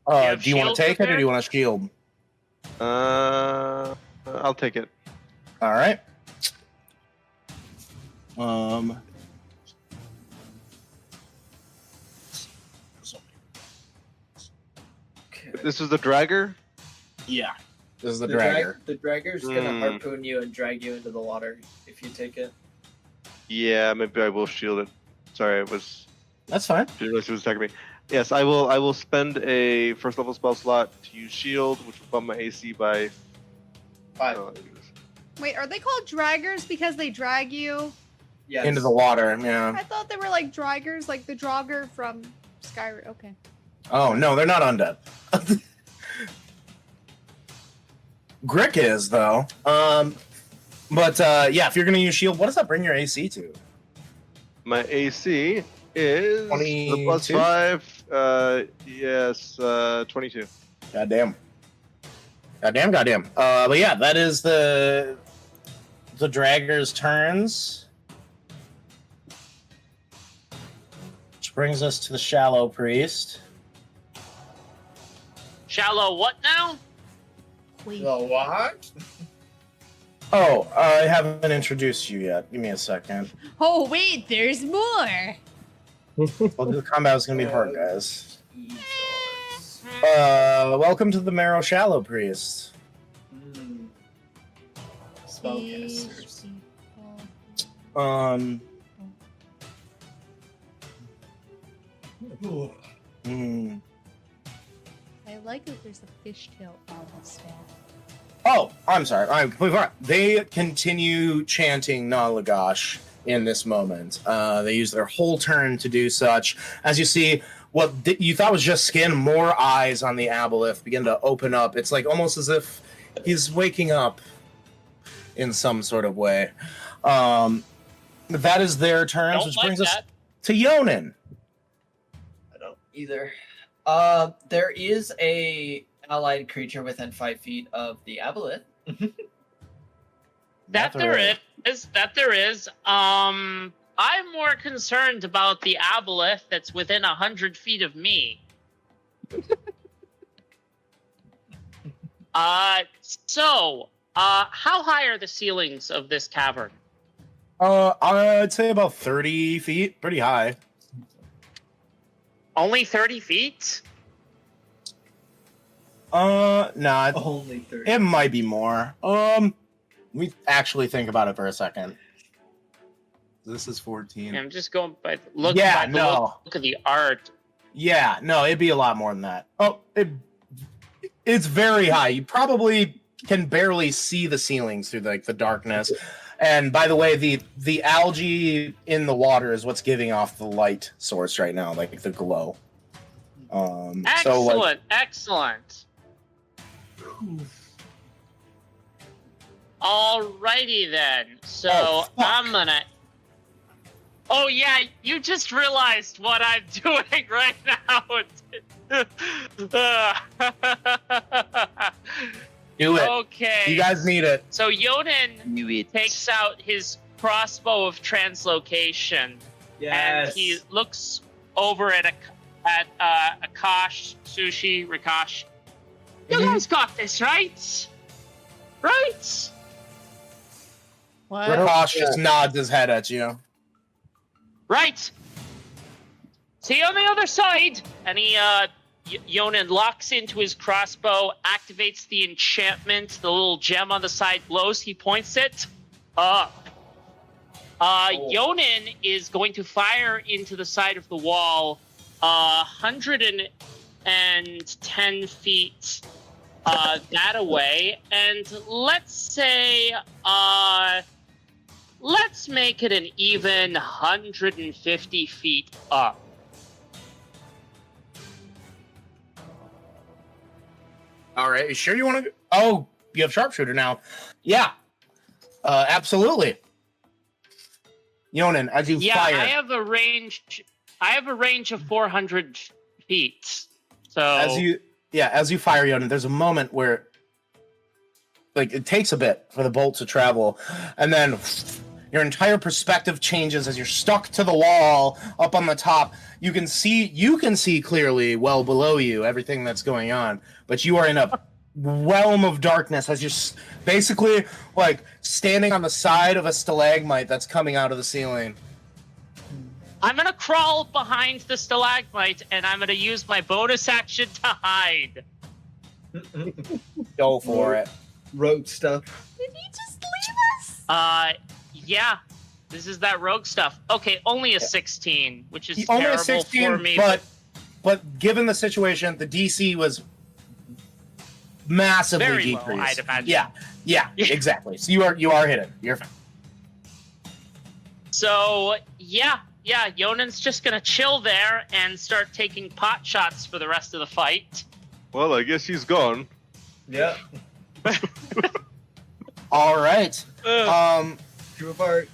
have Do you want shield to take it or there? do you want to shield? I'll take it. All right. This is the dragger. Yeah. This is the The dragger. The dragger's gonna Hmm. harpoon you and drag you into the water if you take it. Yeah, maybe I will shield it. Sorry, I That's fine. didn't realize it was attacking me. Yes, I will. I will spend a first level spell slot to use shield, which will bump my AC by 5. Wait, are they called draggers because they drag you? Yes. Into the water. Yeah. I thought they were like draggers, like the Draugr from Skyrim. Okay. Oh no, they're not undead. Grick is though. But yeah, if you're gonna use shield, what does that bring your AC to? My AC is 22? the +5. Yes, 22. Goddamn. But yeah, that is the Dragger's turns. Which brings us to the Shallow Priest. Shallow what now? Wait. The what? Oh, I haven't introduced you yet. Give me a second. Oh wait, there's more. Well, the combat is gonna be hard, guys. Jesus. Welcome to the Marrow Shallow Priest. Spellcasters. I like that there's a fishtail on the staff. Oh, I'm sorry. I completely forgot. They continue chanting Nalagash in this moment. They use their whole turn to do such. As you see, what you thought was just skin, more eyes on the Aboleth begin to open up. It's like almost as if he's waking up in some sort of way. That is their turns, Don't which like brings us that. to Yonnan. I don't either. There is a allied creature within 5 feet of the Aboleth. That there is. I'm more concerned about the Aboleth that's within 100 feet of me. So, how high are the ceilings of this cavern? I'd say about 30 feet. Pretty high. Only 30 feet? Nah, Only 30. it might be more. We actually think about it for a second. This is 14. I'm just going by look. Yeah, by the no. look of the art. Yeah, no, it'd be a lot more than that. Oh, it's very high. You probably can barely see the ceilings through like the darkness. And by the way, the algae in the water is what's giving off the light source right now, like the glow. Excellent, excellent. Alrighty then. So Oh, fuck. I'm gonna. Oh yeah, you just realized what I'm doing right now. Do it. Okay. You guys need it. So Yonnan takes out his crossbow of translocation, and he looks over at Akash, Sushi, Rakash. You guys got this, right? Right? What? Rakash just nods his head at you. Right. See you on the other side. And he, Yonnan locks into his crossbow, activates the enchantment. The little gem on the side glows. He points it up. Yonnan is going to fire into the side of the wall, 110 feet that away. And let's say, let's make it an even 150 feet up. All right, you sure you want to? Oh, you have sharpshooter now. Yeah, absolutely. Yonnan, as you fire, I have a range. I have a range of 400 feet. So as you fire, Yonnan, there's a moment where, like, it takes a bit for the bolt to travel, and then your entire perspective changes as you're stuck to the wall up on the top. You can see clearly well below you everything that's going on, but you are in a realm of darkness as you're basically like standing on the side of a stalagmite that's coming out of the ceiling. I'm gonna crawl behind the stalagmite, and I'm gonna use my bonus action to hide. Go for it. Rogue stuff. Did he just leave us? Yeah. This is that rogue stuff. Okay, only a 16, which is Only a terrible 16, for me. but given the situation, the DC was massively Very low, decreased. I'd imagine. Yeah, exactly. So you are hidden. You're fine. So yeah, Yonan's just gonna chill there and start taking pot shots for the rest of the fight. Well, I guess he's gone. Yeah. All right. Two of our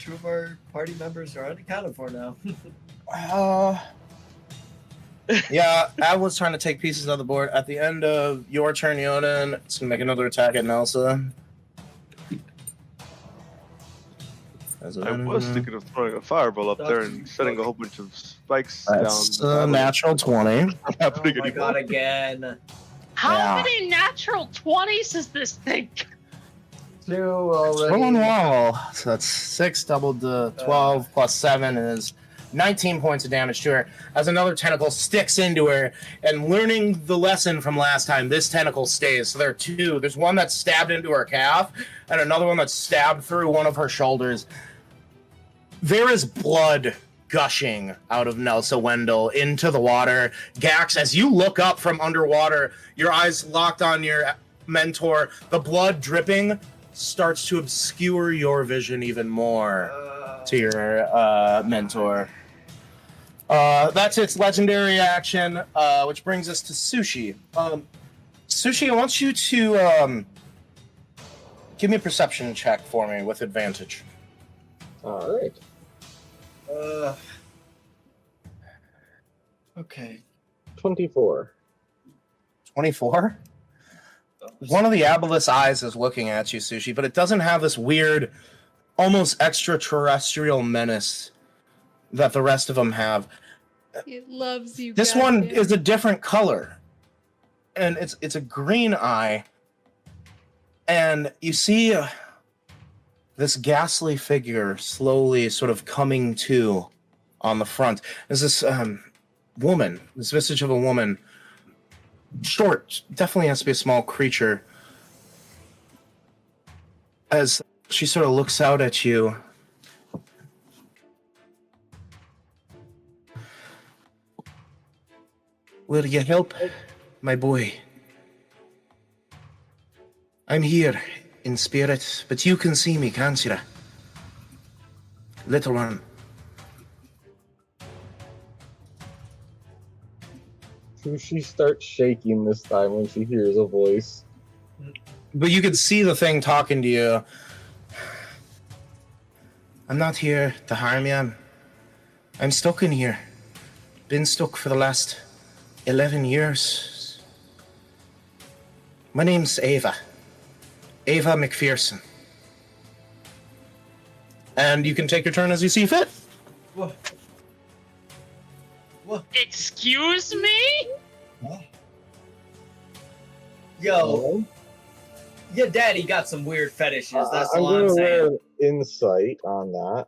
party members are unaccounted for now. Yeah, I was trying to take pieces of the board. At the end of your turn, Yonnan, it's going to make another attack at Nelsa. I was thinking of throwing a fireball up there and setting a whole bunch of spikes That's down. a natural 20. Not happening Oh my anymore. god, again. How Yeah. many natural 20s is this thing? 2 already. Rolling well. So that's 6 doubled to 12 plus 7 is 19 points of damage to her. As another tentacle sticks into her, and learning the lesson from last time, this tentacle stays. So there are two. There's one that's stabbed into her calf, and another one that's stabbed through one of her shoulders. There is blood gushing out of Nelsa Wendell into the water. Gax, as you look up from underwater, your eyes locked on your mentor, the blood dripping starts to obscure your vision even more to your mentor. That's its legendary action, which brings us to Sushi. Sushi, I want you to give me a perception check for me with advantage. All right. Okay. 24. 24? One of the Aboleth's eyes is looking at you, Sushi, but it doesn't have this weird, almost extraterrestrial menace that the rest of them have. It loves you. This one is a different color, and it's a green eye, and you see this ghastly figure slowly sort of coming to on the front. There's this woman, this visage of a woman, short, definitely has to be a small creature, as she sort of looks out at you. Will you help, my boy? I'm here in spirit, but you can see me, can't you? Little one. She starts shaking this time when she hears a voice. But you can see the thing talking to you. I'm not here to harm you. I'm stuck in here. Been stuck for the last 11 years. My name's Ava. Ava McPherson. And you can take your turn as you see fit. What? What? Excuse me? Yo, your daddy got some weird fetishes. That's I'm all I'm going to saying. roll insight on that.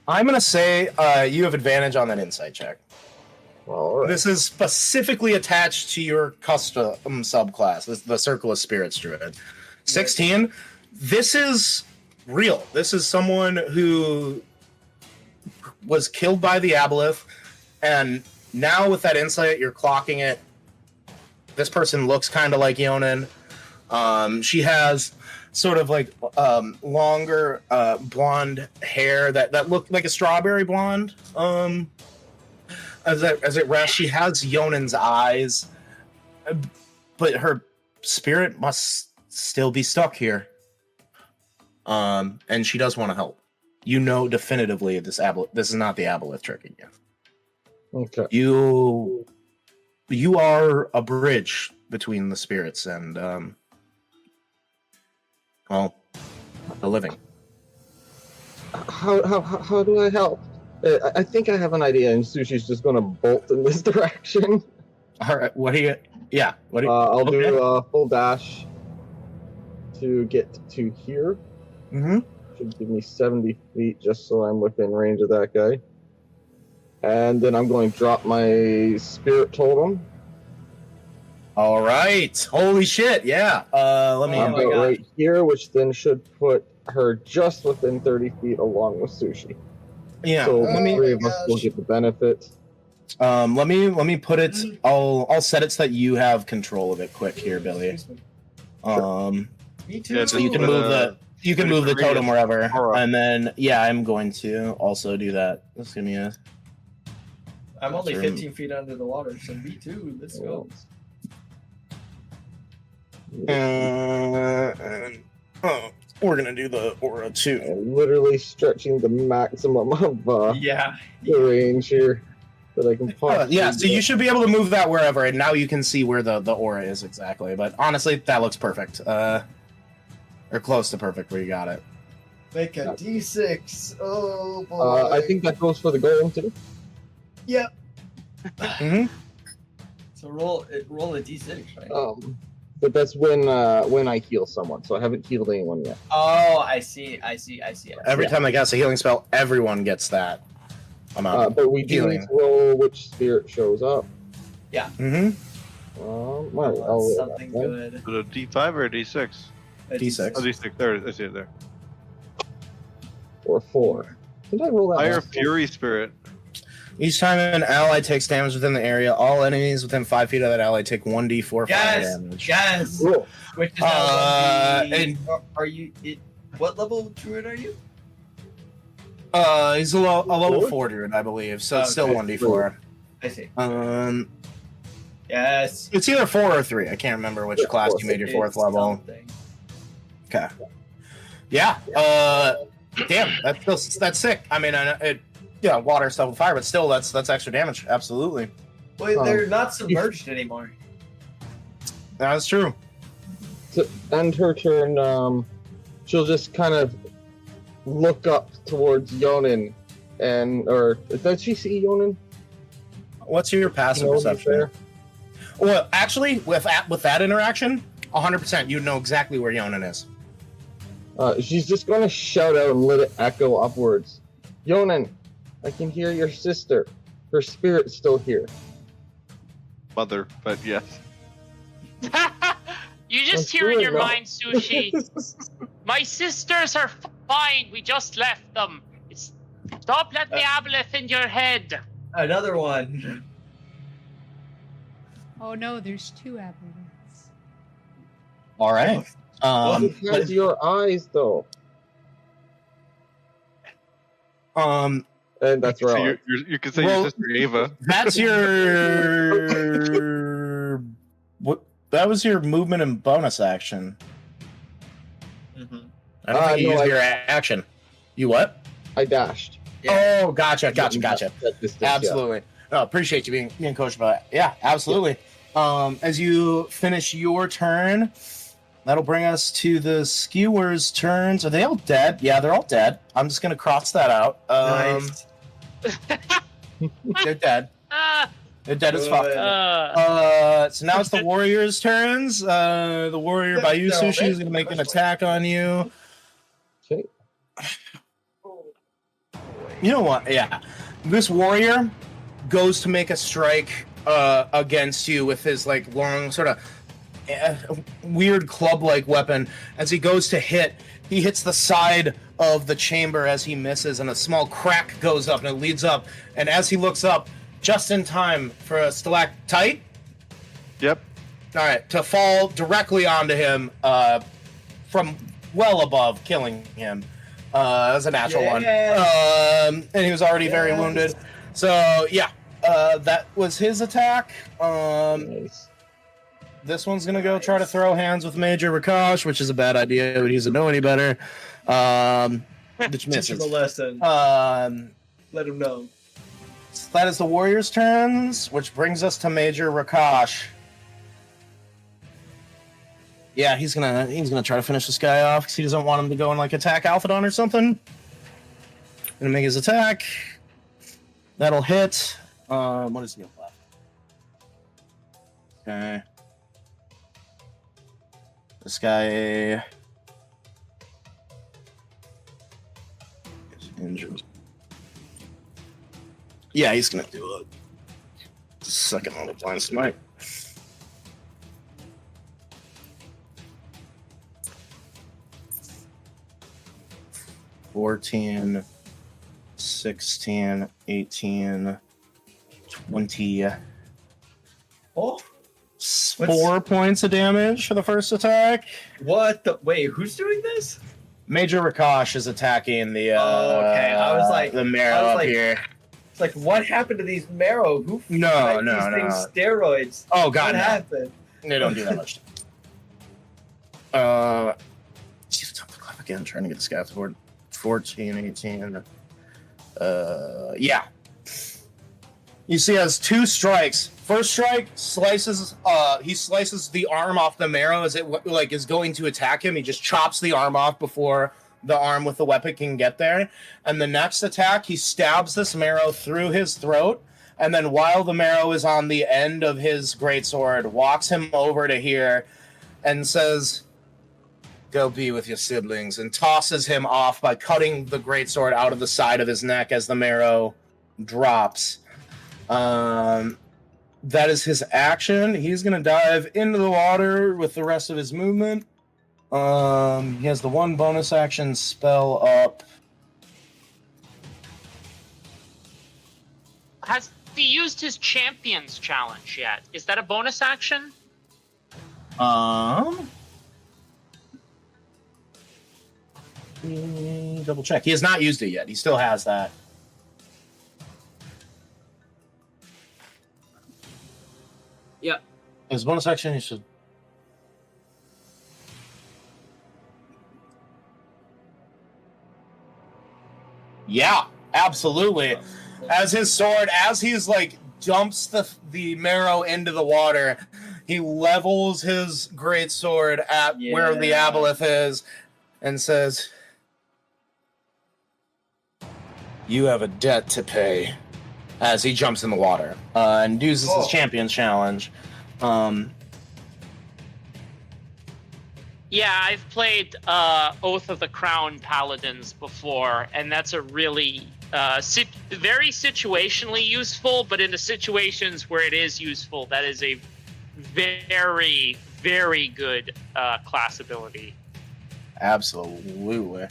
I'm going to say you have advantage on that insight check. All right. This is specifically attached to your custom subclass, the Circle of Spirits Druid. 16. This is real. This is someone who was killed by the Aboleth, and now with that insight, you're clocking it. This person looks kind of like Yonnan. She has sort of like longer blonde hair that looked like a strawberry blonde. As it rests, she has Yonnan's eyes, but her spirit must still be stuck here. And she does want to help. You know definitively this is not the Aboleth tricking you. Okay. You are a bridge between the spirits and well, the living. How do I help? I think I have an idea, and Sushi's just going to bolt in this direction. All right, what do you? Yeah, what do you? I'll do a full dash to get to here. Mm-hmm. Should give me 70 feet just so I'm within range of that guy. And then I'm going to drop my spirit totem. All right. Holy shit! Yeah. Let me. Oh my God. Right here, which then should put her just within 30 feet along with Sushi. Yeah. So let the me. three of us will get the benefit. Let me put it. I'll set it so that you have control of it. Quick here, Billy. Me too. Yeah, So you can move the totem wherever, Aura. and then I'm going to also do that. Just give me a. I'm only Sure. 15 feet under the water, so me too. Let's go. We're gonna do the aura too. I'm literally stretching the maximum of Yeah. the range here that I can possibly Yeah, so you get. should be able to move that wherever, and now you can see where the aura is exactly. But honestly, that looks perfect. Or close to perfect where you got it. Make a D6. Oh boy. I think that goes for the golem too. Yep. Mm-hmm. So roll a D6, right? But that's when I heal someone, so I haven't healed anyone yet. Oh, I see. Every time I cast a healing spell, everyone gets that amount. But we do healing. need to roll which spirit shows up. Mm-hmm. Well, Oh, I'll roll something that one. good. Is it a D5 or a D6? A D6. Oh, D6. There, I see it there. or 4. Did I roll that? Fire last time? Fury Spirit. Each time an ally takes damage within the area, all enemies within 5 feet of that ally take 1d4 fire Yes, damage. yes. Cool. Which is now and- are you? What level druid are you? He's a level Four? 4 druid, I believe, so it's still Okay. 1d4. I see. It's Yes. either 4 or 3. I can't remember which Yeah, class four. you made your 4th It's level. something. Okay. Yeah. Damn. That's sick. I mean, water stuff with fire, but still, that's extra damage. Absolutely. Wait, they're not submerged anymore. That's true. To end her turn, she'll just kind of look up towards Yonnan, or does she see Yonnan? What's your passive No, he's perception? there. Well, actually, with that interaction, 100%, you know exactly where Yonnan is. She's just going to shout out and let it echo upwards. Yonnan, I can hear your sister. Her spirit's still here. Mother, but yes. You just I'm hear in sure your not. mind, Sushi. My sisters are fine. We just left them. Stop letting the Aboleth in your head. Another one. Oh no, there's 2 Aboleths. All right. It has your eyes, though. And that's So where you can say Well- your sister Ava. That's your. What? That was your movement and bonus action. Mhm. I don't think you no, used I- your action. You what? I dashed. Oh, gotcha. At distance, yeah. Absolutely. Oh, appreciate you being coached about that. Yeah, absolutely. As you finish your turn, that'll bring us to the skewers' turns. Are they all dead? Yeah, they're all dead. I'm just gonna cross that out. Nice. They're dead. Ah, They're dead as fuck. Good. So now it's the warriors' turns. The warrior by you, Sushi, is gonna make an attack on you. Okay. You know what? Yeah. This warrior goes to make a strike against you with his like long sort of weird club-like weapon. As he goes to hit, he hits the side of the chamber as he misses, and a small crack goes up and it leads up. And as he looks up, just in time for a stalactite, Yep. all right, to fall directly onto him from well above, killing him. That's a natural one. And he was already very Yes. wounded. So, yeah, that was his attack. Nice. This one's going to go try to throw hands with Major Akash, which is a bad idea, but he doesn't know any better. Which Teach him a misses. lesson. Let him know. So that is the Warriors' turns, which brings us to Major Akash. Yeah, he's gonna try to finish this guy off because he doesn't want him to go and like attack Althidon or something. Gonna make his attack. That'll hit. What is he left? Okay. This guy is injured. Yeah, he's gonna do a second on the blind smite. $14, 16, 18, 20. Oh, 4 points of damage for the first attack. what the? Wait, who's doing this? Major Akash is attacking the Okay, I was like- the Marrow I was up like- here. It's like, what happened to these Marrow? Who No, fed no, these no. things steroids? Oh What god, no. happened? They don't do that much. Jeez, it's up the clock again. Trying to get this guy off the board. 14, 18. Yeah. You see, he has 2 strikes. First strike slices. He slices the arm off the Marrow as it like is going to attack him. He just chops the arm off before the arm with the weapon can get there. And the next attack, he stabs this Marrow through his throat. And then while the Marrow is on the end of his greatsword, walks him over to here and says, "Go be with your siblings," and tosses him off by cutting the greatsword out of the side of his neck as the Marrow drops. That is his action. He's going to dive into the water with the rest of his movement. He has the 1 bonus action spell up. Has he used his Champions Challenge yet? Is that a bonus action? Double check. He has not used it yet. He still has that. Yep. As a bonus action, he should. Yeah, absolutely. As his sword, as he's like dumps the marrow into the water, he levels his great sword at where the Aboleth is and says, "You have a debt to pay." As he jumps in the water and uses his Champions Challenge. Yeah, I've played Oath of the Crown Paladins before, and that's a really very situationally useful, but in the situations where it is useful, that is a very, very good class ability. Absolutely.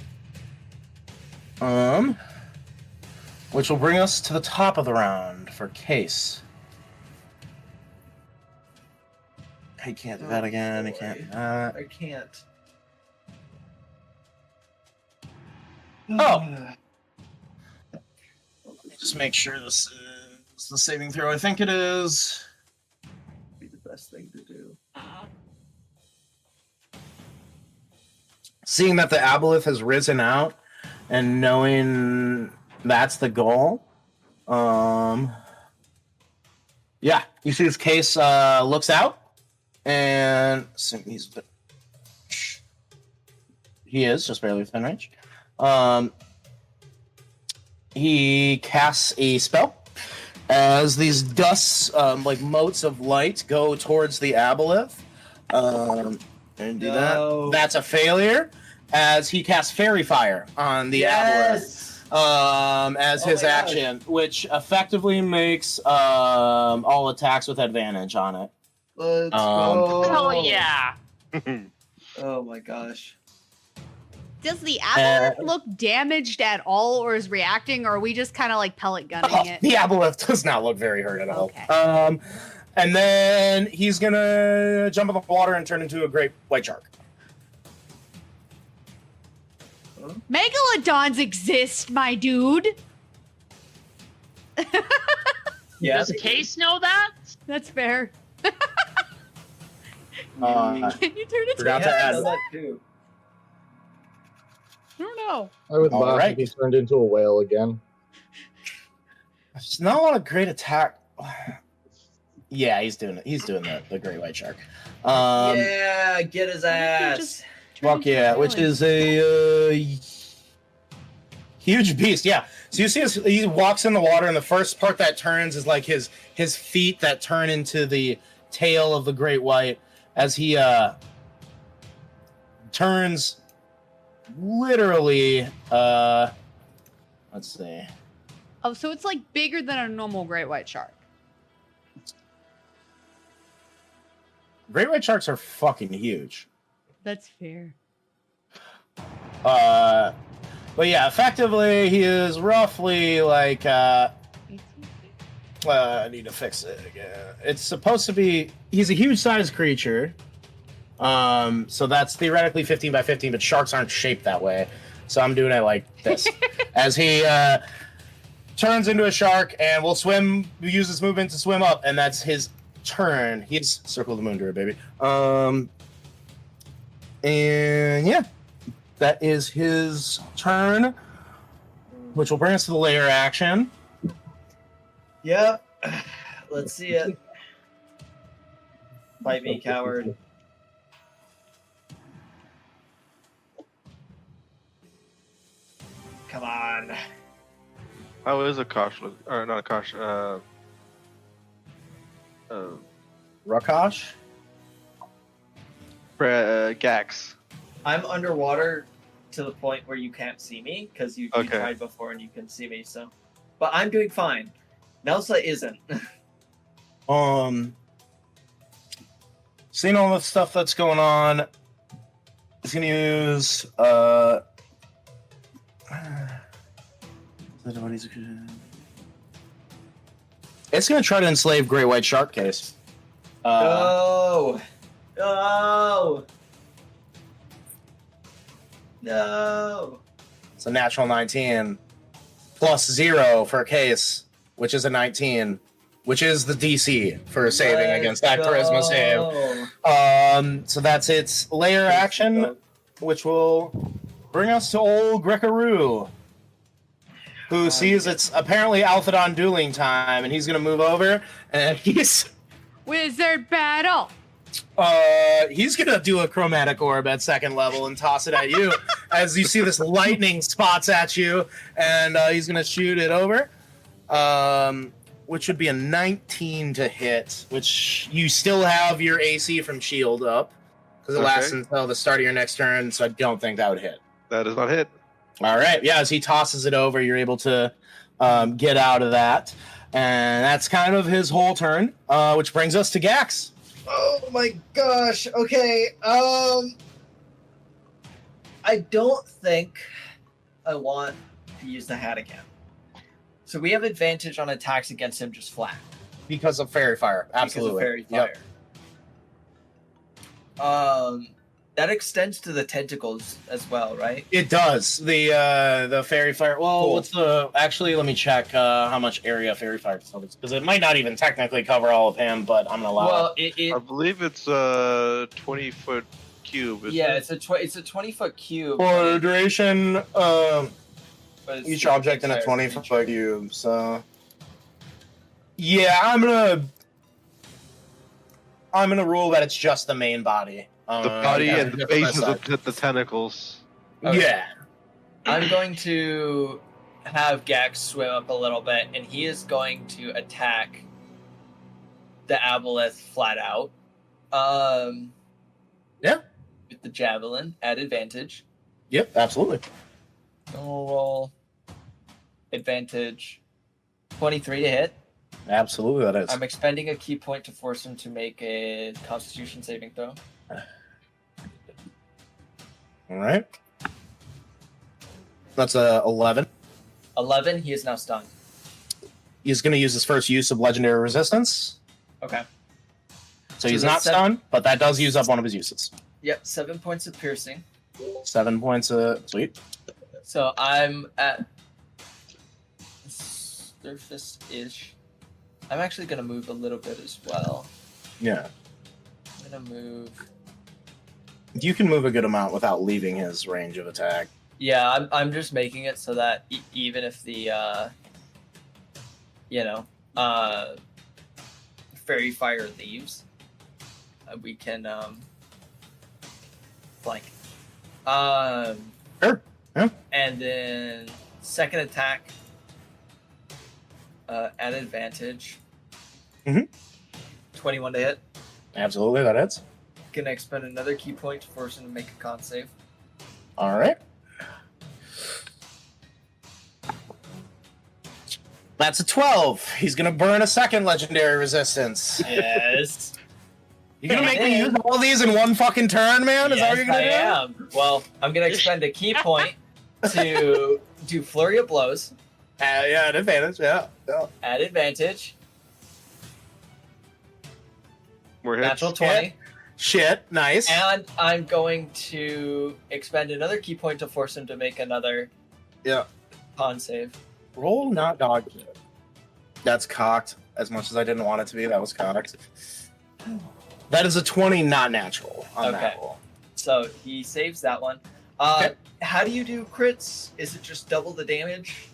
Which will bring us to the top of the round for Case. He can't do that again. He can't do that. I can't. Oh! Just make sure this is the saving throw. I think it is. Be the best thing to do. Seeing that the Aboleth has risen out and knowing that's the goal. Yeah, you see this Case looks out and he is just barely within range. He casts a spell as these dusts, like motes of light, go towards the Aboleth. And do that. That's a failure. As he casts Fairy Fire on the Aboleth. As his action, which effectively makes all attacks with advantage on it. Let's go. Hell yeah! Oh my gosh. Does the Aboleth look damaged at all, or is reacting, or are we just kind of like pellet gunning it? The Aboleth does not look very hurt at all. Okay. And then he's gonna jump in the water and turn into a great white shark. Megalodons exist, my dude. Yeah. Does Case know that? That's fair. Uh, Can you turn it forgot to to I add know that too. I don't know. I would All laugh right. if he turned into a whale again. It's not a lot of great attack. Yeah, he's doing it. He's doing the great white shark. Yeah, get his ass. Just Fuck yeah, which is a huge beast. Yeah. So you see, he walks in the water, and the first part that turns is like his feet that turn into the tail of the great white as he turns literally. Let's see. Oh, so it's like bigger than a normal great white shark. Great white sharks are fucking huge. That's fair. But yeah, effectively he is roughly like I need to fix it again. It's supposed to be he's a huge sized creature. So that's theoretically 15 by 15, but sharks aren't shaped that way. So I'm doing it like this. As he turns into a shark and will swim, use his movement to swim up, and that's his turn. He's circle the moon to baby. And yeah, that is his turn, which will bring us to the lair action. Yep. Let's see it. Fight me, coward. Come on. How is Akash look? Or not Akash, Rakash? Gax. I'm underwater to the point where you can't see me because you Okay. tried before and you can see me. So, but I'm doing fine. Nelsa isn't. Seeing all the stuff that's going on, he's gonna use It's going to try to enslave Great White Shark Case. No! No! No! It's a natural 19 plus 0 for a case, which is a 19, which is the DC for saving against that charisma save. So that's its lair action, which will bring us to old Greckaroo, who sees it's apparently Althidon dueling time, and he's going to move over, and he's Wizard battle. he's going to do a chromatic orb at second level and toss it at you as you see this lightning spots at you, and he's going to shoot it over, which would be a 19 to hit, which you still have your AC from shield up because it lasts until the start of your next turn, so I don't think that would hit. That is not hit. All right. Yeah, as he tosses it over, you're able to get out of that. And that's kind of his whole turn, which brings us to Gax. Oh my gosh. Okay. I don't think I want to use the hat again. So we have advantage on attacks against him just flat. Because of Fairy Fire. Absolutely. Because of Fairy Fire. That extends to the tentacles as well, right? It does. The Fairy Fire. Well, Cool. what's the... Actually, let me check how much area Fairy Fire covers. Because it might not even technically cover all of him, but I'm going to allow it. I believe it's a 20-foot cube. Yeah, It? it's a 20-foot cube. For duration, but it's each object in a 20-foot cube, so... Yeah, I'm gonna rule that it's just the main body. The body yeah, and the base of the tentacles. Okay. Yeah. I'm going to have Gax swim up a little bit, and he is going to attack the Aboleth flat out. Yeah. With the javelin at advantage. Yep, absolutely. I'll roll advantage 23 to hit. Absolutely, that is. I'm expending a key point to force him to make a Constitution saving throw. All right. That's a 11. 11. He is now stunned. He's going to use his first use of legendary resistance. Okay. So he's that's not stunned, but that does use up one of his uses. Yep. 7 points of piercing. 7 points of... Sweet. So I'm at surface-ish. I'm actually going to move a little bit as well. Yeah. I'm going to move... You can move a good amount without leaving his range of attack. Yeah, I'm just making it so that even if the, Fairy Fire leaves, we can, flank. Sure. Yeah. And then second attack, at advantage. Mhm. 21 to hit. Absolutely, that hits. Gonna expend another key point to force him to make a con save. All right. That's a 12. He's going to burn a second legendary resistance. Yes. You going to make me use all these in one fucking turn, man? Is that what you're going to do? I am. Well, I'm gonna expend a key point to do Flurry of Blows. Yeah, an advantage, yeah. At advantage. We're hits. Natural 20. Shit, nice. And I'm going to expend another key point to force him to make another con save. Roll not dog. That's cocked. As much as I didn't want it to be, that was cocked. That is a 20, not natural on that roll. So he saves that one. How do you do crits? Is it just double the damage?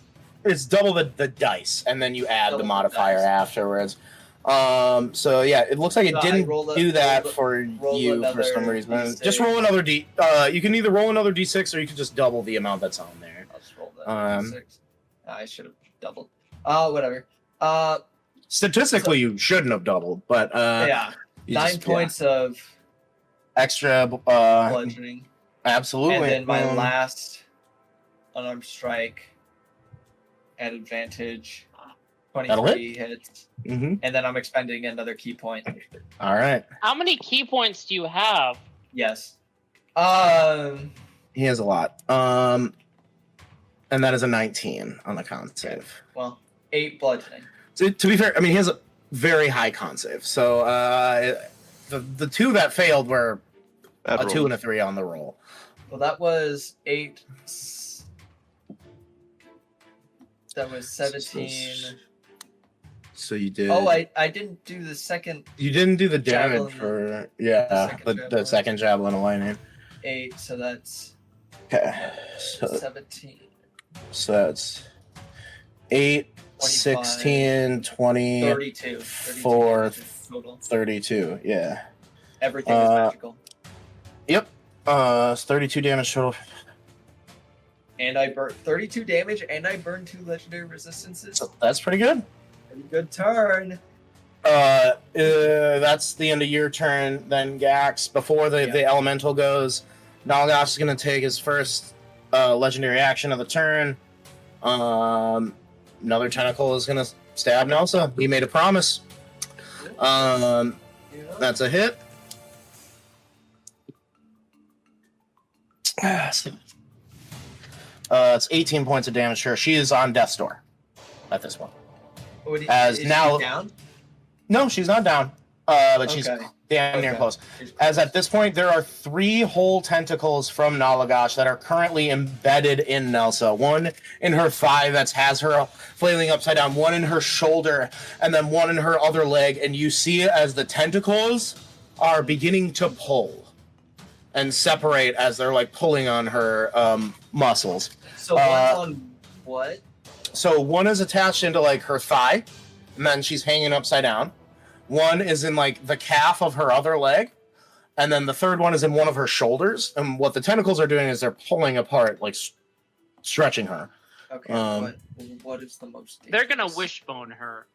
It's double the dice, and then you add Double the the modifier dice. afterwards. So yeah, it looks like it So I didn't roll a- do that roll a- for roll you for another some reason. D6. Just roll another D. You can either roll another D6 or you can just double the amount that's on there. I'll just roll that. Um, 6. I should have doubled. Whatever. Statistically, you shouldn't have doubled, but Yeah. you 9 just- points of extra. bludgeoning. Absolutely. And then my last unarmed strike at advantage. That'll 23 hits. Mm-hmm. And then I'm expending another key point. All right. How many key points do you have? Yes. He has a lot. And that is a 19 on the con save. Well, 8 bludgeoning. To be fair, I mean, he has a very high con save. So the two that failed were Bad a 2 roll. and a 3 on the roll. Well, that was 8. That was 17. So you did. Oh, I didn't do the second You didn't do the damage Javelin. for the javelin. second javelin of lightning. 8, so that's Okay. So 17. that's 8, 25, 16, 20, 32. 4, damage total. 32. Yeah. Everything is magical. Yep. It's 32 damage total. And I burn 32 damage, and I burn 2 legendary resistances. So that's pretty good. Pretty good turn. That's the end of your turn. Then Gax, before the elemental goes, Nalagash is going to take his first legendary action of the turn. Another tentacle is going to stab Nelsa. He made a promise. That's a hit. It's 18 points of damage to her. She is on death's door at this point. As is now- she down? No, she's not down. But she's Okay. damn near Okay. close. She's As close. at this point, there are 3 whole tentacles from Nalagash that are currently embedded in Nelsa. One in her thigh that has her flailing upside down, one in her shoulder, and then one in her other leg. And you see it as the tentacles are beginning to pull and separate as they're like pulling on her muscles. So one's on what? So one is attached into like her thigh, and then she's hanging upside down. One is in like the calf of her other leg, and then the third one is in one of her shoulders. And what the tentacles are doing is they're pulling apart, like stretching her. Okay, what is the most dangerous? They're gonna wishbone her.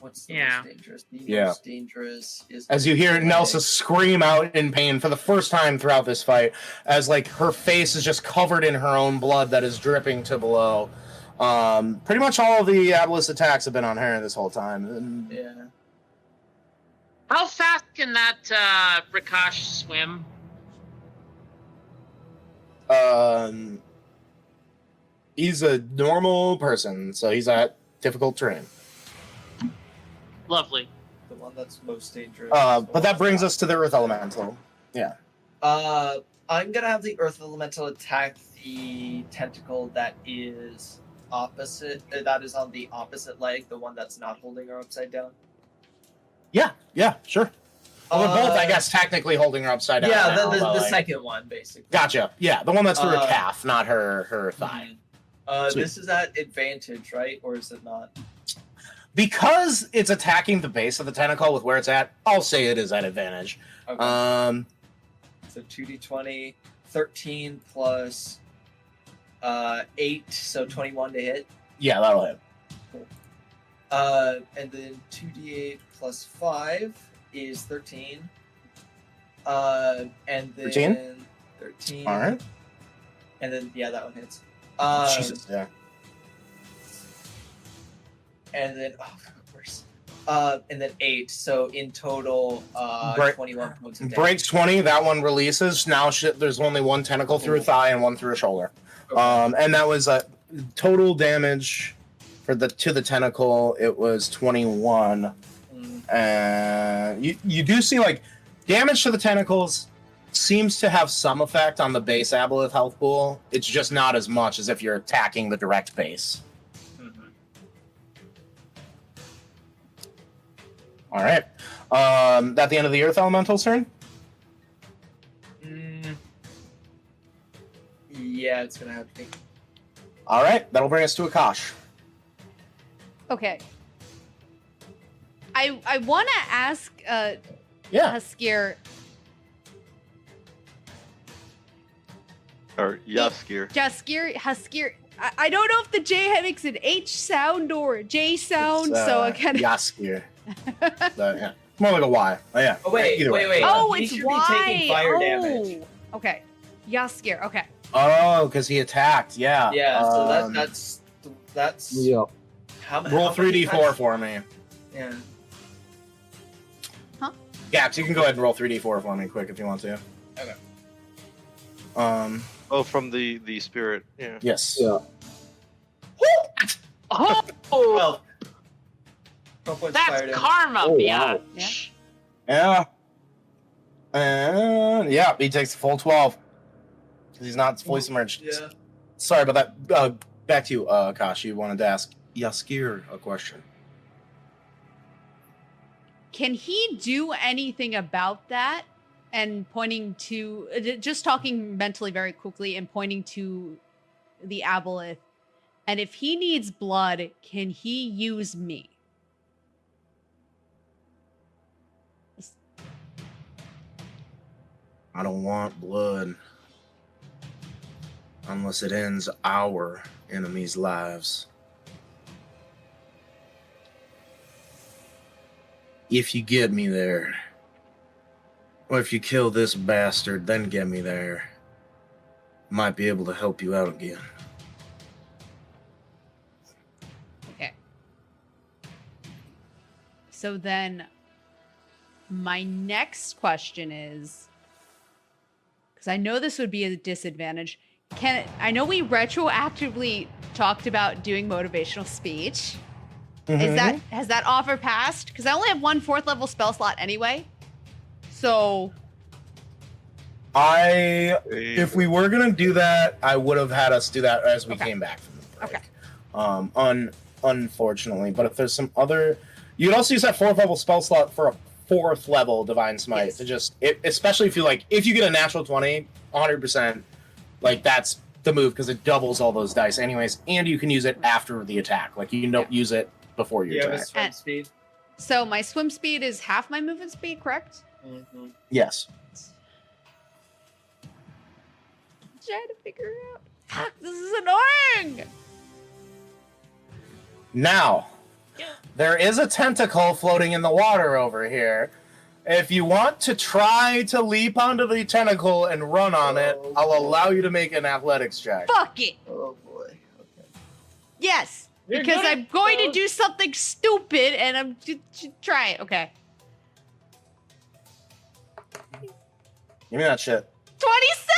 What's the Yeah. most dangerous? The Yeah. most dangerous is... As you hear leg. Nelsa scream out in pain for the first time throughout this fight, as like her face is just covered in her own blood that is dripping to below. Pretty much all of the Aboleth attacks have been on her this whole time. And Yeah. How fast can that Akash swim? He's a normal person, so he's at difficult terrain. Lovely. The one that's most dangerous. But that brings us to the Earth Elemental. Yeah. I'm gonna have the Earth Elemental attack the tentacle that is opposite. That is on the opposite leg, the one that's not holding her upside down. Yeah, sure. Well, they're both, I guess, technically holding her upside down. Yeah, now, the but, like- second one, basically. Gotcha. Yeah, the one that's through her Uh, calf, not her thigh. Sweet. This is at advantage, right? Or is it not? Because it's attacking the base of the tentacle with where it's at, I'll say it is at advantage. Okay. So 2d20, 13 plus 8, so 21 to hit. Yeah, that'll hit. And then 2d8 plus 5 is 13. And then 13. All right. And then, yeah, that one hits. Jesus, yeah. And then, oh, of course. And then 8. So in total, Break- 21 points of damage. Breaks 20, that one releases. Now there's only one tentacle through a thigh and one through a shoulder. Okay. And that was total damage to the tentacle. It was 21. And you do see like damage to the tentacles seems to have some effect on the base Aboleth health pool. It's just not as much as if you're attacking the direct base. Mhm. All right. That the end of the Earth Elemental's turn? Yeah, it's gonna have to be. All right. That'll bring us to Akash. Okay. I want to ask Yeah. Huskir, Or Yaskir. Huskir. I don't know if the J makes an H sound or a J sound, so I kind of. Yaskir. Yeah. More like a Y. Oh, yeah. Oh, wait, Either way. wait. Oh, He it's should be Y. taking fire damage. Okay. Yaskir. Okay. Oh, because he attacked. Yeah. Yeah, so that's Yep. Roll how many 3d4 times- for me. Yeah. Gaps, you can go ahead and roll 3d4 for me quick if you want to. Okay. Oh, from the spirit. Yeah. Yes. Yeah. Oh, Well, points That's fire damage. karma, Oh, biatch. wow. Yeah. And yeah, he takes the full 12 because he's not fully submerged. Yeah. Sorry about that. Back to you, Akash. You wanted to ask Yaskir a question. Can he do anything about that? And pointing to, just talking mentally very quickly and pointing to the Aboleth. And if he needs blood, can he use me? I don't want blood unless it ends our enemies' lives. If you get me there, or if you kill this bastard, then get me there, might be able to help you out again. Okay. So then my next question is, because I know this would be a disadvantage. I know we retroactively talked about doing motivational speech. Has that offer passed? Because I only have one 4th level spell slot anyway. So if we were gonna do that, I would have had us do that as we came back from the break. Okay. Unfortunately, but if there's some other, you could also use that 4th level spell slot for a 4th level divine smite to just, especially if you get a natural 20, 100%, like that's the move because it doubles all those dice anyways, and you can use it after the attack. Like you don't use it before your You have a attack. swim speed. So my swim speed is half my movement speed, correct? Mm-hmm. Yes. Trying to figure it out. Fuck, this is annoying. Now, there is a tentacle floating in the water over here. If you want to try to leap onto the tentacle and run on it, I'll allow you to make an athletics check. Fuck it. Oh boy. Okay. Yes, You're because good I'm at going to those. do something stupid, and I'm try it. Okay, Give me that shit. 27.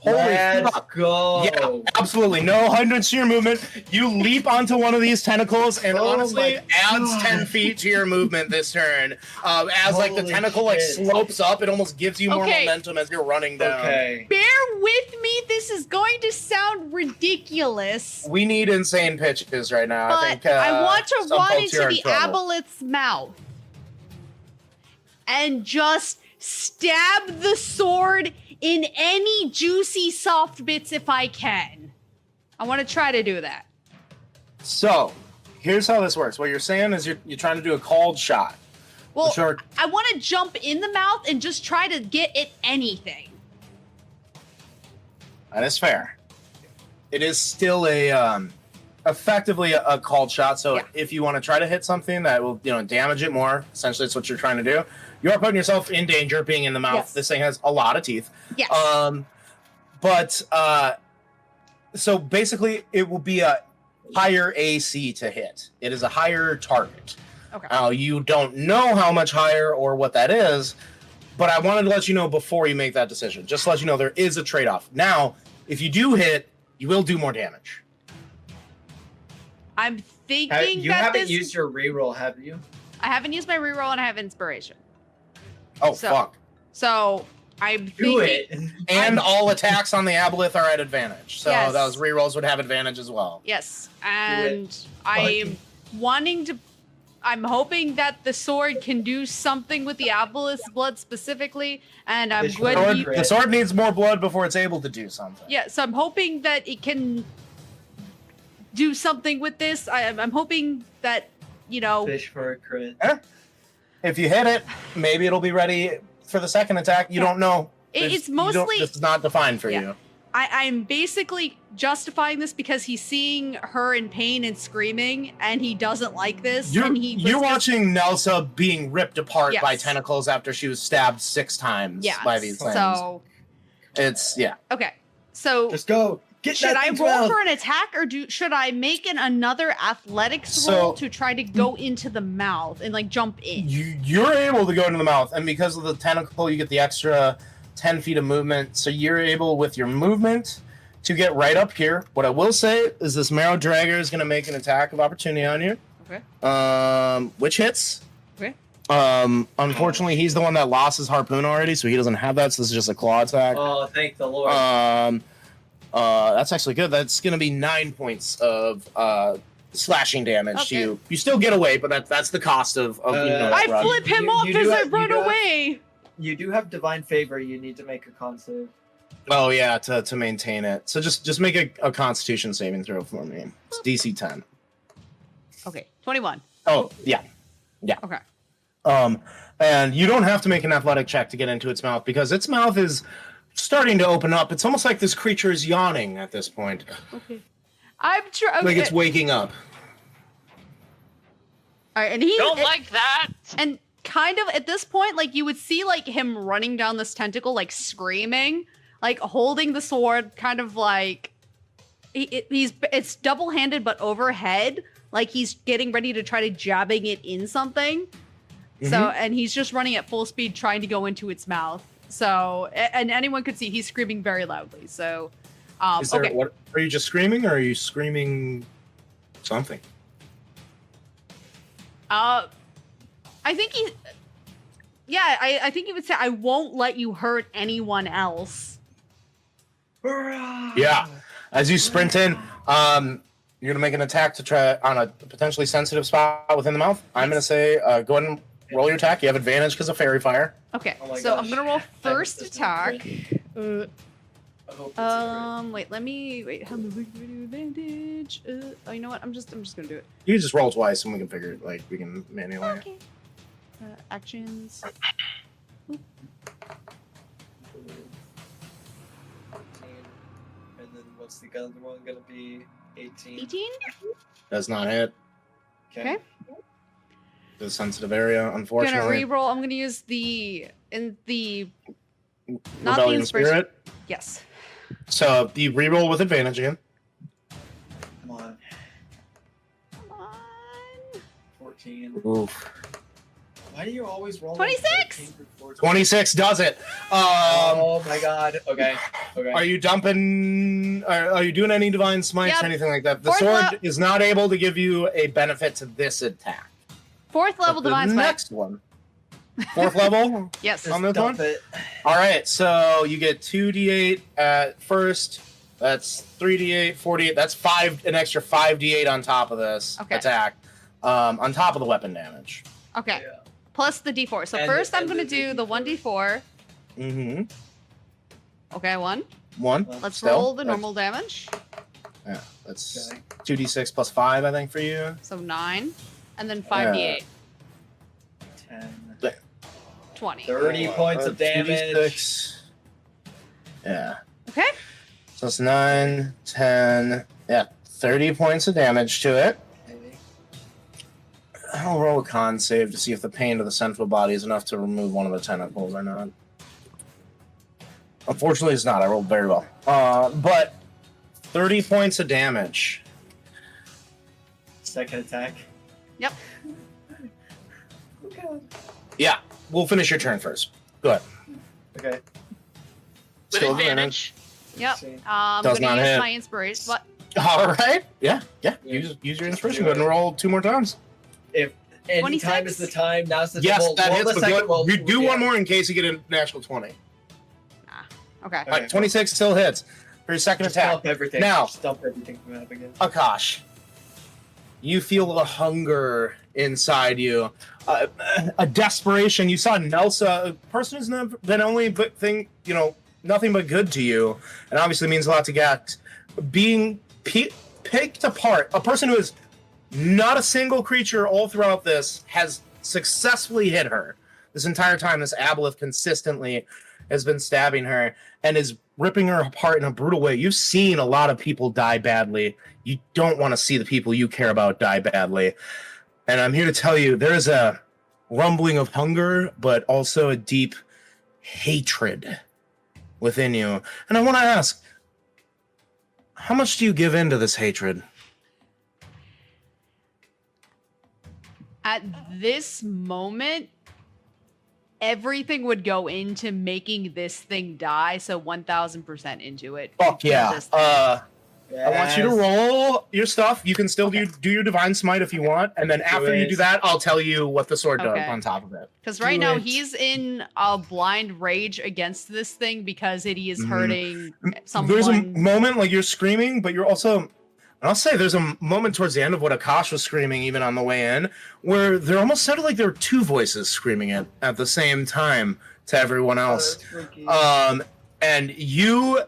Holy Let's fuck. go. Yeah, absolutely. No hindrance to your movement. You leap onto one of these tentacles, and Oh honestly, my adds God. 10 feet to your movement this turn. As like the Holy tentacle like shit. slopes up, it almost gives you more Okay. momentum as you're running down. Okay. Bear with me. This is going to sound ridiculous, We need insane pitches right now. but I think I want to some run folks into here are in the trouble. Aboleth's mouth and just stab the sword in any juicy soft bits if I can. I want to try to do that. So, here's how this works. What you're saying is you're trying to do a called shot. Well, Sure. I want to jump in the mouth and just try to get at anything. That is fair. It is still effectively a called shot. So Yeah. if you want to try to hit something that will damage it more, essentially it's what you're trying to do. You are putting yourself in danger being in the mouth. Yes. This thing has a lot of teeth. Yes. So basically it will be a higher AC to hit. It is a higher target. Okay. Now you don't know how much higher or what that is, but I wanted to let you know before you make that decision. Just to let you know there is a trade-off. Now, if you do hit, you will do more damage. I'm thinking You that haven't this. used your reroll, have you? I haven't used my reroll and I have inspiration. Oh, So- fuck. So I'm Do thinking. it. And all attacks on the Aboleth are at advantage. So Yes. those rerolls would have advantage as well. Yes, and I'm wanting to. I'm hoping that the sword can do something with the Aboleth's blood specifically, and I'm It's going to sword be. Grick. The sword needs more blood before it's able to do something. Yeah, so I'm hoping that it can do something with this. I'm hoping that Fish for a crit. If you hit it, maybe it'll be ready for the second attack. You Yeah. don't know. It's You don't- mostly. This is not defined for Yeah. you. I'm basically justifying this because he's seeing her in pain and screaming, and he doesn't like this. You're, and he was you're just- watching Nelsa being ripped apart by Yes. tentacles after she was stabbed 6 times Yeah. by these things. So It's, yeah. okay. So Just go. Get should that I thing's roll mouth. for an attack, or should I make another athletics So- roll to try to go into the mouth and like jump in? You're able to go into the mouth, and because of the tentacle, you get the extra 10 feet of movement. So you're able, with your movement, to get right up here. What I will say is this Marrow Dragger is going to make an attack of opportunity on you. Okay. Which hits. Okay. Unfortunately, he's the one that lost his harpoon already, so he doesn't have that. So this is just a claw attack. Oh, thank the Lord. That's actually good. That's gonna be 9 points of slashing damage to you. You still get away, but that's the cost of I run. flip him off as I run away. You do have divine favor. You need to make a con save. Oh yeah, to maintain it. So just make a Constitution saving throw for me. It's DC 10. Okay, 21. Oh yeah. Okay. And you don't have to make an athletic check to get into its mouth because its mouth is starting to open up. It's almost like this creature is yawning at this point. Okay. I'm trying. Like it's waking up. All right, and he Don't like that. and kind of at this point, like you would see like him running down this tentacle, like screaming, like holding the sword, kind of like it's double-handed but overhead, like he's getting ready to try to jabbing it in something. So, and he's just running at full speed, trying to go into its mouth. So, and anyone could see he's screaming very loudly. So, okay. What are you just screaming, or are you screaming something? I think he. Yeah, I think he would say, "I won't let you hurt anyone Yeah. As you sprint in, you're gonna make an attack to try on a potentially sensitive spot within the mouth. I'm gonna say, go ahead and roll your attack. You have advantage because of fairy fire. Okay, Oh my so I'm gosh. gonna roll I first hope this is attack. great. I hope it's a Wait, how am I going to do advantage? Oh, you know what? I'm just gonna do it. You can just roll twice, and we can figure it. Like we can manually. Okay. Actions. great. And then what's the other one gonna be? 18. 18. Does not hit Okay. the sensitive area, Gonna unfortunately. reroll. I'm gonna use the not the Rebellion inspiration. spirit. Yes. So you reroll with advantage again. Come on. Come on. 14. Oof. Why do you always roll? 26? 13 or 14? 26 does it. Oh my god. Okay. Are you dumping? Are you doing any divine smites Yep. or anything like that? The Fourth sword is not able to give you a benefit to this attack. 4th level But divine the smite. next one, 4th level. Yes. On this dump one? it. All right, so you get 2d8 at first. That's 3d8, 4d8. That's an extra 5d8 on top of this attack, on top of the weapon damage. Okay. Yeah. Plus the d4. So And- first I'm and gonna the do the 1d4. Mm-hmm. Okay, 1. One. Let's Still? roll the normal damage. Yeah, that's Okay. 2d6 plus 5, I think, for you. So 9. And then 5d8. 10. 20. 30 points of damage. 2d6. Yeah. Okay. So it's 9, 10, 30 points of damage to it. I'll roll a con save to see if the pain to the central body is enough to remove one of the tentacles or not. Unfortunately, it's not. I rolled very well. But 30 points of damage. Second attack. Yep. Oh god. Yeah, we'll finish your turn first. Go ahead. Okay. With Still advantage. Yep. See. I'm Does gonna not use hit. my inspiration. What? All right. Yeah. Use your inspiration. Go ahead and roll 2 more times. If any 26? time is the time, now's the Yes, roll. that Roll hits. the But second roll. you do Yeah. one more in case you get a natural 20. Okay. All right, 26 still hits for your second Just attack. dump everything. Now- Just dump everything from happening. Akash, you feel the hunger inside you, a desperation. You saw Nelsa, a person who's never been nothing but good to you, and obviously means a lot to Gax, being picked apart. A person who is not a single creature all throughout this has successfully hit her. This entire time, this Aboleth consistently has been stabbing her and is ripping her apart in a brutal way. You've seen a lot of people die badly. You don't want to see the people you care about die badly. And I'm here to tell you, there is a rumbling of hunger, but also a deep hatred within you. And I want to ask, how much do you give in to this hatred? At this moment, everything would go into making this thing die. So 1000% into it. Fuck yeah. This thing. I want you to roll your stuff. You can still do your divine smite if you want, and then after you do that, I'll tell you what the sword does on top of it. Because right now he's in a blind rage against this thing because he is hurting someone. There's a moment like you're screaming, but you're also. I'll say there's a moment towards the end of what Akash was screaming, even on the way in, where there almost sounded like there were two voices screaming it at the same time to everyone else. And you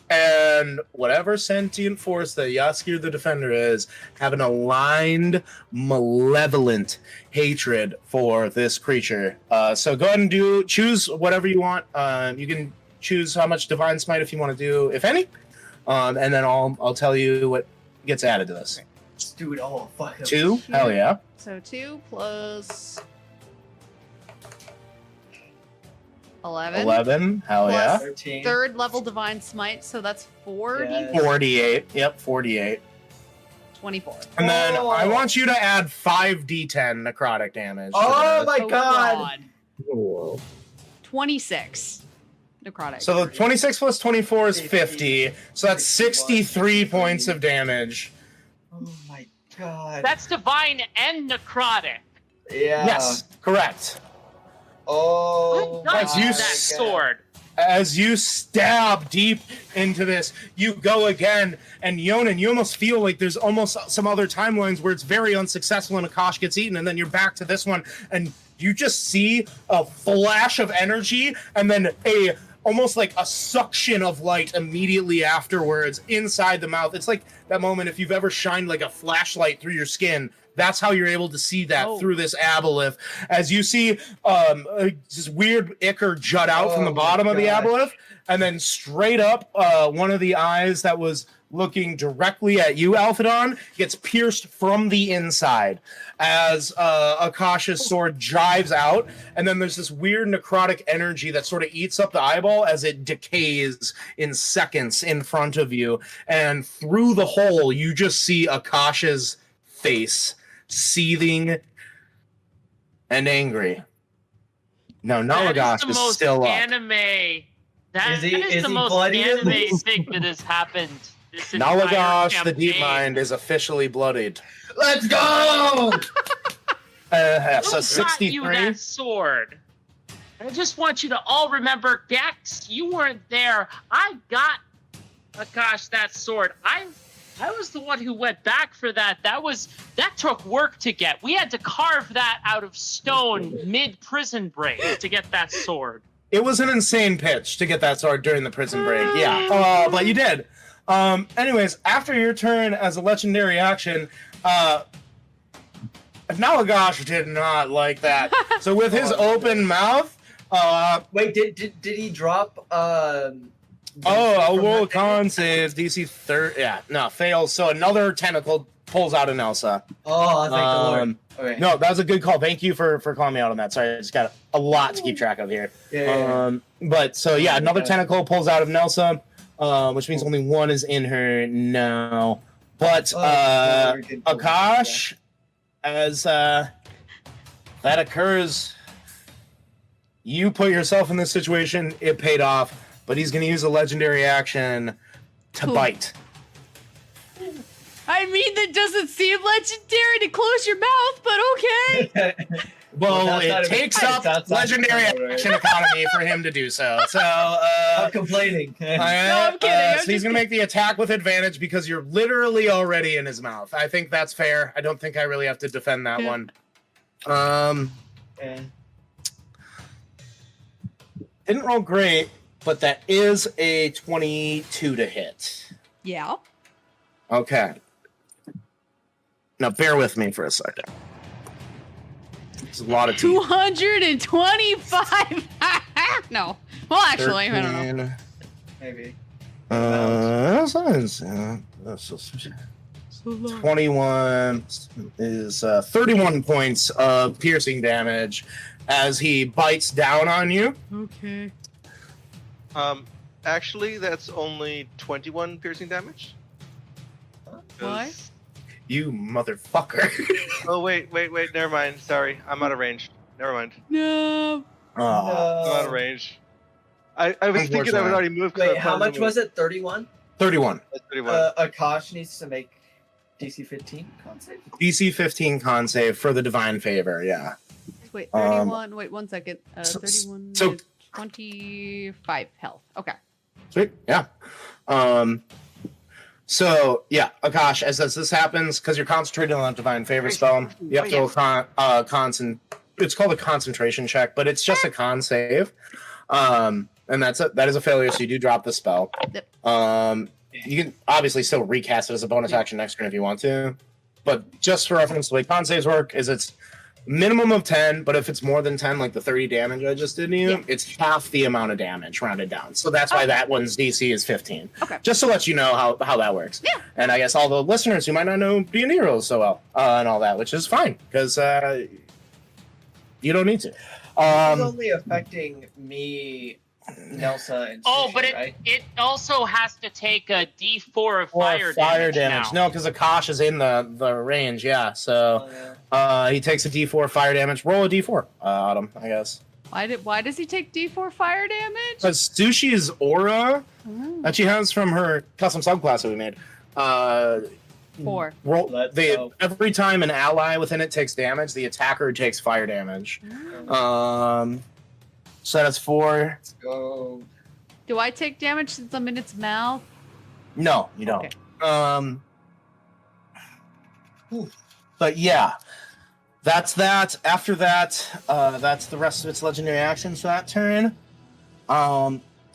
and whatever sentient force that Yaskir the Defender is have an aligned, malevolent hatred for this creature. So go ahead and choose whatever you want. You can choose how much Divine Smite if you want to do, if any. And then I'll tell you what gets added to this. Let's do it all. Fuck it. 2? Hell yeah. So 2 plus 11. 11. Hell Plus yeah. 13. 3rd level divine smite, so that's 40. Yeah. 48. Yep, 48. 24. And then I want you to add 5d10 necrotic damage. Oh to my this. god. Whoa. 26 necrotic. So the 26 plus 24 is 50. So that's 63 points of damage. Oh my god. That's divine and necrotic. Yeah. Yes, correct. Oh. I As got you that sword. As you stab deep into this, you go again, and Yonnan, you almost feel like there's almost some other timelines where it's very unsuccessful and Akash gets eaten, and then you're back to this one, and you just see a flash of energy, and then almost like a suction of light immediately afterwards inside the mouth. It's like that moment if you've ever shined like a flashlight through your skin. That's how you're able to see that through this Aboleth. As you see this weird ichor jut out from the bottom of the Aboleth, and then straight up one of the eyes that was looking directly at you, Althidon, gets pierced from the inside as Akash's sword jives out, and then there's this weird necrotic energy that sort of eats up the eyeball as it decays in seconds in front of you, and through the hole you just see Akash's face seething and angry. Now Nalagash is still up. That Is is the he most bloody at anime least? thing that has happened. This entire Nalagash, the Deep campaign. Mind, is officially bloodied. Let's go! So Who got you 63. that sword? I just want you to all remember, Gax, you weren't there. I got Akash that sword. I was the one who went back for that. That took work to get. We had to carve that out of stone mid-prison break to get that sword. It was an insane pitch to get that sword during the prison break. Yeah, but you did. Anyways, after your turn as a legendary action, Nalagash did not like that. So with his open mouth, Wait, did he drop? a roll con save DC 30. Yeah, no, fails. So another tentacle pulls out of Nelsa. Oh, thank the Lord. Okay. No, that was a good call. Thank you for calling me out on that. Sorry, I just got a lot to keep track of here. Yeah. But so yeah, another tentacle pulls out of Nelsa, which means only one is in her now. But Akash, as that occurs, you put yourself in this situation. It paid off. But he's going to use a legendary action to bite. I mean, that doesn't seem legendary to close your mouth, but okay. Well, it takes up legendary action economy for him to do so. So, I'm complaining. No, I'm kidding. So he's going to make the attack with advantage because you're literally already in his mouth. I think that's fair. I don't think I really have to defend that one. Didn't roll great, but that is a 22 to hit. Yeah. Okay. Now bear with me for a second. It's a lot of teeth. 225. No. Well, actually, I don't know. Maybe. 21 is 31 points of piercing damage as he bites down on you. Okay. Actually, that's only 21 piercing damage. Why? You motherfucker. Oh, wait, never mind. Sorry, I'm out of range. Never mind. No. Oh. I'm out of range. I was thinking I would already moved. Wait, how much was it? 31? 31. That's 31. Akash needs to make DC 15 con save. DC 15 con save for the divine favor. Yeah. Wait, 31. Wait, 1 second. so- 31 so- is 25 health. Okay. Sweet. Yeah. So yeah, Akash, as this happens, because you're concentrated on that divine favor spell, you have to it's called a concentration check, but it's just a con save. And that is a failure, so you do drop the spell. Yep. You can obviously still recast it as a bonus action next turn if you want to. But just for reference, the way con saves work is it's minimum of 10, but if it's more than 10, like the 30 damage I just did to you, it's half the amount of damage rounded down. So that's why that one's DC is 15. Okay. Just to let you know how that works. Yeah. And I guess all the listeners who might not know D&D rules so well and all that, which is fine, because you don't need to. It's only affecting me, Nelsa, and Oh, Sushi, but right? it also has to take a D4 of fire damage. Now. No, because Akash is in the range, yeah. So Oh, yeah. he takes a D4 fire damage. Roll a D4, Autumn, I guess. Why does he take D4 fire damage? Because Sushi's aura Oh. that she has from her custom subclass that we made. 4. Let's go. Every time an ally within it takes damage, the attacker takes fire damage. So that's 4. Let's go. Do I take damage since I'm in its mouth? No, you don't. Okay. But yeah, that's that. After that, that's the rest of its legendary actions for that turn.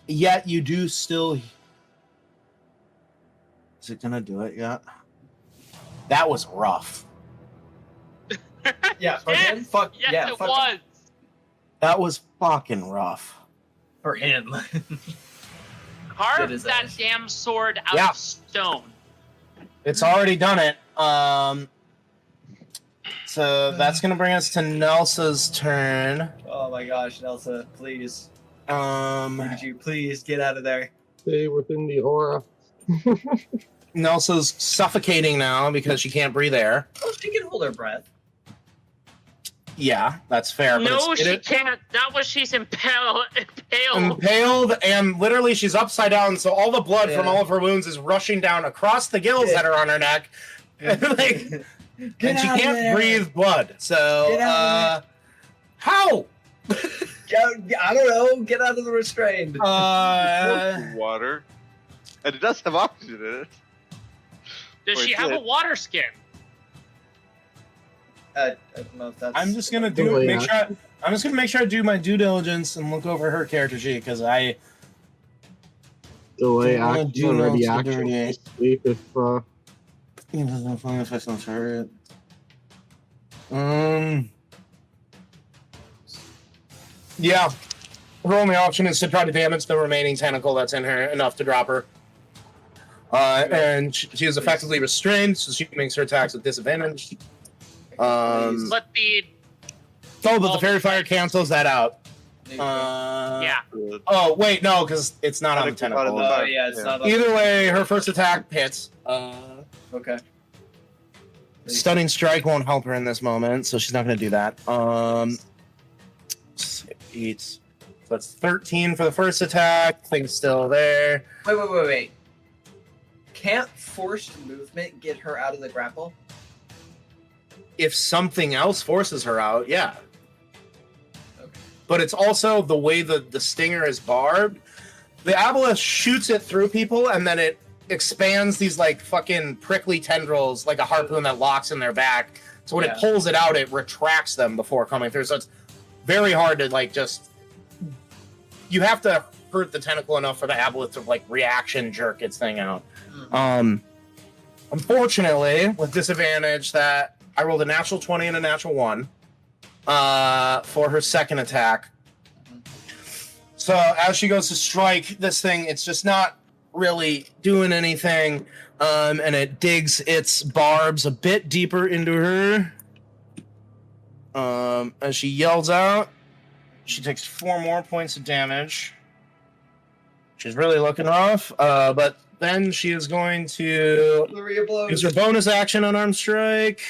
Yet you do still. Is it gonna do it yet? That was rough. Yeah, for him? Yes, Yeah, it fuck was. That was fucking rough. for him. Carve Did his that ass. damn sword out Yeah. of stone. It's already done it. So that's gonna bring us to Nelsa's turn. Oh my gosh, Nelsa, please. Um, Could you please get out of there? Stay within the aura. Nelsa's suffocating now because she can't breathe air. Oh, she can hold her breath. Yeah, that's fair. But No, it's- she it- can't. Not when she's impaled. impaled, and literally she's upside down, so all the blood from Yeah. all of her wounds is rushing down across the gills Yeah. that are on her neck. Like, and she out of can't there. breathe blood. So, Get out how? I don't know. Get out of the restrained. Water. And it does have oxygen in it. Does Or she it's have a lit. water skin? I don't know if that's. I'm just gonna I'm just gonna make sure I do my due diligence and look over her character sheet because I Delay Don't wanna action, do ready Nelsa action, dirty. sleep if it doesn't find if it's not turret. Yeah. Her only option is to try to damage the remaining tentacle that's in her enough to drop her. And she is effectively restrained, so she makes her attacks with disadvantage. But the But the fairy fire cancels that out. yeah. Oh wait, no, because it's not on the Tentacle tentacle. not Oh yeah, it's not. Either way, her first attack hits. Okay. Stunning strike won't help her in this moment, so she's not going to do that. 8. So that's 13 for the first attack. Thing's still there. Wait. Can't forced movement get her out of the grapple? If something else forces her out, yeah. Okay. But it's also the way the stinger is barbed. The Aboleth shoots it through people, and then it expands these like fucking prickly tendrils, like a harpoon that locks in their back. So when it Yeah. pulls it out, it retracts them before coming through. So it's very hard to like just. You have to hurt the tentacle enough for the Aboleth to like reaction jerk its thing out. Unfortunately, with disadvantage, that I rolled a natural 20 and a natural 1 for her second attack. So as she goes to strike this thing, it's just not really doing anything, and it digs its barbs a bit deeper into her. As she yells out, she takes 4 more points of damage. She's really looking rough, but then she is going to Flurry of blows. use her bonus action on Armed Strike.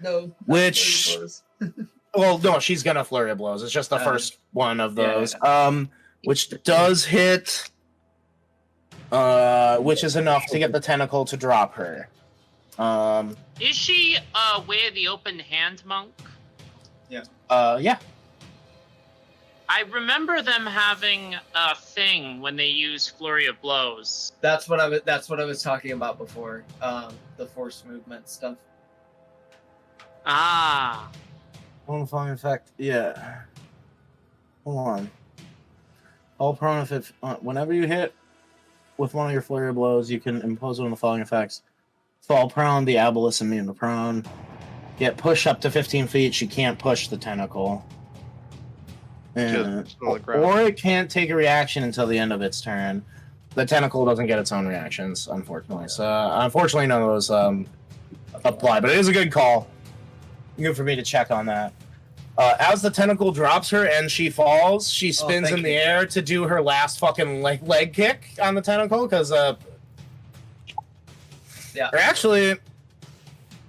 No. not Which- flurry of blows. Well, no, she's gonna flurry of blows. It's just the Oh. first one of Yeah. those. Which does hit which is enough to get the tentacle to drop her. Is she Way of the Open Hand monk? Yeah. I remember them having a thing when they use Flurry of Blows. That's what I was talking about before. The force movement stuff. Ah. Bonifying effect. Yeah. Hold on. All prone if it, whenever you hit with one of your flurry of blows, you can impose one of the following effects. Fall prone, the Aboleth immune to prone. Get push up to 15 feet, she can't push the tentacle. And, or it can't take a reaction until the end of its turn. The tentacle doesn't get its own reactions, unfortunately. So, unfortunately, none of those apply. But it is a good call. Good for me to check on that. As the tentacle drops her and she falls, she spins in the air to do her last fucking leg kick on the tentacle, because yeah. Or actually,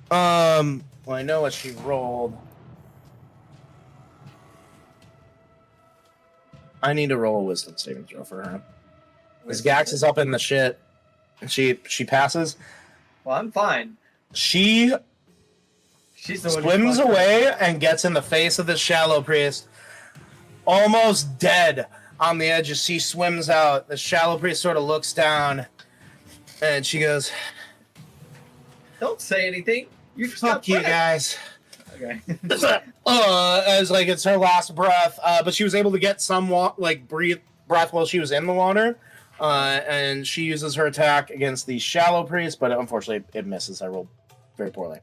well, I know what she rolled. I need to roll a wisdom saving throw for her. Because Gax is up in the shit, and she passes. Well, I'm fine. She swims away and gets in the face of the shallow priest, almost dead on the edge as she swims out. The shallow priest sort of looks down, and she goes, "Don't say anything. You just fuck you guys." Okay. As like it's her last breath, but she was able to get some breath while she was in the water, and she uses her attack against the shallow priest, but unfortunately it misses. I rolled very poorly.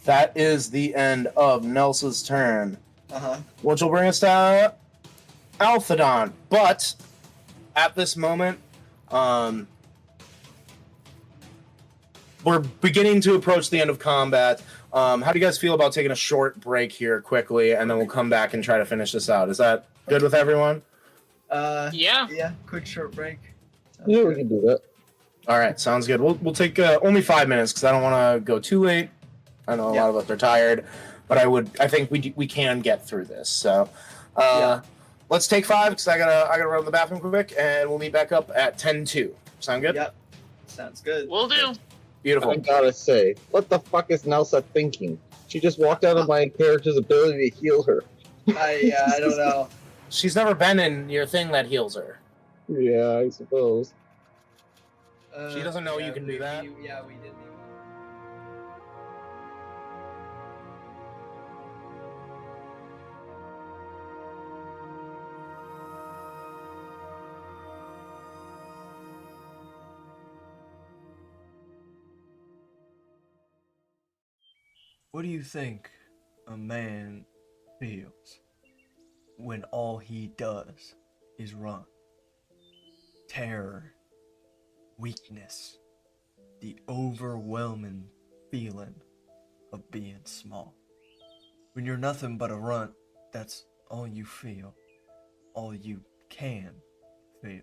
That is the end of Nelsa's turn, which will bring us to Althidon. But at this moment, we're beginning to approach the end of combat. How do you guys feel about taking a short break here quickly, and then we'll come back and try to finish this out? Is that good with everyone? Yeah. Yeah, quick short break. Yeah, we can do that. All right, sounds good. We'll take only 5 minutes because I don't want to go too late. I know a lot of us are tired, but I think we can get through this. So let's take 5 because I gotta run to the bathroom quick, and we'll meet back up at 10:02. Sound good? Yep. Sounds good. Will do. Beautiful. I gotta say, what the fuck is Nelsa thinking? She just walked out of my character's ability to heal her. I don't know. She's never been in your thing that heals her. Yeah, I suppose. She doesn't know you can do that. We didn't. What do you think a man feels when all he does is run? Terror, weakness, the overwhelming feeling of being small. When you're nothing but a runt, that's all you feel, all you can feel.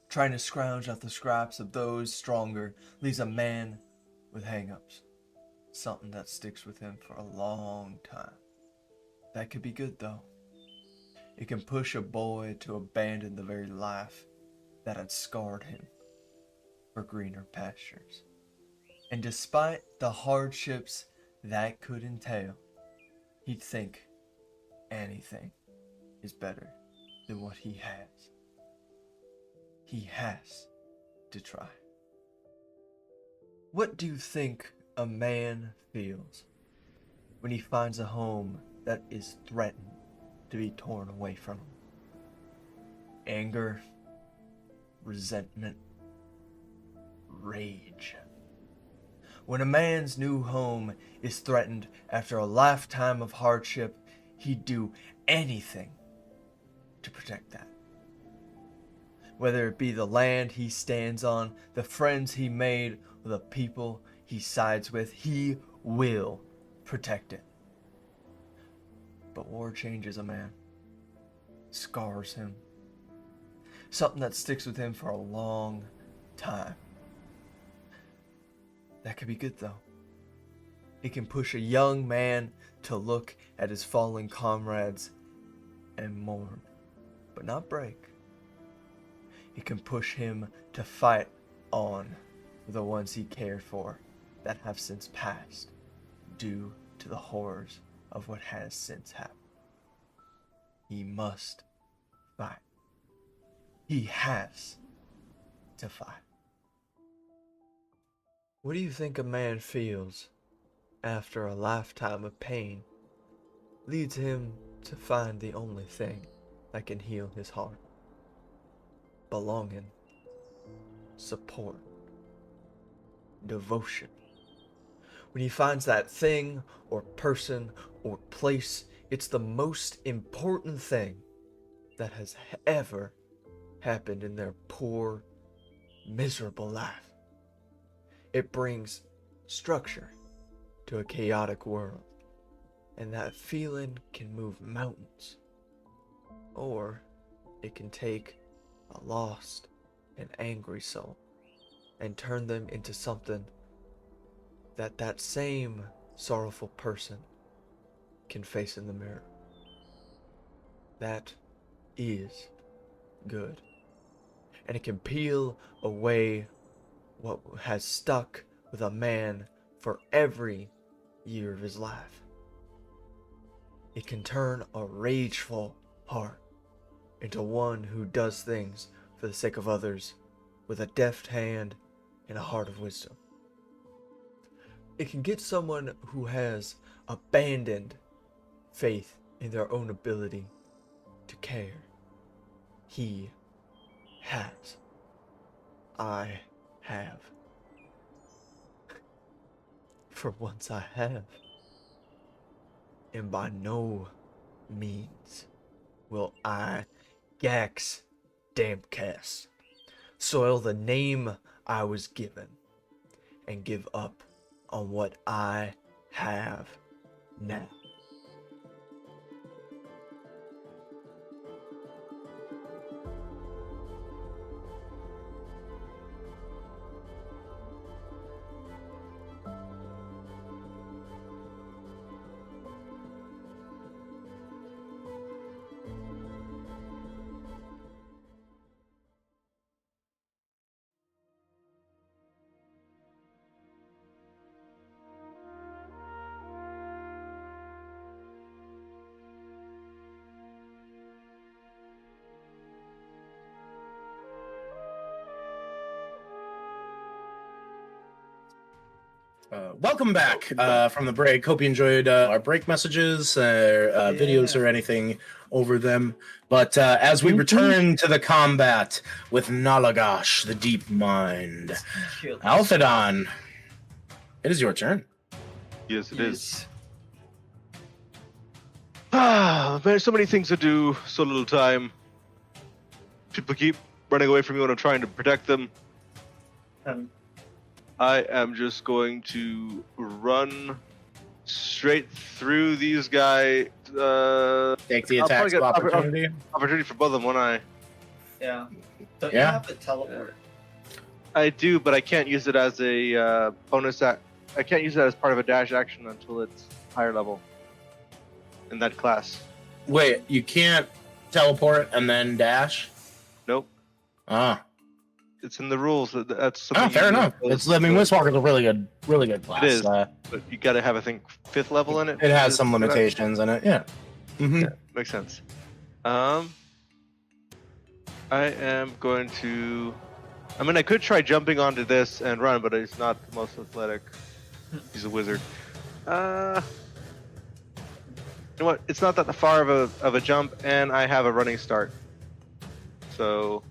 Trying to scrounge out the scraps of those stronger leaves a man with hang-ups. Something that sticks with him for a long time. That could be good though. It can push a boy to abandon the very life that had scarred him for greener pastures. And despite the hardships that could entail, he'd think anything is better than what he has. He has to try. What do you think a man feels when he finds a home that is threatened to be torn away from him? Anger, resentment, rage. When a man's new home is threatened after a lifetime of hardship, he'd do anything to protect that. Whether it be the land he stands on, the friends he made, or the people he sides with, he will protect it. But war changes a man, scars him. Something that sticks with him for a long time. That could be good though. It can push a young man to look at his fallen comrades and mourn but not break. It can push him to fight on the ones he cared for that have since passed due to the horrors of what has since happened. He must fight. He has to fight. What do you think a man feels after a lifetime of pain leads him to find the only thing that can heal his heart? Belonging, support, devotion. When he finds that thing or person or place, it's the most important thing that has ever happened in their poor, miserable life. It brings structure to a chaotic world, and that feeling can move mountains, or it can take a lost and angry soul and turn them into something that same sorrowful person can face in the mirror. That is good. And it can peel away what has stuck with a man for every year of his life. It can turn a rageful heart into one who does things for the sake of others with a deft hand and a heart of wisdom. It can get someone who has abandoned faith in their own ability to care. He has. I have. For once I have. And by no means will I, Gax Dampcast, soil the name I was given and give up on what I have now. Welcome back from the break. Hope you enjoyed our break messages, videos, or anything over them. But as we return to the combat with Nalagash, the Deep Mind, Althidon, it is your turn. Yes, it is. There's so many things to do, so little time. People keep running away from you when I'm trying to protect them. I am just going to run straight through these guys. Take the attack of opportunity. Opportunity for both of them, won't I? Yeah. Don't you have the teleport? I do, but I can't use it as a bonus. I can't use it as part of a dash action until it's higher level in that class. Wait, you can't teleport and then dash? Nope. Ah. It's in the rules. That's something. Fair enough. Mistwalker's a really good class. It is, but you got to have, I think, 5th level in it. It has some limitations in it. Yeah. Mm-hmm. Yeah, makes sense. I am going to. I mean, I could try jumping onto this and run, but he's not the most athletic. He's a wizard. You know what? It's not that far of a jump, and I have a running start. So.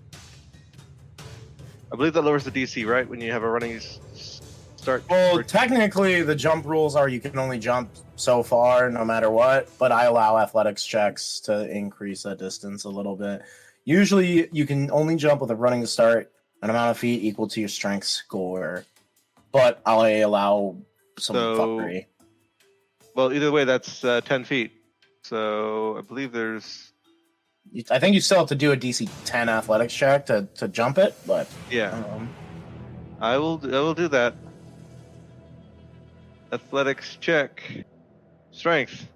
I believe that lowers the DC, right? When you have a running start. Well, technically, the jump rules are you can only jump so far, no matter what. But I allow athletics checks to increase that distance a little bit. Usually, you can only jump with a running start, an amount of feet equal to your strength score. But I allow some fuckery. Well, either way, that's 10 feet. So I believe there's. I think you still have to do a DC 10 athletics check to jump it, but yeah, I will do that. Athletics check, strength.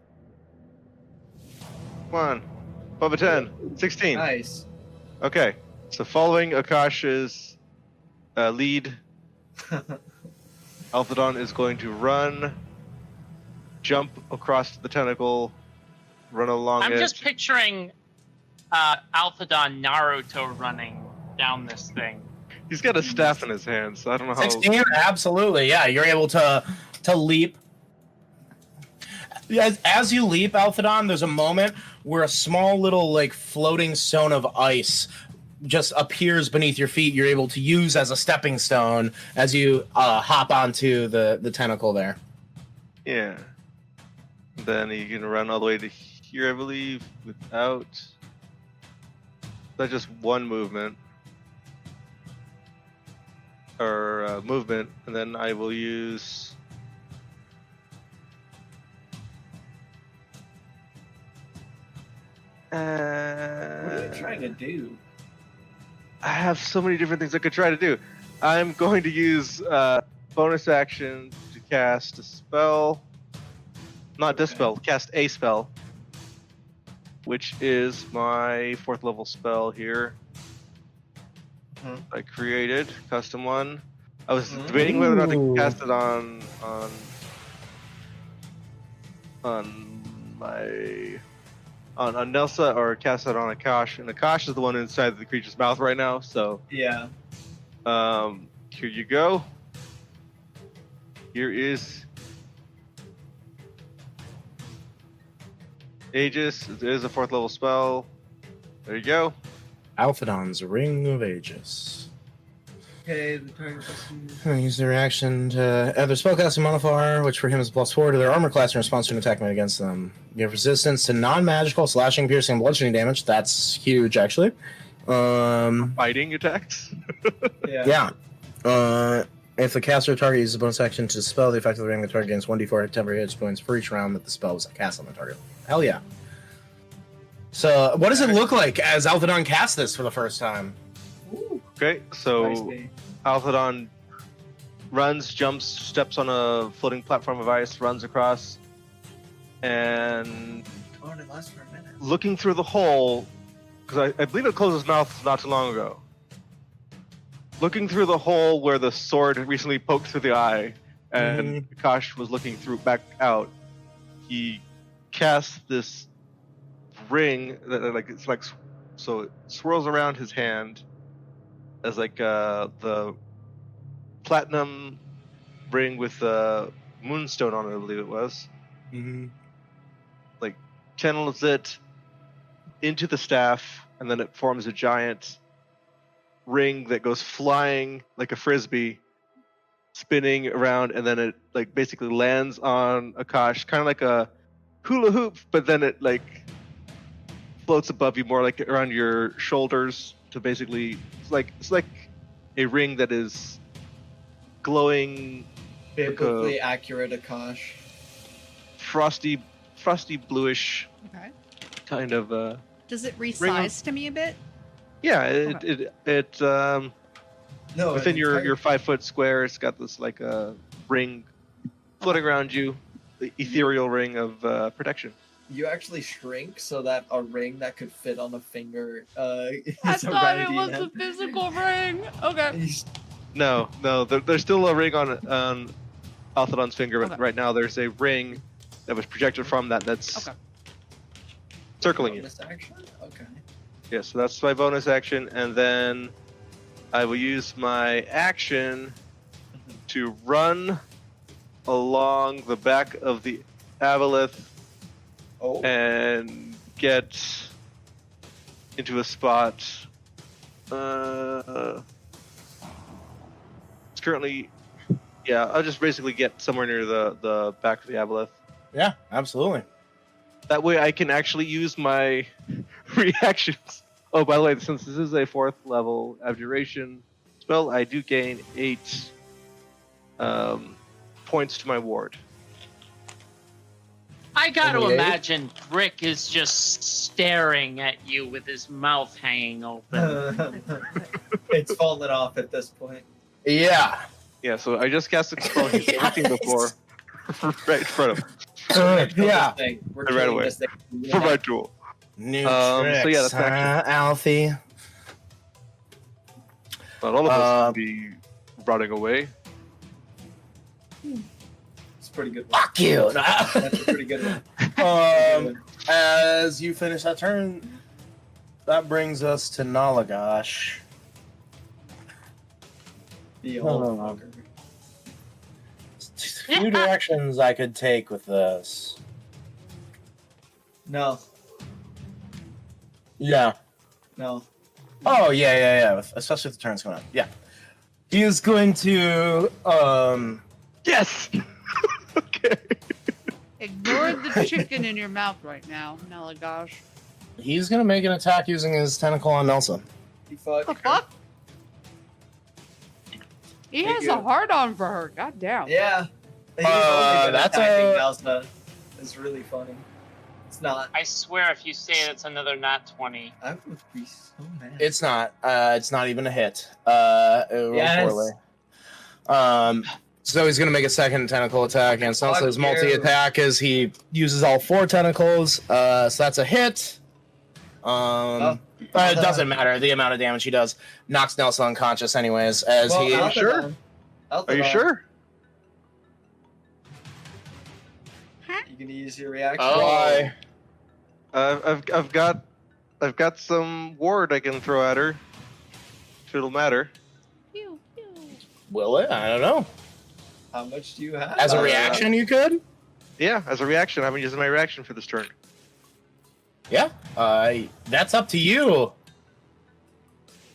Come on, Above a 10. 16. Nice. Okay. So following Akash's lead, Althidon is going to run, jump across the tentacle, run along I'm it. just picturing Althidon Naruto running down this thing. He's got a staff in his hand, so I don't know how... 16, absolutely, yeah. You're able to leap. As you leap, Althidon, there's a moment where a small little, like, floating stone of ice just appears beneath your feet. You're able to use as a stepping stone as you hop onto the tentacle there. Yeah. Then you can run all the way to here, I believe, without... That's just one movement. Or movement, and then I will use... What are you trying to do? I have so many different things I could try to do. I'm going to use bonus action to cast a spell. Not dispel, cast a spell. Which is my 4th level spell here. I created, custom one. I was debating whether or not to cast it on Nelsa or cast it on Akash, and Akash is the one inside the creature's mouth right now. So yeah. Here you go. Here is Aegis. It is a 4th level spell. There you go. Althidon's Ring of Aegis. Okay, the target person... Use their reaction to add their spellcasting modifier, which for him is +4 to their armor class in response to an attack made against them. You have resistance to non-magical slashing, piercing, and bludgeoning damage. That's huge, actually. Fighting attacks? Yeah. If the caster target uses a bonus action to dispel the effect of the ring, the target gains 1d4 temporary hit points for each round that the spell was cast on the target. Hell yeah. So, what does it look like as Althidon casts this for the first time? Okay, so Nice. Althidon runs, jumps, steps on a floating platform of ice, runs across, and Oh, and it lasts for a minute. looking through the hole, because I believe it closed his mouth not too long ago. Looking through the hole where the sword recently poked through the eye, and Akash was looking through back out, he casts this ring that so it swirls around his hand as the platinum ring with the moonstone on it, I believe it was. Like channels it into the staff, and then it forms a giant ring that goes flying like a frisbee, spinning around, and then it like basically lands on Akash, kind of like a hula hoop, but then it like floats above you, more like around your shoulders, to basically it's like a ring that is glowing, Biblically accurate Akash. frosty bluish Okay. kind of Does it Ring resize to me a bit? yeah, Okay. it No, within an your entire- 5 foot square, it's got this like a ring floating around you, the ethereal ring of protection. You actually shrink so that a ring that could fit on a finger I is thought around it you was now. a physical ring. Okay. No, there's still a ring on Althidon's finger, but Okay. right now there's a ring that was projected from that's Okay. circling you. Bonus action? Okay. Yeah, so that's my bonus action, and then I will use my action to run along the back of the Aboleth Oh. and get into a spot. It's currently, yeah, I'll just basically get somewhere near the back of the Aboleth. Yeah, absolutely. That way I can actually use my reactions. Oh, by the way, since this is a 4th level abjuration spell, I do gain 8 points to my ward. I got to Only eight? imagine Grick is just staring at you with his mouth hanging open. It's fallen off at this point. Yeah. Yeah, so I just cast a spell he's never seen before. Right in front of him. Kill Yeah. this thing. We're Right killing away. this thing. For my duel. New So tricks, yeah, that's huh, Alfie? Not all of us can be rotting away. It's a pretty good one. Fuck you! That's a pretty good one. As you finish that turn, that brings us to Nalagash. The old Oh. fucker. Few directions I could take with this. No, Yeah. no. Oh yeah. Especially if the turn's coming up. Yeah. He is going to Yes. Okay. Ignore the chicken in your mouth right now, Nalagash. he's gonna make an attack using his tentacle on Nelsa. You fuck. What the fuck? He Thank has you. a hard on for her. God damn. Yeah. He's only been that's attacking a- Nelsa. It's really funny. It's not. I swear, if you say it's another nat 20. I would be so mad. It's not. It's not even a hit. It rolled Yes. poorly. So he's gonna make a second tentacle attack against Nelsa. Fuck His you. multi-attack is he uses all 4 tentacles. So that's a hit. It doesn't matter the amount of damage he does. Knocks Nelsa unconscious anyways. As Well, he Althidon. sure? Are you Althidon, sure? You gonna use your reaction? Oh. Why? I've got some ward I can throw at her. If it'll matter. Pew, pew. Will it? I don't know. How much do you have? As a reaction, you could. Yeah, as a reaction. I've been using my reaction for this turn. Yeah. That's up to you.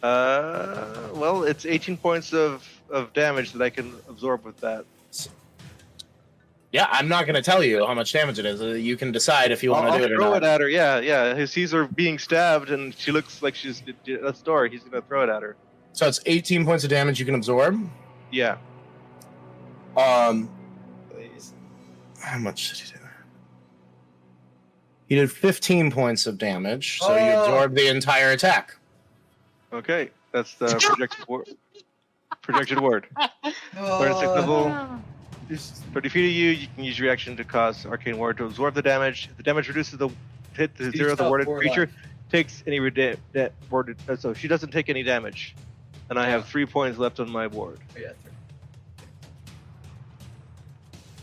Well, it's 18 points of damage that I can absorb with that. Yeah, I'm not going to tell you how much damage it is. You can decide if you want to I'll do it or throw not. it at her. Yeah. He sees her being stabbed, and she looks like she's at the door. He's gonna throw it at her. So it's 18 points of damage you can absorb. Yeah. Please. How much did he do? He did 15 points of damage, so you Oh. absorb the entire attack. Okay, that's the projected ward. Projected ward. Oh, 36 level. just- 30 feet of you. You can use your action to cause arcane ward to absorb the damage. If the damage reduces the hit to She's 0, the got warded 4 creature life. takes any warded. So she doesn't take any damage, and I have 3 points left on my ward. Oh, yeah,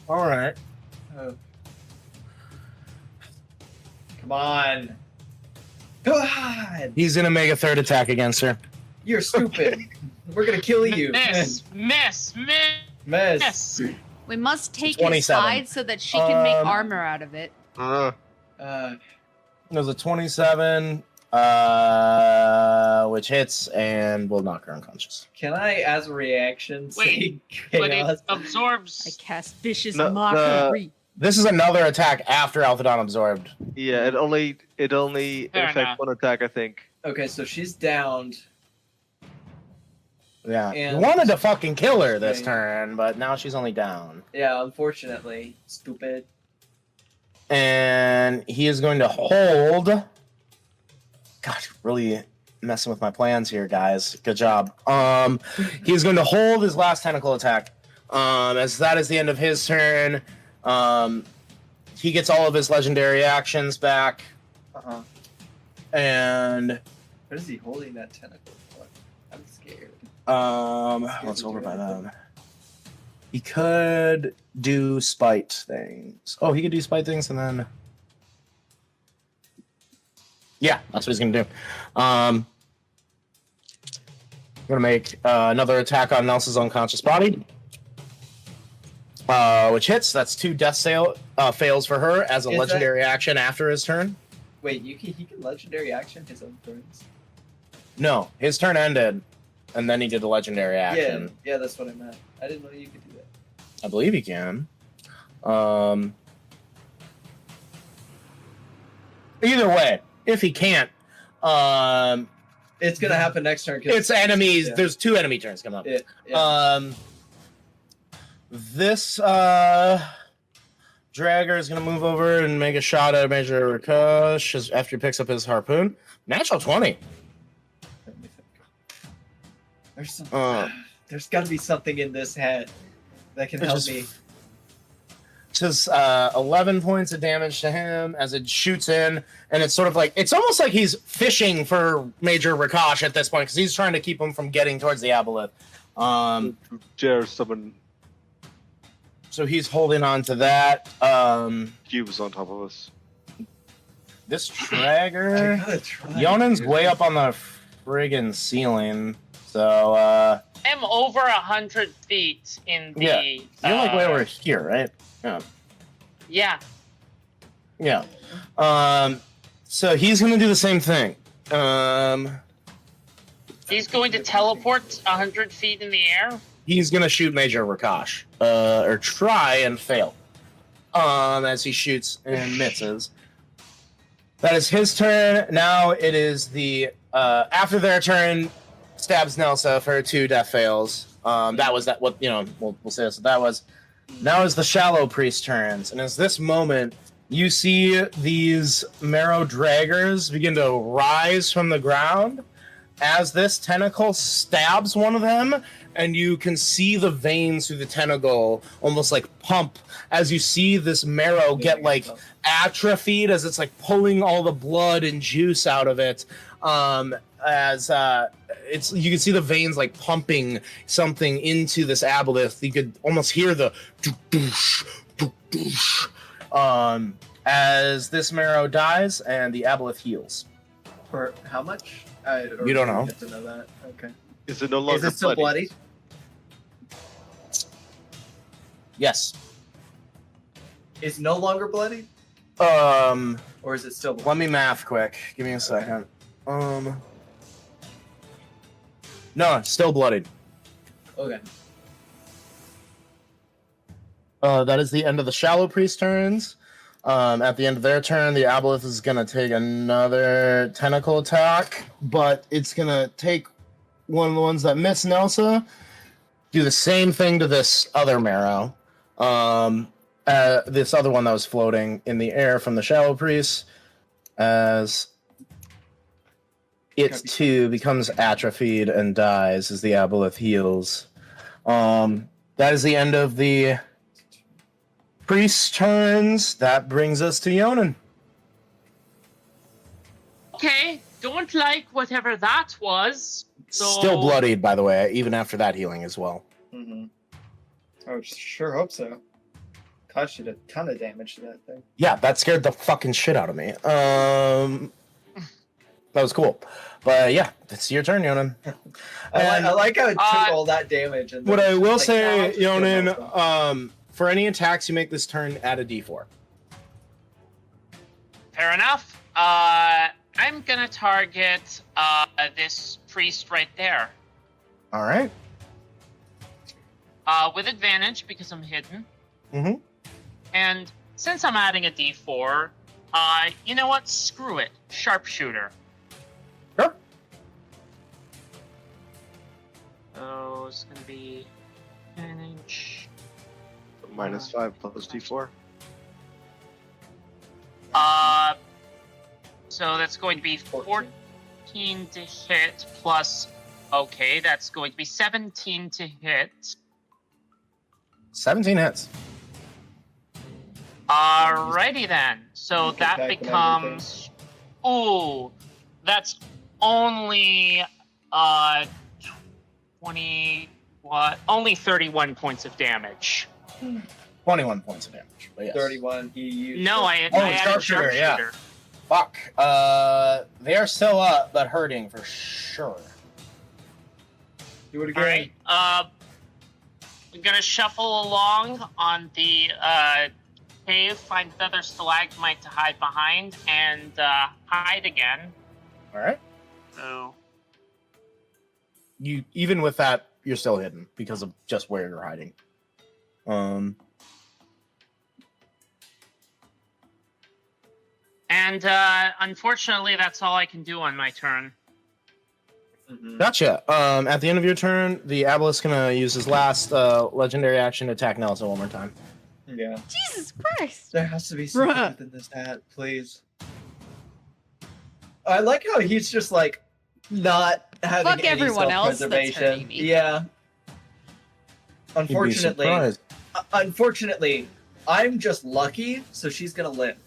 All right. oh. Come on. God, He's going to make a third attack against her. you're stupid. We're gonna kill you. Miss. Mess. We must take his 27. side so that she can make Um, armor out of it. There's a 27, which hits and will knock her unconscious. Can I, as a reaction, say Wait, but chaos? it absorbs. I cast vicious No, mockery. This is another attack after Althidon absorbed. Yeah, it only Fair affects enough. one attack, I think. Okay, so she's downed. Yeah. And- You wanted to fucking kill her this Okay. turn, but now she's only down. Yeah, unfortunately, stupid. And he is going to hold. God, really messing with my plans here, guys. Good job. He's going to hold his last tentacle attack. As that is the end of his turn. He gets all of his legendary actions back. Uh-huh. And What is he holding that tentacle for? I'm scared. what's over by them? He could do spite things. Oh, he could do spite things and then. Yeah, that's what he's gonna do. I'm gonna make another attack on Nelsa's unconscious body, which hits. That's 2 death fails for her as a Is that- legendary action after his turn. Wait, he can legendary action his own turns? No, his turn ended, and then he did a legendary action. Yeah, that's what I meant. I didn't know you could do that. I believe he can. Either way, if he can't, It's gonna happen next turn. 'cause- it's enemies. Yeah. There's 2 enemy turns coming up. Yeah. This dragger is gonna move over and make a shot at Major Rikush after he picks up his harpoon. Natural 20. There's some. Uh, There's got to be something in this head that can It's help just- me. Does 11 points of damage to him as it shoots in, and it's sort of like it's almost like he's fishing for Major Rakash at this point because he's trying to keep him from getting towards the Aboleth. Jer summon So he's holding on to that. cubes on top of us. This Tragger, I gotta try, Yonnan's dude. way up on the friggin' ceiling, so I'm over 100 feet in the. yeah, you're like way over here, right? Yeah. Yeah. Yeah. So he's gonna do the same thing. He's going to teleport 100 feet in the air. He's gonna shoot Major Rakash, or try and fail. As he shoots and misses. That is his turn. Now it is the after their turn, stabs Nelsa for 2 death fails. That was that. What we'll say this. That was. Now is the Shallow Priest turns, and as this moment, you see these Marrow draggers begin to rise from the ground as this tentacle stabs one of them, and you can see the veins through the tentacle almost like pump as you see this Marrow get like atrophied as it's like pulling all the blood and juice out of it. You can see the veins like pumping something into this Aboleth. You could almost hear the doosh, doosh, as this Marrow dies and the Aboleth heals. For how much? You don't know. Get to know that. Okay. Is it no longer Is it still bloody? Yes. Is no longer bloody? Or is it still bloody? Let me math quick. Give me a second. No, still bloodied. Okay. That is the end of the Shallow Priest turns. At the end of their turn, the Aboleth is going to take another tentacle attack, but it's going to take one of the ones that miss Nelsa, do the same thing to this other Marrow. This other one that was floating in the air from the Shallow Priest, as it too becomes atrophied and dies as the Aboleth heals. That is the end of the priest's turns. That brings us to Yonnan. Okay, don't like whatever that was. So... Still bloodied, by the way, even after that healing as well. Mm-hmm. I would sure hope so. Akash did a ton of damage to that thing. Yeah, that scared the fucking shit out of me. That was cool. But yeah, it's your turn, Yonnan. I like how it took all that damage. And What I will like, say, now it's Yonnan, for any attacks you make this turn, add a d4. Fair enough. I'm gonna target this priest right there. All right. With advantage because I'm hidden. Mm-hmm. And since I'm adding a d4, you know what? Screw it. Sharpshooter. Sure. So it's gonna be advantage. -5 plus d4. So that's going to be 14 to hit plus. Okay, that's going to be 17 to hit. 17 hits. Alrighty then. So You can that type and becomes. Ooh, that's only 20. What? Only 31 points of damage. 21 points of damage. But yes. 31. He used No, I added sharpshooter, yeah. sharpshooter. Fuck. They are still up, but hurting for sure. Do it All again. right. I'm gonna shuffle along on the cave, find another stalagmite to hide behind, and hide again. All right. So You even with that, you're still hidden because of just where you're hiding. And unfortunately, that's all I can do on my turn. Mhm. Gotcha. At the end of your turn, the Aboleth's gonna use his last legendary action to attack Nelsa one more time. Yeah. Jesus Christ. There has to be something Bruh. within this hat, please. I like how he's just like not having Fuck any everyone else that's self-preservation. hurting me. Yeah. You'd be Unfortunately, surprised. unfortunately, I'm just lucky, so she's gonna live.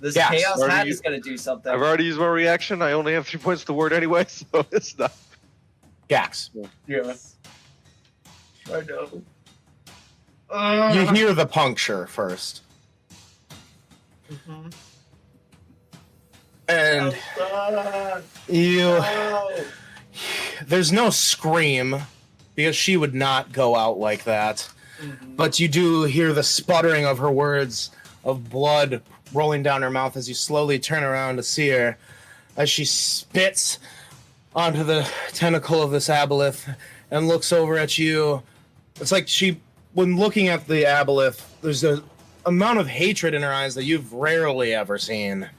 This Yes. chaos Already hat you- is gonna do something. I've already used my reaction. I only have 3 points to ward anyway, so it's not. Gax. Yeah. I know. You hear the puncture first. Mhm. And there's no scream because she would not go out like that. Mhm. But you do hear the sputtering of her words of blood rolling down her mouth as you slowly turn around to see her as she spits onto the tentacle of this Aboleth and looks over at you. It's like when looking at the Aboleth, there's an amount of hatred in her eyes that you've rarely ever seen.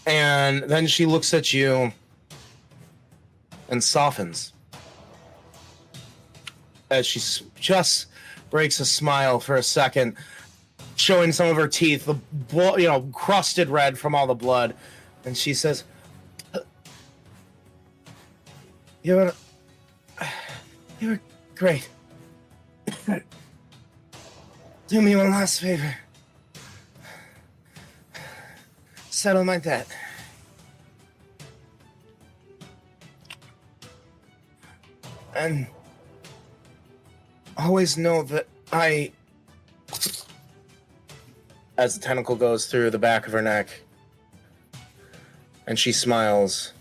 And then she looks at you and softens as she just breaks a smile for a second, showing some of her teeth, the crusted red from all the blood, and she says, "You were great. Do me one last favor. Settle my debt. And always know that as the tentacle goes through the back of her neck, and she smiles,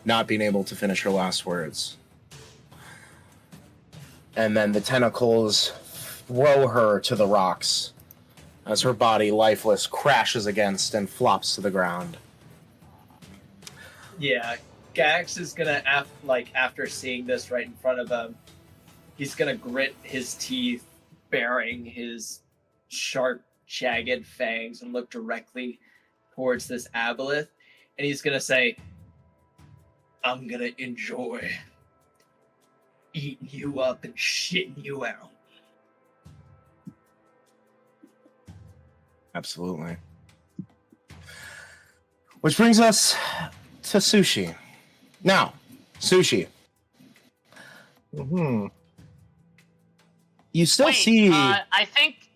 not being able to finish her last words. And then the tentacles throw her to the rocks as her body, lifeless, crashes against and flops to the ground. Yeah, Gax is gonna after seeing this right in front of him, he's gonna grit his teeth, baring his sharp, jagged fangs, and look directly towards this Aboleth, and he's gonna say, "I'm gonna enjoy eating you up and shitting you out." Absolutely. Which brings us to Sushi. Now, Sushi, you still Wait, see... I think.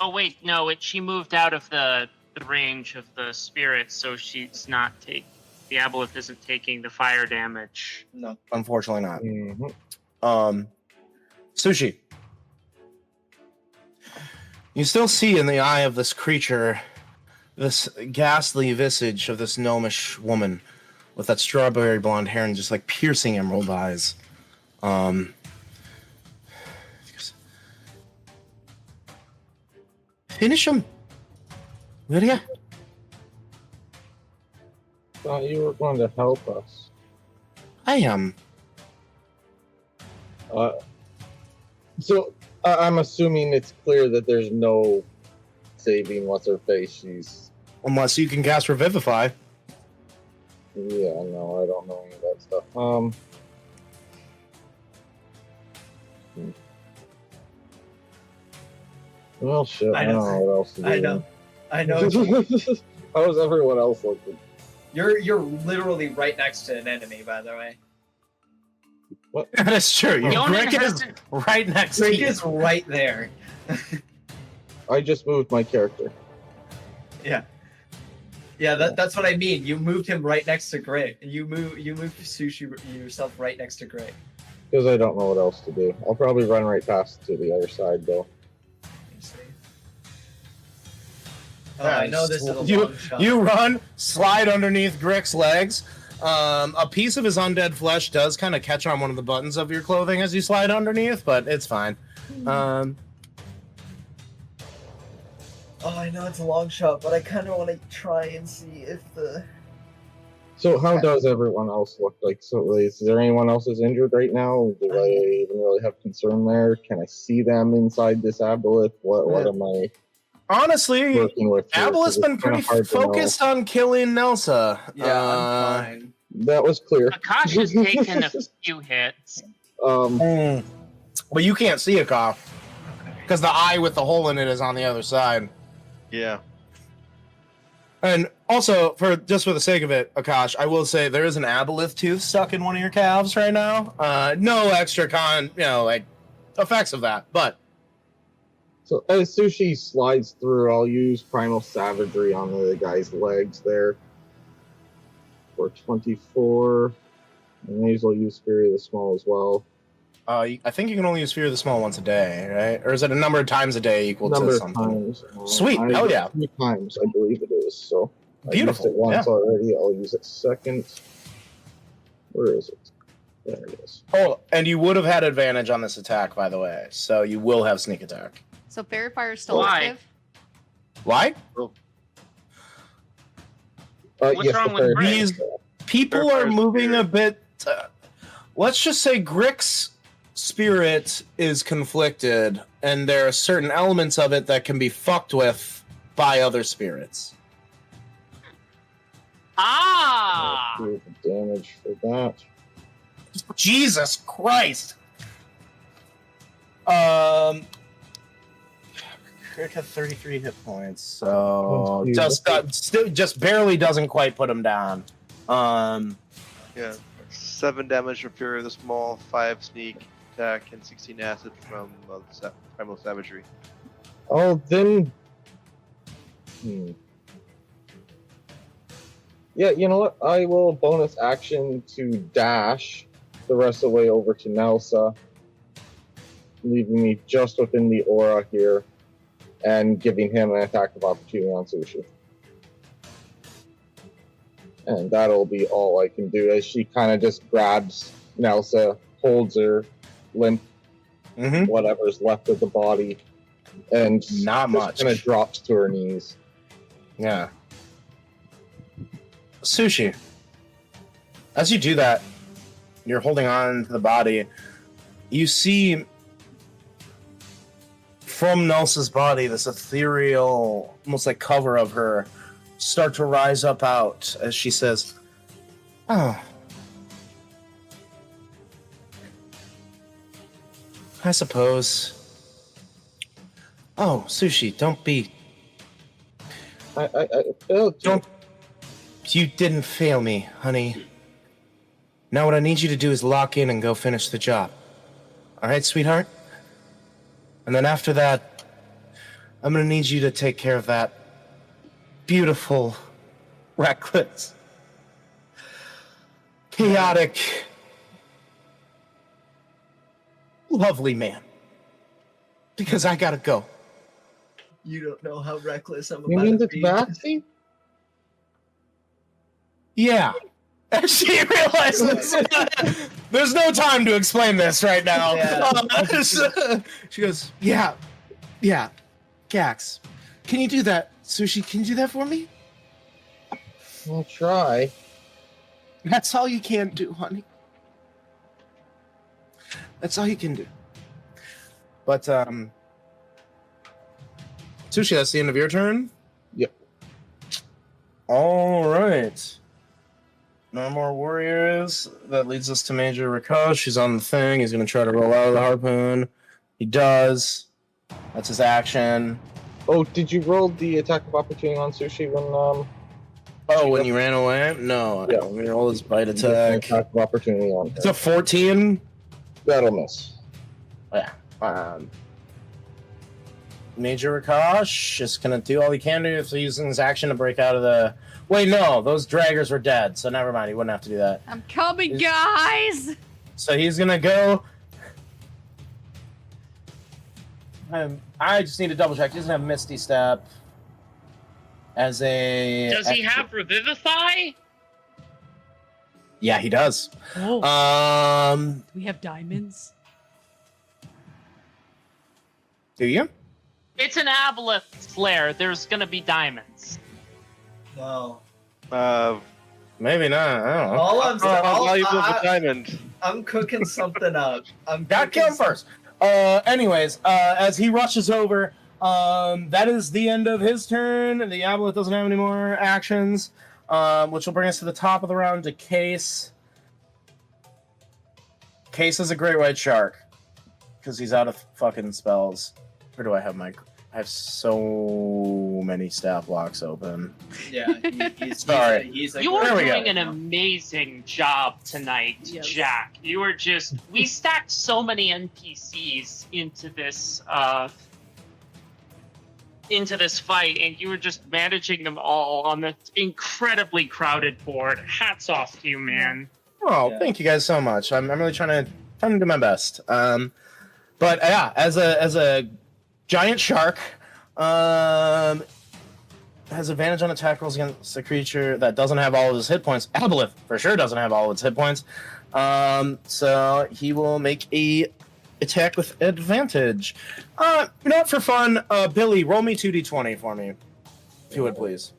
Oh wait, no. She moved out of the range of the spirit, so she's not the Aboleth isn't taking the fire damage. No. Unfortunately not. Sushi, you still see in the eye of this creature this ghastly visage of this gnomish woman with that strawberry blonde hair and just like piercing emerald eyes. Finish him, will ya? Thought you were going to help us. I am. So I'm assuming it's clear that there's no saving what's her face. She's Unless you can cast Revivify. yeah, no, I don't know any of that stuff. Well, shit. I I don't know. know what else to do. I know. How's everyone else looking? You're literally right next to an enemy, by the way. What? That is true. Your Yonnan Grick is hasn't- right next to Grick you. is right there. I just moved my character. Yeah, that's what I mean. You moved him right next to Grick. You moved Sushi yourself right next to Grick. Because I don't know what else to do. I'll probably run right past to the other side, though. Oh, I know this is a long shot. You run, slide underneath Grick's legs. A piece of his undead flesh does kind of catch on one of the buttons of your clothing as you slide underneath, but it's fine. Oh, I know it's a long shot, but I kind of want to try and see if the... So how does everyone else look like? So is there anyone else is injured right now? Do I even really have concern there? Can I see them inside this Aboleth? What am I Honestly, working with here? 'Cause Aboleth's it's been kinda pretty hard to know. focused on killing Nelsa. Yeah, I'm fine. That was clear. Akash has taken a few hits. But you can't see Akash because the eye with the hole in it is on the other side. Yeah. And also, for the sake of it, Akash, I will say there is an Aboleth tooth stuck in one of your calves right now. No extra effects of that, but So as Sushi slides through, I'll use Primal Savagery on the guy's legs there. For 24. And I usually use Fury of the Small as well. I think you can only use Fear of the Small once a day, right? Or is it a number of times a day equal Number to of something? times. Sweet, hell yeah. 3 times, I believe it is. So Beautiful, I used it once yeah. already. I'll use it second. Where is it? There it is. Oh, and you would have had advantage on this attack, by the way. So you will have sneak attack. So Fairy Fire is still Why? active. Why? What's yes, wrong the with third- Grick? These people are moving a bit. Let's just say Grick's spirit is conflicted, and there are certain elements of it that can be fucked with by other spirits. Ah! Do the damage for that. Jesus Christ! Grick had 33 hit points, so just barely doesn't quite put him down. Yeah. 7 damage from Fury of the Small, 5 sneak attack, and 16 acid from Primal Savagery. Oh, then. Yeah, you know what? I will bonus action to dash the rest of the way over to Nelsa, leaving me just within the aura here, and giving him an attack of opportunity on Sushi. And that'll be all I can do as she kind of just grabs Nelsa, holds her limp, whatever's left of the body, and Not much. kind of drops to her knees. Yeah. Sushi. As you do that, you're holding on to the body. You see from Nelsa's body this ethereal, almost like cover of her start to rise up out as she says, "Oh, I suppose. Oh, Sushi, don't be. I failed to. Don't. You didn't fail me, honey. Now what I need you to do is lock in and go finish the job. All right, sweetheart? And then after that, I'm gonna need you to take care of that beautiful, reckless, chaotic, lovely man. Because I gotta go." You don't know how reckless I'm about You mean to the be. Tabaxi? Yeah. She realizes there's no time to explain this right now. Yeah. She goes, yeah, Gax, can you do that? Sushi, can you do that for me? I'll try. That's all you can do, honey. That's all you can do. But, Sushi, that's the end of your turn? Yep. All right. No more warriors. That leads us to Major Akash. He's on the thing. He's going to try to roll out of the harpoon. He does. That's his action. Oh, did you roll the attack of opportunity on Sushi when Oh, when you ran away? No. Yeah. Let me roll his bite you did the attack. attack of opportunity on It's her? a 14. That'll miss. Yeah. Major Akash just going to do all he can do if he's using his action to break out of the... Wait, no. Those draggers were dead, so never mind. He wouldn't have to do that. I'm coming, guys. So he's gonna go. I just need to double check. He doesn't have Misty Step as a. Does he have Revivify? Yeah, he does. Oh, we have diamonds. Do you? It's an Aboleth lair. There's gonna be diamonds. No. Maybe not. I don't know. All I'm How valuable is a saying, diamond? I'm cooking something up. Got kill him first. Anyways, as he rushes over, that is the end of his turn. The Aboleth doesn't have any more actions, which will bring us to the top of the round to Case. Case is a great white shark because he's out of fucking spells. Where do I have my? I have so many stat blocks open. Yeah, he's Sorry. He's a You are There we doing go. an amazing job tonight, Yes. Jack. You are just. We stacked so many NPCs into this into this fight, and you were just managing them all on this incredibly crowded board. Hats off to you, man. Oh, Yeah. thank you guys so much. I'm really trying to do my best. But yeah, as a giant shark, has advantage on attack rolls against a creature that doesn't have all of his hit points. Aboleth for sure doesn't have all of its hit points. So he will make a attack with advantage. You know what, for fun, Billy, roll me 2d20 for me, if you would please.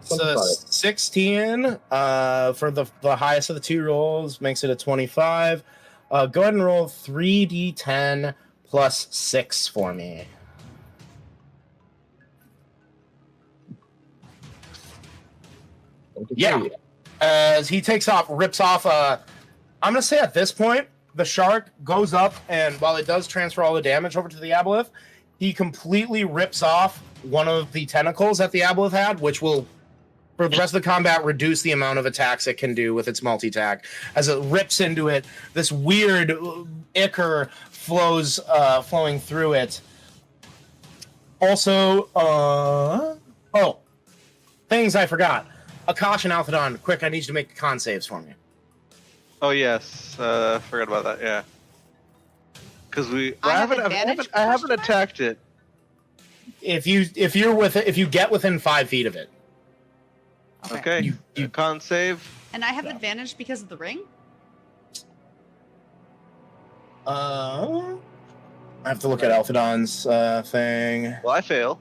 So 16 for the highest of the two rolls makes it a 25. Go ahead and roll 3d10 plus 6 for me. Yeah. As he takes off, rips off I'm going to say at this point, the shark goes up, and while it does transfer all the damage over to the Aboleth, he completely rips off one of the tentacles that the Aboleth had, which will, for the rest of the combat, reduce the amount of attacks it can do with its multi-attack. As it rips into it, this weird ichor flowing through it. Also, things I forgot. Akash and Althidon, quick, I need you to make con saves for me. Oh yes, forgot about that. Yeah, because I have I haven't attacked it. If you get within 5 feet of it. Okay, you con save. And I have advantage because of the ring? I have to look at Althidon's thing. Well, I fail.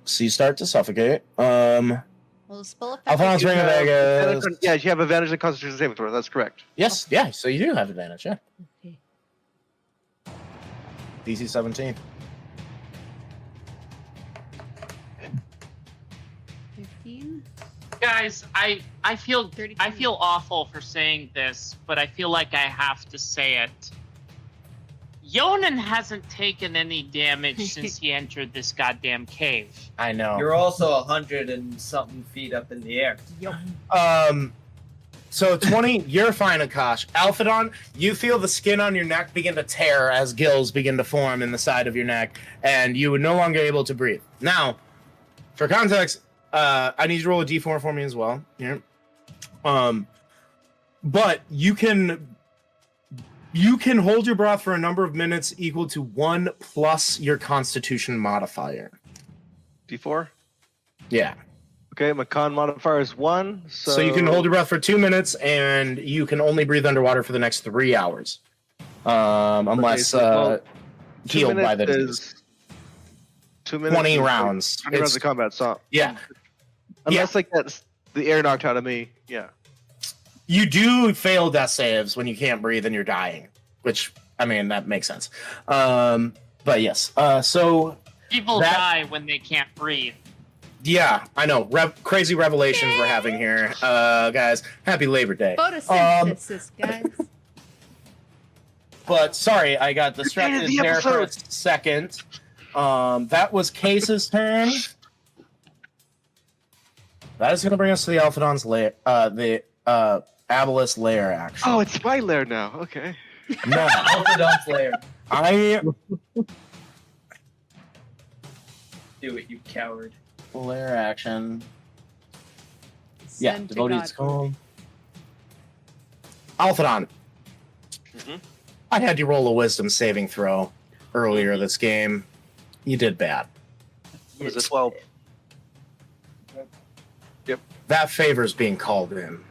So you start to suffocate. Well, the spell effect. Althidon's ring of Vegas. Yeah, you have advantage in Constitution saving throw. That's correct. Yes, yeah. So you do have advantage. Yeah. Okay. DC 17. 15. Guys, I feel 32. awful for saying this, but I feel like I have to say it. Yonnan hasn't taken any damage since he entered this goddamn cave. I know. You're also 100 and something feet up in the air. So 20, you're fine, Akash. Althidon, you feel the skin on your neck begin to tear as gills begin to form in the side of your neck, and you are no longer able to breathe. Now, for context, I need you to roll a d4 for me as well. Here. But you can hold your breath for a number of minutes equal to 1 plus your Constitution modifier. D4. Yeah. Okay, my con modifier is 1. So you can hold your breath for 2 minutes, and you can only breathe underwater for the next 3 hours, unless healed by the disease. 2 minutes. 20 rounds. 20 rounds of combat. So yeah. Unless like that's the air knocked out of me. Yeah. You do fail death saves when you can't breathe and you're dying, which, I mean, that makes sense. But yes, so... People die when they can't breathe. Yeah, I know. Crazy revelations we're having here. Guys, happy Labor Day. Photosynthesis, guys. But, sorry, I got distracted there for a second. That was Case's turn. That is going to bring us to the Althidon's lair, the Aboleth's lair, actually. Oh, it's my lair now. Okay. No. Althidon's lair. Do it, you coward. Lair action. Yeah, devotee's calm. Althidon. I had you roll a wisdom saving throw earlier this game. You did bad. It was a 12. Yep. That favor's being called in.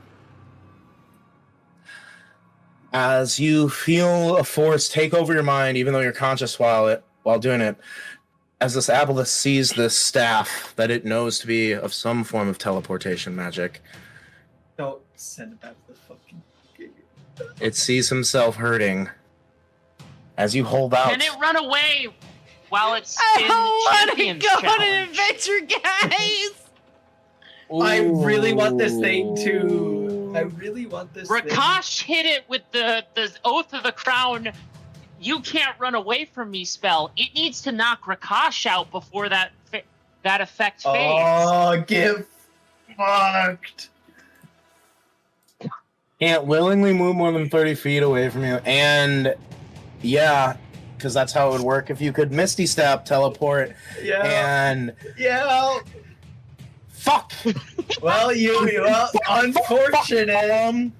As you feel a force take over your mind, even though you're conscious while doing it, as this Aboleth sees this staff that it knows to be of some form of teleportation magic, Don't send it back to the fucking game. it sees himself hurting. As you hold out, Can it run away while it's I in don't want to Champion's go on an Challenge? adventure, guys. I really want this thing to. I really want this thing. Rakash hit it with the Oath of the Crown. You can't run away from me spell. It needs to knock Rakash out before that effect fades. Oh, get fucked. can't willingly move more than 30 feet away from you, and Yeah, because that's how it would work if you could Misty Step, teleport, and Yeah. fuck. Well, unfortunate.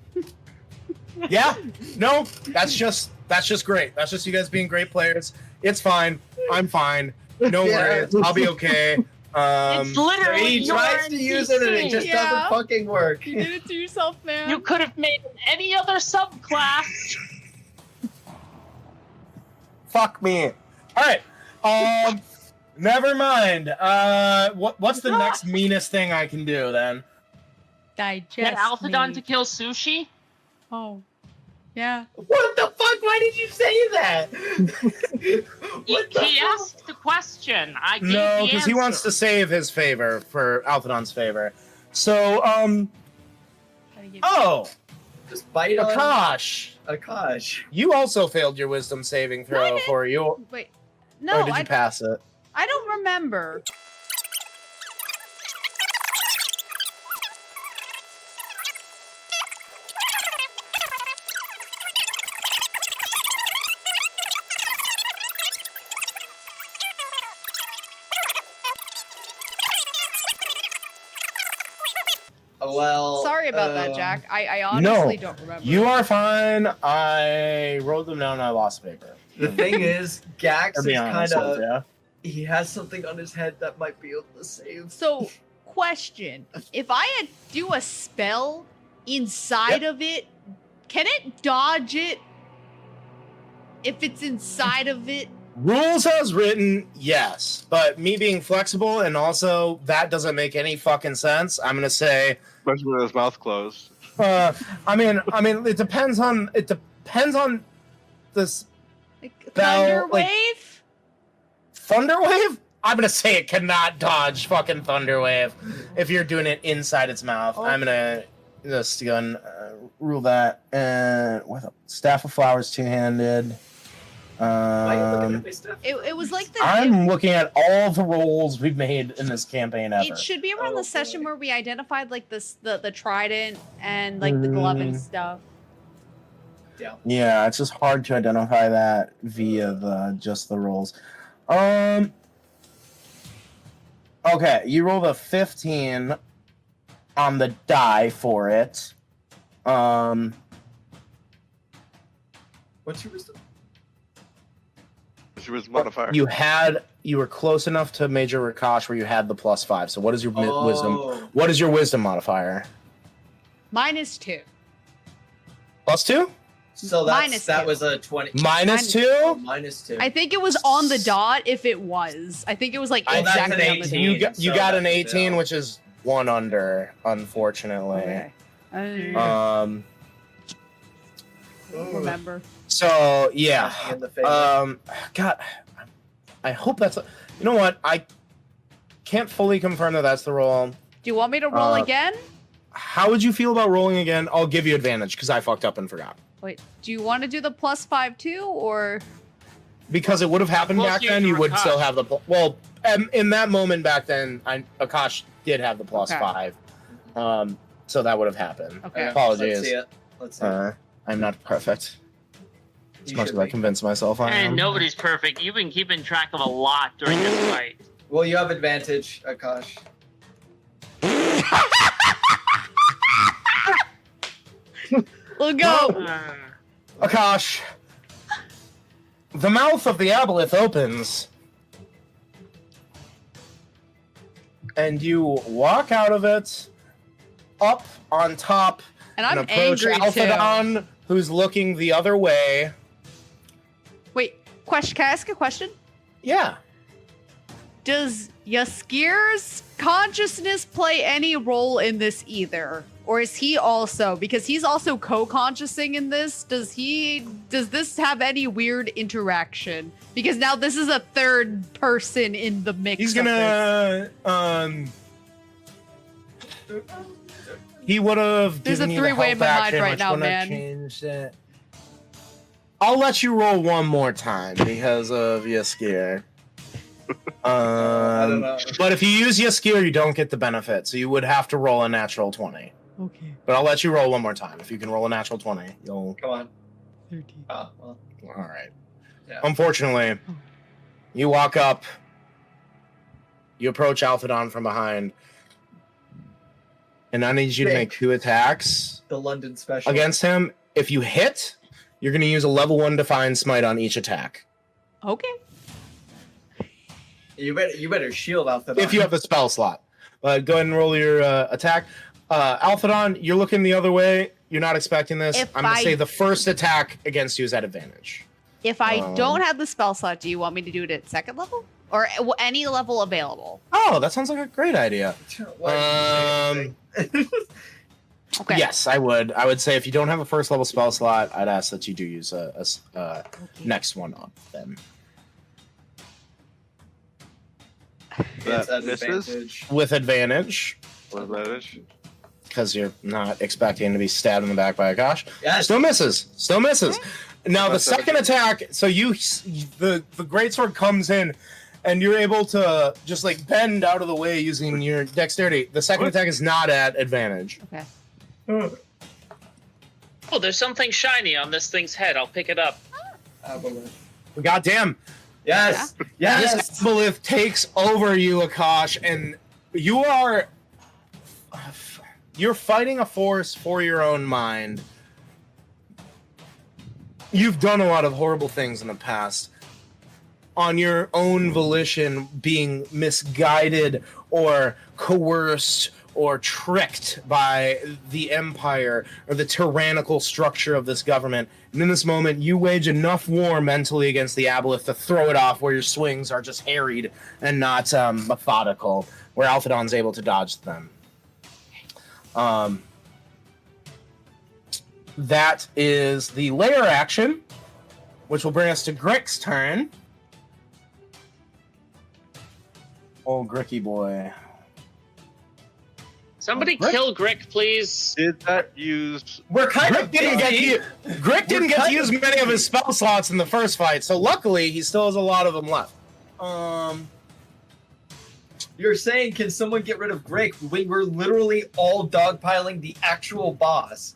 Yeah, no, that's just great. That's just you guys being great players. It's fine. I'm fine. No worries. I'll be okay. It's literally He tries to use it and it just doesn't fucking work. You did it to yourself, man. You could have made any other subclass. Fuck me. All right. Never mind. What's the next meanest thing I can do then? Digest Get Althidon me. to kill Sushi? Oh. Yeah. What the fuck? Why did you say that? He asked the question. I gave No, the because he answer. wants to save his favor for Althidon's favor. So, oh, Just bite on Akash, Akash. you also failed your wisdom saving throw for you. Wait. Or No, did you pass it? I don't remember. Well, Sorry about that, Jack. I honestly don't remember. You are fine. I wrote them down and I lost paper. The thing is, Gax To is be honest kind with of. you. He has something on his head that might be able to save. So, question. If I had do a spell inside of it, can it dodge it? If it's inside of it? Rules as written, yes. But me being flexible and also that doesn't make any fucking sense. I'm gonna say, Especially with his mouth closed. I mean, it depends on this Like Spell, thunder like- wave? Thunderwave. I'm gonna say it cannot dodge fucking Thunderwave if you're doing it inside its mouth. Oh. I'm gonna just rule that. And with a staff of flowers, two-handed. Why are you looking at my stuff? It was like the. I'm looking at all the rolls we've made in this campaign ever. It should be around Oh, the session boy. where we identified like the trident and like the glove and stuff. Yeah, it's just hard to identify that via just the rolls. Okay, you rolled a 15 on the die for it. What's your wisdom? What's your wisdom modifier? You were close enough to Major Rakash where you had the +5. So what is your wisdom? Oh. What is your wisdom modifier? -2. +2? So Minus that two. was a 20. -2? -2. I think it was on the dot if it was. I think it was like I- that's an exactly on the 18. dot. You So got an that's 18, still- which is one under, unfortunately. Okay. I don't remember. So yeah. Nothing in the face. God, I hope that's. You know what? I can't fully confirm that that's the roll. Do you want me to roll again? How would you feel about rolling again? I'll give you advantage because I fucked up and forgot. Wait, do you want to do the +5 too, or Because it would have happened Well, back you then, you would Akash. still have the. Well, in that moment back then, Akash did have the +5. So that would have happened. Okay. Apologies. Let's see it. Let's see it. I'm not perfect. As You much should as I be. convince myself I And am. nobody's perfect. You've been keeping track of a lot during this fight. Well, you have advantage, Akash. we'll go. Akash, the mouth of the Aboleth opens, and you walk out of it, up on top, And I'm approach angry too. Althidon, who's looking the other way. Wait, question? Can I ask a question? Yeah. Does Yaskir's consciousness play any role in this either? Or is he also, because he's also co-consciousing in this, does this have any weird interaction? Because now this is a third person in the mix. He's of this. gonna, he would have There's given a you the three-way in help my mind action, right which now, wouldn't have man. changed it. I'll let you roll one more time because of Yaskir. I don't know. But if you use Yaskir, you don't get the benefit, so you would have to roll a natural 20. Okay. But I'll let you roll one more time. If you can roll a natural 20, you'll. Come on. 13. Oh, well. All right. Yeah. Unfortunately, you walk up, you approach Althidon from behind, and I need you to make 2 attacks The London special. against him. If you hit, you're going to use a level 1 Divine Smite on each attack. Okay. You better shield out the. If you have the spell slot. Go ahead and roll your attack. Althidon, you're looking the other way. You're not expecting this. If I'm going to I- say the first attack against you is at advantage. If I don't have the spell slot, do you want me to do it at second level? Or any level available? Oh, that sounds like a great idea. Okay. Yes, I would. I would say if you don't have a first level spell slot, I'd ask that you do use a next one up then. It's That at misses. advantage. With advantage, What advantage? because you're not expecting to be stabbed in the back by Akash. Yes. Still misses. Still misses. Now the That's second attack, so the greatsword comes in, and you're able to just like bend out of the way using your dexterity. The second attack is not at advantage. Okay. Oh, there's something shiny on this thing's head. I'll pick it up. Aboleth. Goddamn! Yes. Yes. This Aboleth takes over you, Akash, and you're fighting a force for your own mind. You've done a lot of horrible things in the past. On your own volition, being misguided or coerced or tricked by the Empire or the tyrannical structure of this government. And in this moment, you wage enough war mentally against the Aboleth to throw it off where your swings are just harried and not methodical, where Althidon's able to dodge them. That is the lair action, which will bring us to Grick's turn. Oh, Gricky boy. Somebody Grick? kill Grick, please. Did that use? We're kind Grick of didn't get busy. Grick didn't get to kind use of many of his busy. spell slots in the first fight, so luckily he still has a lot of them left. You're saying, can someone get rid of Grick when we're literally all dogpiling the actual boss?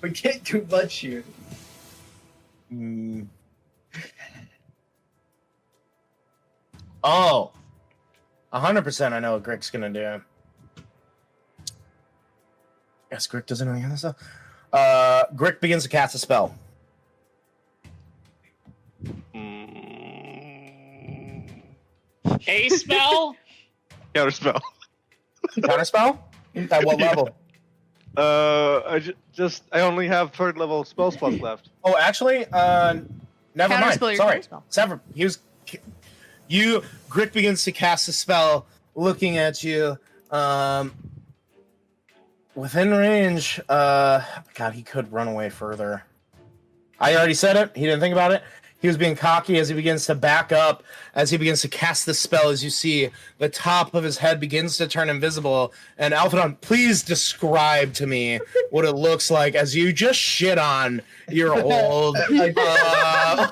We can't do much here. Oh, 100% I know what Grick's gonna do. Yes, Grick doesn't know any of this stuff. Grick begins to cast a spell. A spell? Counter spell. Counter spell? At what level? I only have 3rd level spell slots left. Oh, actually, never mind. Counterspell your Sorry. counterspell. Sever. Grick begins to cast a spell, looking at you. Within range. God, he could run away further. I already said it. He didn't think about it. He was being cocky as he begins to back up, as he begins to cast the spell. As you see, the top of his head begins to turn invisible. And Althidon, please describe to me what it looks like as you just shit on your old lab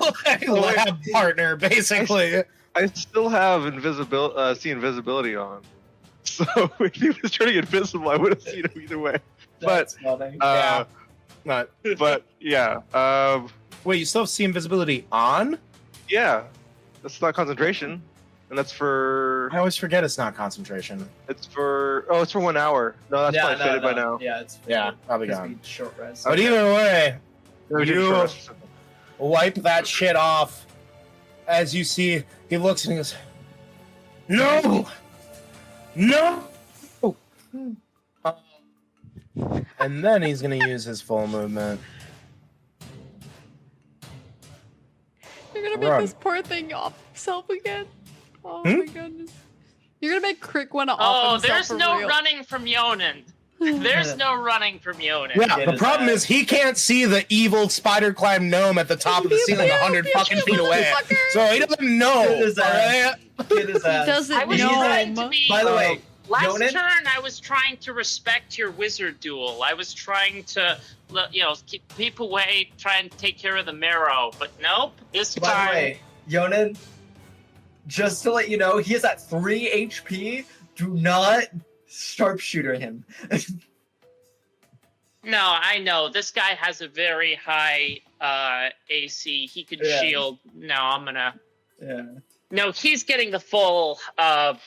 partner, basically. I still have see invisibility on. So if he was turning invisible, I would have seen him either way. That's funny. Yeah. But yeah. Wait, you still have see invisibility on? Yeah. That's not concentration. And that's for I always forget it's not concentration. it's for 1 hour. No, that's probably faded by now. Yeah, it's Yeah, probably because gone. we short rest. But either way, Maybe You- just for us. wipe that shit off. As you see, he looks and he goes, "No! No!" And then he's going to use his full movement. You're gonna make Run. this poor thing off himself again. Oh Hmm? my goodness. You're gonna make Crick wanna Oh, off himself there's for no real. running from Yonnan. There's no running from Yonnan. Yeah, Get the his problem ass. is he can't see the evil spider climb gnome at the top of the ceiling 100 fucking feet away. So he doesn't know. Get his ass. alright? Get his ass. doesn't I was know. trying to be. By the way, Last Yonnan? turn, I was trying to respect your wizard duel. I was trying to, keep away, try and take care of the Marrow. But nope, this By the time. way, Yonnan, just to let you know, he is at 3 HP. Do not sharpshooter him. No, I know. This guy has a very high AC. He could Yeah. shield. No, I'm gonna. Yeah. No, he's getting the full Robin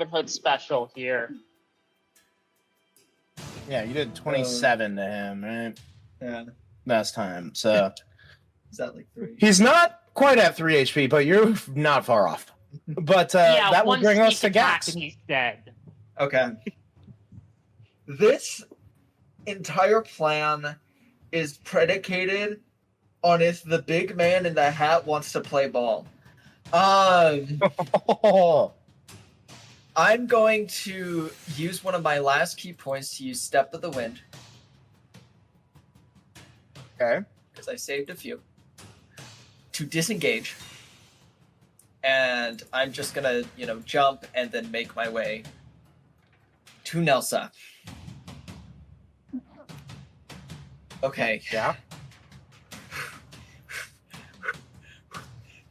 Hood special here. Yeah, you did 27 to him, right? Yeah. Last time. So Is that like 3? he's not quite at 3 HP, but you're not far off. But that will one bring us to sneak attack Gax. and he's dead. Okay. This entire plan is predicated on if the big man in the hat wants to play ball. I'm going to use one of my last key points to use Step of the Wind. Okay. Because I saved a few. To disengage. And I'm just gonna, jump and then make my way to Nelsa. Okay. Yeah.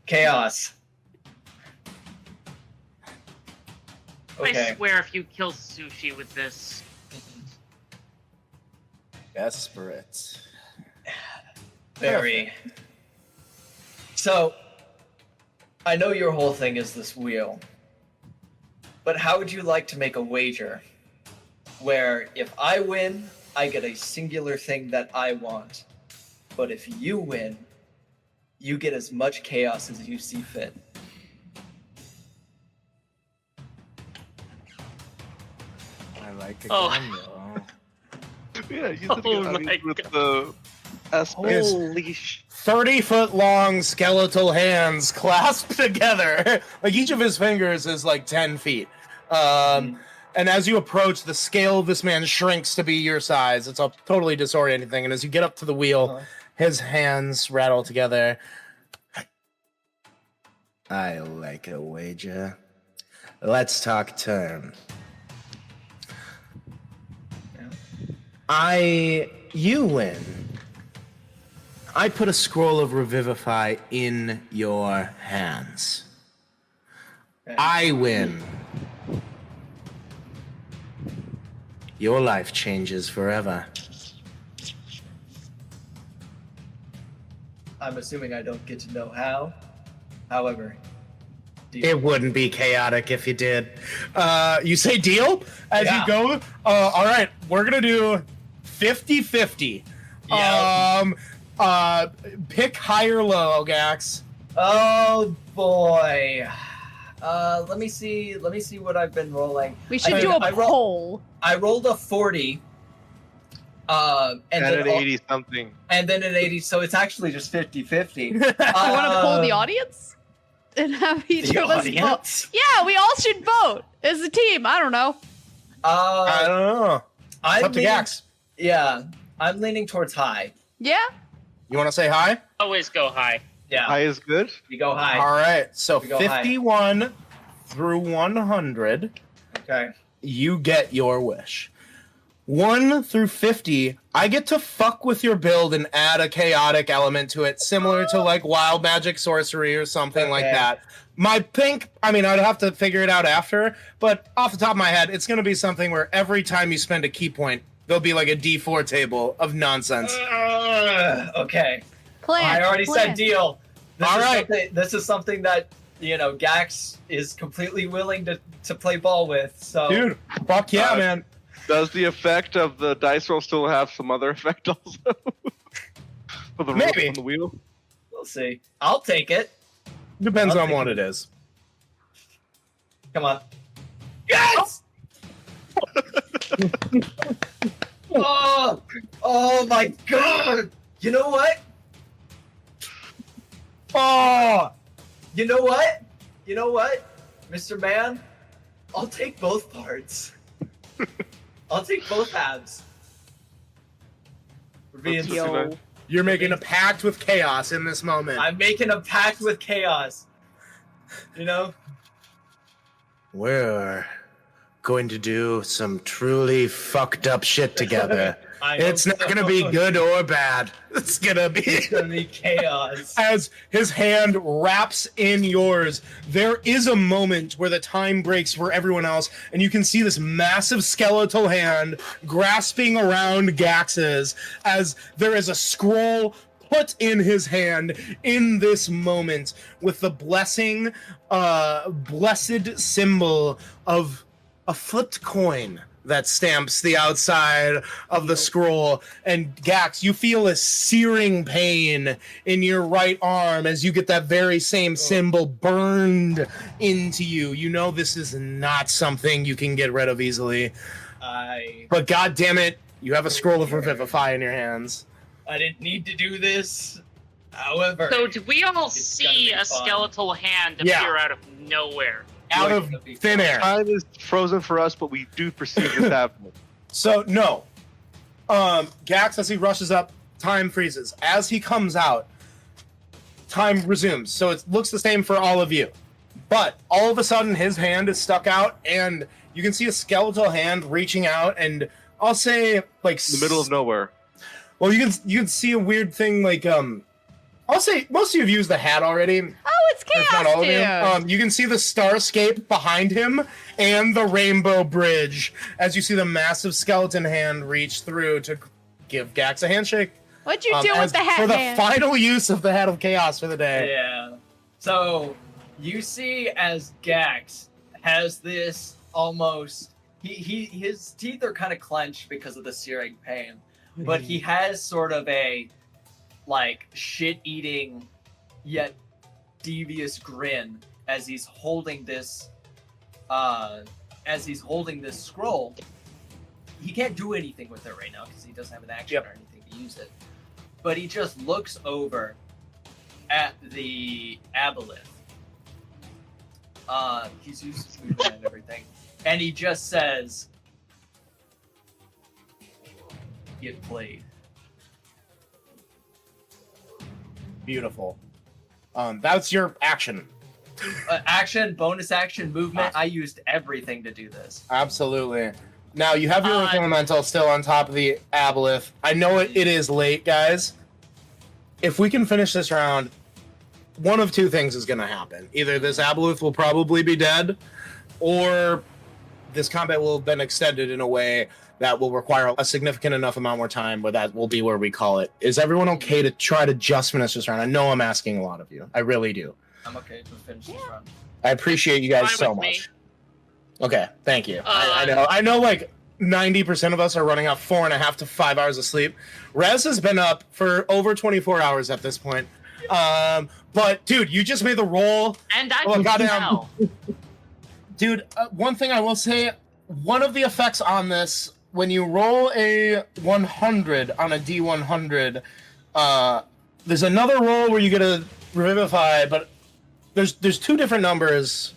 Chaos. Okay. I swear if you kill Sushi with this. Desperate. Very. So, I know your whole thing is this wheel, but how would you like to make a wager where if I win, I get a singular thing that I want, but if you win, you get as much chaos as you see fit? I like it. Oh. Yeah, you Oh did get my with the aspect. Holy sh! 30-foot long skeletal hands clasped together. Like each of his fingers is like 10 feet. And as you approach, the scale of this man shrinks to be your size. It's a totally disorienting thing. And as you get up to the wheel, his hands rattle together. I like a wager. Let's talk turn. You win. I put a scroll of Revivify in your hands. Okay. I win. Your life changes forever. I'm assuming I don't get to know how. However, deal. It wouldn't be chaotic if you did. You say deal? As Yeah. you go? All right, we're going to do 50-50. Yeah. Pick high or low, Gax. Oh boy. Let me see what I've been rolling. We should I- do a I roll- poll. I rolled a 40. And And then an 80 something. and then an 80, so it's actually just 50-50. You want to poll the audience? And have each The of us vote? audience? Yeah, we all should vote as a team. I don't know. I don't know. It's I'm up to leaning, Gax. Yeah, I'm leaning towards high. Yeah? You want to say hi? Always go high. Yeah, High is good. we go high. All right, so We go high. 51 through 100. Okay. You get your wish. 1 through 50, I get to fuck with your build and add a chaotic element to it, similar to like wild magic sorcery or something like Okay. that. I'd have to figure it out after, but off the top of my head, it's going to be something where every time you spend a key point, there'll be like a D4 table of nonsense. Okay. Plan. I already said deal. All right. This is something that, Gax is completely willing to play ball with. So Dude, fuck yeah, man. Does the effect of the dice roll still have some other effect also? For the Maybe. roll on the wheel? we'll see. I'll take it. Depends I'll on take what it. it is. Come on. Yes! Oh my god! You know what? Oh! You know what? You know what? Mr. Man, I'll take both parts. I'll take both halves. We're being Let's see, Yo. man. You're making a pact with chaos in this moment. I'm making a pact with chaos. You know? We're going to do some truly fucked up shit together. It's not hope gonna be good or bad. It's gonna be chaos. As his hand wraps in yours, there is a moment where the time breaks for everyone else, and you can see this massive skeletal hand grasping around Gax's as there is a scroll put in his hand in this moment with the blessing, blessed symbol of a flipped coin that stamps the outside of the scroll. And Gax, you feel a searing pain in your right arm as you get that very same symbol burned into you. You know this is not something you can get rid of easily. But god damn it, you have a scroll of Revivify in your hands. I didn't need to do this. However, So did we all It's see gonna a be fun. skeletal hand Yeah. appear out of nowhere? Out of thin air. Time is frozen for us, but we do perceive this happening. So no. Gax, as he rushes up, time freezes. As he comes out, time resumes. So it looks the same for all of you. But all of a sudden his hand is stuck out and you can see a skeletal hand reaching out, and I'll say like In the middle of nowhere. well, you can see a weird thing like I'll say most of you have used the hat already. Oh, it's If not Chaos all of you. Dude. You can see the starscape behind him and the rainbow bridge as you see the massive skeleton hand reach through to give Gax a handshake. What'd you do with the hat for the hand? final use of the Hat of Chaos for the day. Yeah. So you see as Gax has this almost his teeth are kind of clenched because of the searing pain, but he has sort of a like shit-eating yet devious grin as he's holding this scroll. He can't do anything with it right now because he doesn't have an action or anything to use it. But he just looks over at the Aboleth. He's used his movement and everything. And he just says, "Get played." Beautiful. That's your action. Action, bonus action, movement. I used everything to do this. Absolutely. Now you have your elemental still on top of the Aboleth. I know it is late, guys. If we can finish this round, one of two things is going to happen. Either this Aboleth will probably be dead, or this combat will have been extended in a way that will require a significant enough amount more time where that will be where we call it. Is everyone okay to try to just finish this round? I know I'm asking a lot of you. I really do. I'm okay to finish this round. I appreciate you guys Fine so with me. much. Okay, thank you. I know like 90% of us are running off 4.5 to 5 hours of sleep. Rez has been up for over 24 hours at this point. But dude, you just made the roll. And I Oh, can goddamn. tell. Dude, one thing I will say, one of the effects on this, when you roll a 100 on a D100, there's another roll where you get a revivify, but there's two different numbers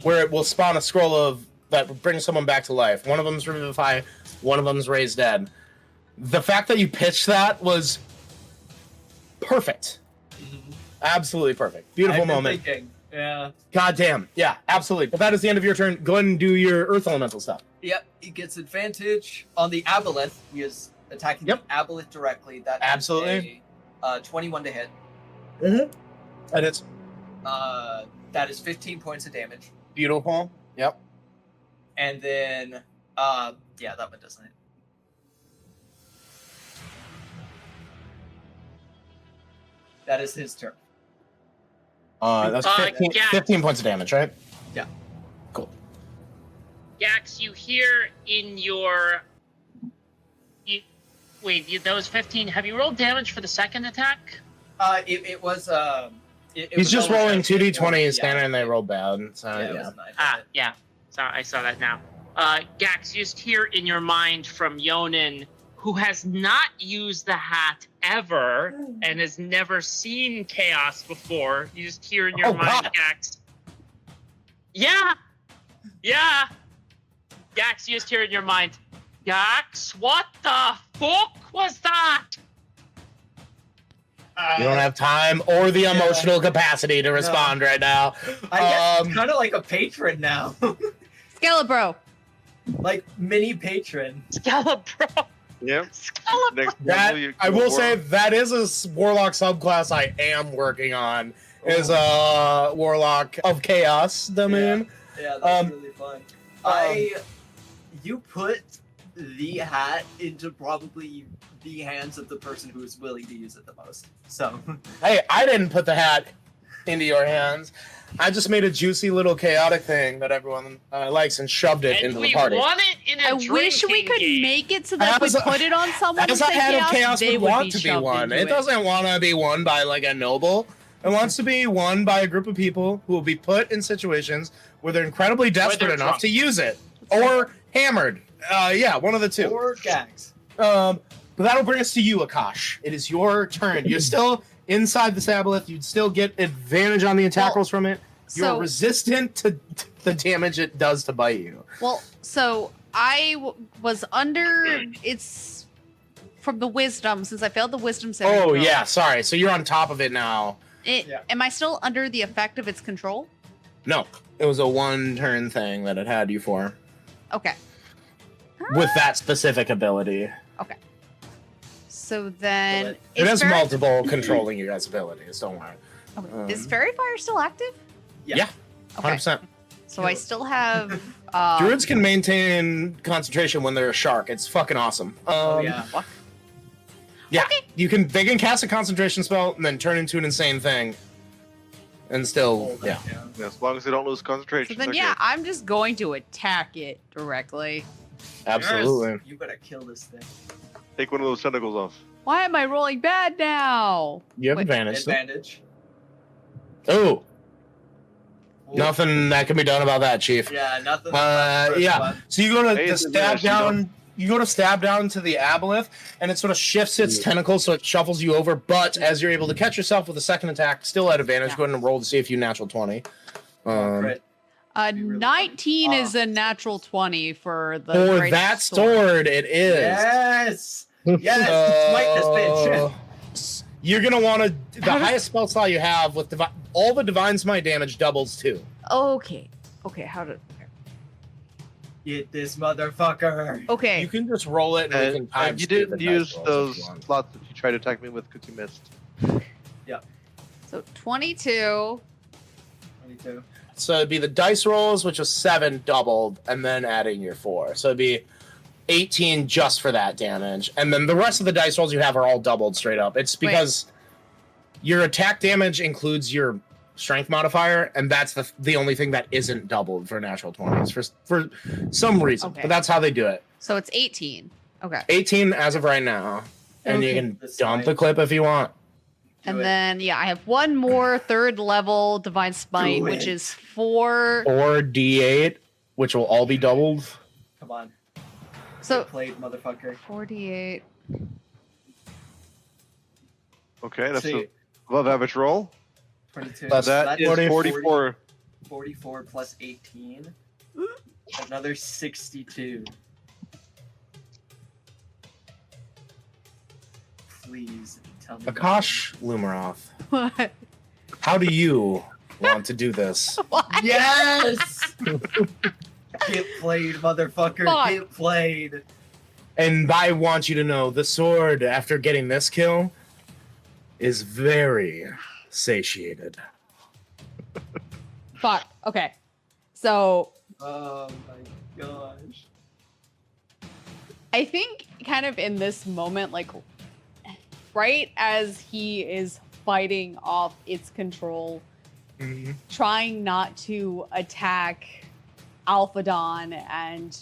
where it will spawn a scroll of that brings someone back to life. One of them's revivify, one of them's raise dead. The fact that you pitched that was perfect. Absolutely perfect. Beautiful I've been moment. thinking, yeah. God damn. Yeah, absolutely. But that is the end of your turn. Go ahead and do your earth elemental stuff. Yep, he gets advantage on the Aboleth. He is attacking the Aboleth directly. That is Absolutely. a 21 to hit. Mm-hmm. And it's That is 15 points of damage. beautiful. Yep. And then, yeah, that one doesn't hit. That is his turn. That's 15, yeah. 15 points of damage, right? Yeah. Cool. Yax, you hear in your... Wait, that was 15. Have you rolled damage for the second attack? It was, He's just rolling 2d20 yeah. standard and they roll bad. So, Yeah, it yeah. was 9. Yeah. So I saw that now. Gax, you just hear in your mind from Yonnan, who has not used the hat ever and has never seen chaos before. You just hear in your mind, God. Gax. Yeah. Gax, you just hear in your mind, Gax, what the fuck was that? You don't have time or the emotional capacity to respond right now. I guess it's kind of like a patron now. Skelebro. Like mini patron. Scalabro. Yep. Scalabro. Next That level, you I go will war- say that is a warlock subclass I am working on. Is a warlock of chaos domain. Yeah, that's Um, really fun. You put the hat into probably the hands of the person who is willing to use it the most. So Hey, I didn't put the hat into your hands. I just made a juicy little chaotic thing that everyone likes and shoved it And into we the party. won it in a I wish we drinking could game. make it so that if As we a- put it on someone As to a say head of chaos, chaos they would want be to be shoved won. into It doesn't want to be won by like a noble. It wants to be won by a group of people who will be put in situations where they're incredibly desperate enough drunk. to use it, or hammered. Yeah, one of the two. or gags. But that'll bring us to you, Akash. It is your turn. You're still inside the Aboleth. You'd still get advantage on the attack Well, rolls from it. You're So, resistant to the damage it does to bite you. so I was under it's from the wisdom since I failed the wisdom saving Oh throw. yeah, sorry. So you're on top of it now. Yeah. Am I still under the effect of its control? No, it was a one-turn thing that it had you for Okay. with that specific ability. So then It It has Fairy- multiple controlling you guys' abilities. Don't worry. Okay. Is Fairy Fire still active? Yeah, Okay. 100%. So I still have Druids can maintain concentration when they're a shark. It's fucking awesome. Oh yeah. Yeah, they can cast a concentration spell and then turn into an insane thing, and still, Hold yeah. that down. As long as they don't lose So concentration. then okay. yeah, I'm just going to attack it directly. Absolutely. Yes, you better kill this thing. Take one of those tentacles off. Why am I rolling bad now? You have Wait, advantage. Advantage. Oh, Ooh. nothing that can be done about that, Chief. Yeah, nothing. Yeah. One. So you go to, Hey, to it's stab advantage, you don't- down. You go to stab down to the Aboleth, and it sort of shifts its tentacles, so it shuffles you over. But as you're able to catch yourself with a second attack, still at advantage. Yeah. Go ahead and roll to see if you natural 20. Crit. A Be really 19 funny. is a natural 20 for the For great that sword, it is. Yes. Yes. Smite this bitch. You're gonna want to. The How does- highest spell slot you have with all the divine smite damage doubles too. Okay. Okay, how to Get this motherfucker. Okay. You can just roll it, and you can And time you skip didn't the dice use rolls if those you want. slots that you tried to attack me with because you missed. So 22. 22. So it'd be the dice rolls, which was 7 doubled, and then adding your 4. So it'd be 18 just for that damage, and then the rest of the dice rolls you have are all doubled straight up. It's because your attack damage includes your strength modifier, and that's the only thing that isn't doubled for natural 20s for some reason. Okay. But that's how they do it. So it's 18. Okay. 18 as of right now, and you Okay. can That's dump fine. the clip if you want. And Do it. then yeah, I have one more third level divine smite, Do which it. is 4. 4d8, which will all be doubled. Come on. So Get played, motherfucker. 48. Okay, that's See, above average roll. 22. That's That is 40. 44. 44 plus 18. Another 62. Please tell me. Akash Lumeroth, What? how do you want to do this? What? Yes! Get played, motherfucker. Fuck. Get played. And I want you to know the sword, after getting this kill, is very satiated. Fuck. Okay. So Oh my gosh. I think kind of in this moment, like right as he is fighting off its control, trying not to attack Althidon and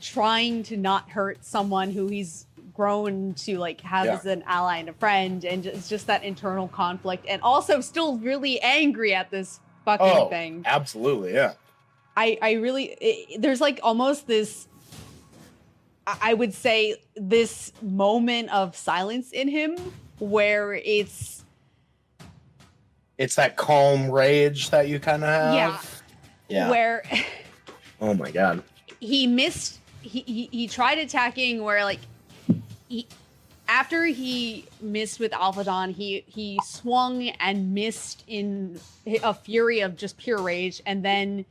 trying to not hurt someone who he's grown to like have Yeah. as an ally and a friend, and it's just that internal conflict, and also still really angry at this fucking Oh, thing. absolutely, yeah. I really there's like almost this I would say this moment of silence in him where it's It's that calm rage that you kind of have. yeah, Yeah. where Oh my god. he missed he tried attacking where like after he missed with Althidon, he swung and missed in a fury of just pure rage, and then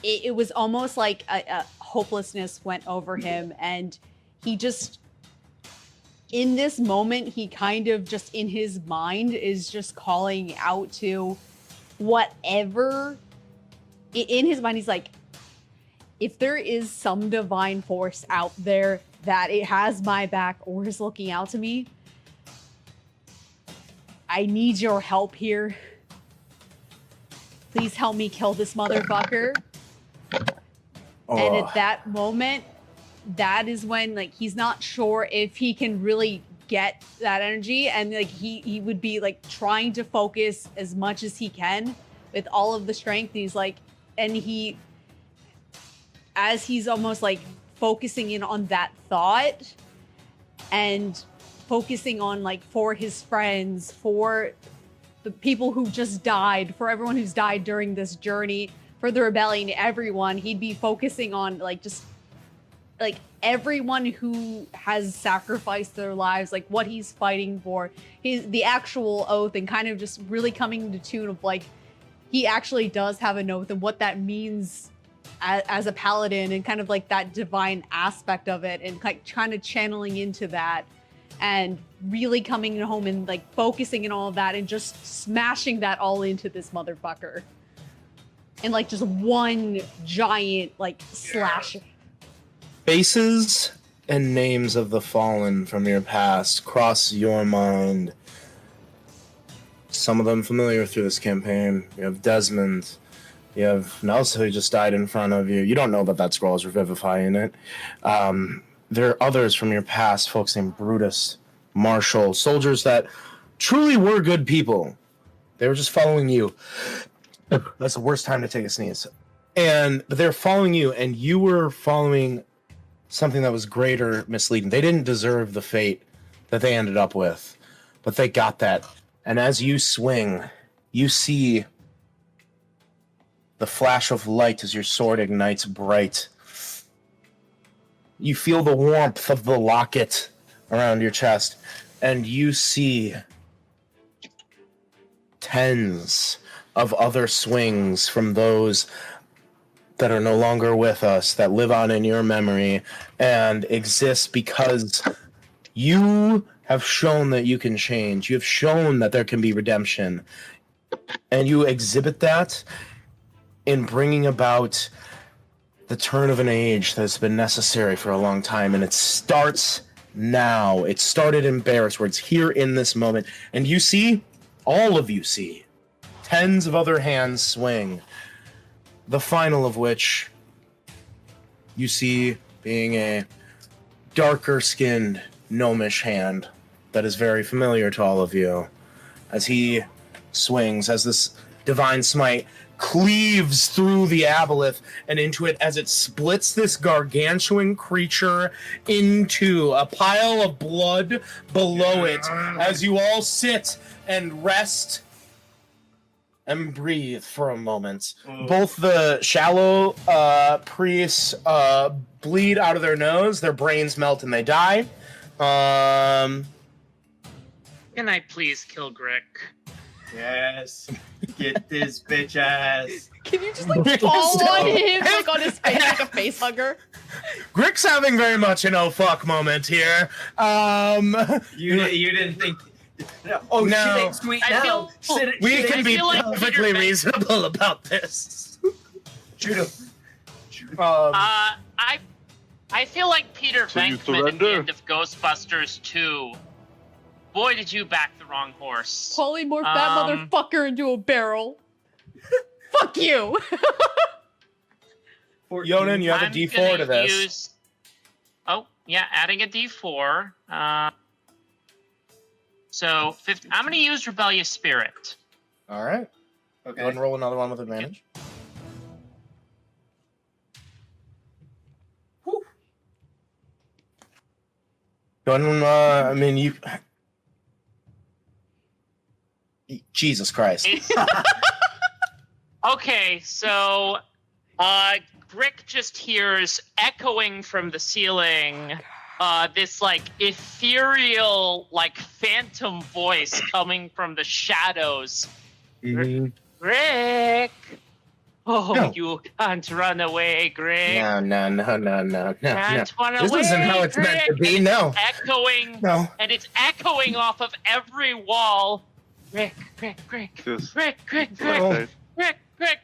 it was almost like a hopelessness went over him, and he just, in this moment, he kind of just in his mind is just calling out to whatever. In his mind, he's like, if there is some divine force out there that it has my back or is looking out to me, I need your help here. Please help me kill this motherfucker. And at that moment, that is when, like, he's not sure if he can really get that energy, and like he would be like trying to focus as much as he can with all of the strength. And he's like, and he, as he's almost like focusing in on that thought and focusing on like for his friends, for the people who just died, for everyone who's died during this journey, for the rebellion, everyone, he'd be focusing on like just like everyone who has sacrificed their lives, like what he's fighting for, the actual oath, and kind of just really coming to tune of like he actually does have an oath and what that means as a paladin, and kind of like that divine aspect of it, and like kind of channeling into that and really coming home and like focusing and all of that and just smashing that all into this motherfucker in like just one giant like slash. Faces and names of the fallen from your past cross your mind. Some of them familiar through this campaign. You have Desmond. You have Nelsa, who just died in front of you. You don't know that scroll is revivifying it. There are others from your past, folks named Brutus, Marshall, soldiers that truly were good people. They were just following you. That's the worst time to take a sneeze. But they're following you, and you were following something that was greater misleading. They didn't deserve the fate that they ended up with, but they got that. And as you swing, you see the flash of light as your sword ignites bright. You feel the warmth of the locket around your chest, and you see tens of other swings from those that are no longer with us, that live on in your memory and exist because you have shown that you can change. You have shown that there can be redemption. And you exhibit that in bringing about the turn of an age that's been necessary for a long time. And it starts now. It started in Barris, where it's here in this moment. And you see, all of you see, tens of other hands swing. The final of which you see being a darker-skinned, gnomish hand that is very familiar to all of you. As he swings, as this divine smite cleaves through the Aboleth and into it, as it splits this gargantuan creature into a pile of blood below it, as you all sit and rest and breathe for a moment. Both the shallow priests bleed out of their nose, their brains melt, and they die. Can I please kill Grick? Yes. Get this bitch ass. Can you just like fall on him, like on his face, like a face hugger? Grick's having very much an oh fuck moment here. You didn't think. No. Oh, No. shit ain't sweet now. We can be like perfectly Peter reasonable about this. Shoot him. I feel like Peter So you Venkman at the surrender? end of Ghostbusters 2. Boy, did you back the wrong horse. Polymorph that motherfucker into a barrel. Fuck you. Yonnan, you have a I'm D4 gonna to this. use- Oh, yeah, adding a D4. So, I'm going to use Rebellious Spirit. All right. Go ahead and roll another one with advantage. Whew. Go ahead and, you... Jesus Christ. Okay, so Grick just hears echoing from the ceiling this like ethereal, like phantom voice coming from the shadows. Mhm. Grick, Oh, No. you can't run away, Grick. No. Can't run This away, isn't how it's meant to Grick. be. No. Echoing, No. and it's echoing off of every wall. Grick. Just No.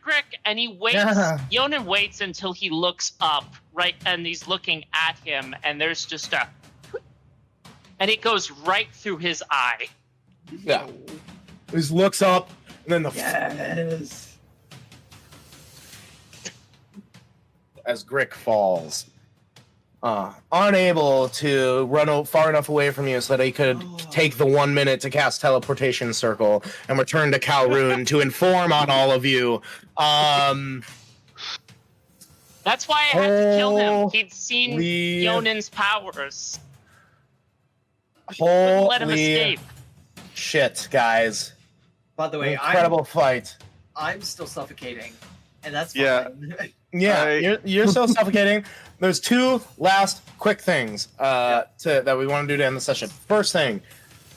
Grick, and he waits. Yeah. Yonnan waits until he looks up, right, and he's looking at him, and there's just a, and it goes right through his eye. Yeah. He just looks up, and then the Yes. as Grick falls, unable to run far enough away from you so that he could take the 1 minute to cast teleportation circle and return to Calroon to inform on all of you. That's why I had to kill him. He'd seen Holy- Yonan's powers. Wouldn't let him Holy escape. shit, guys! By the way, Incredible fight. I'm still suffocating, and that's Yeah. fine. Yeah, you're so suffocating. There's two last quick things that we want to do to end the session. First thing,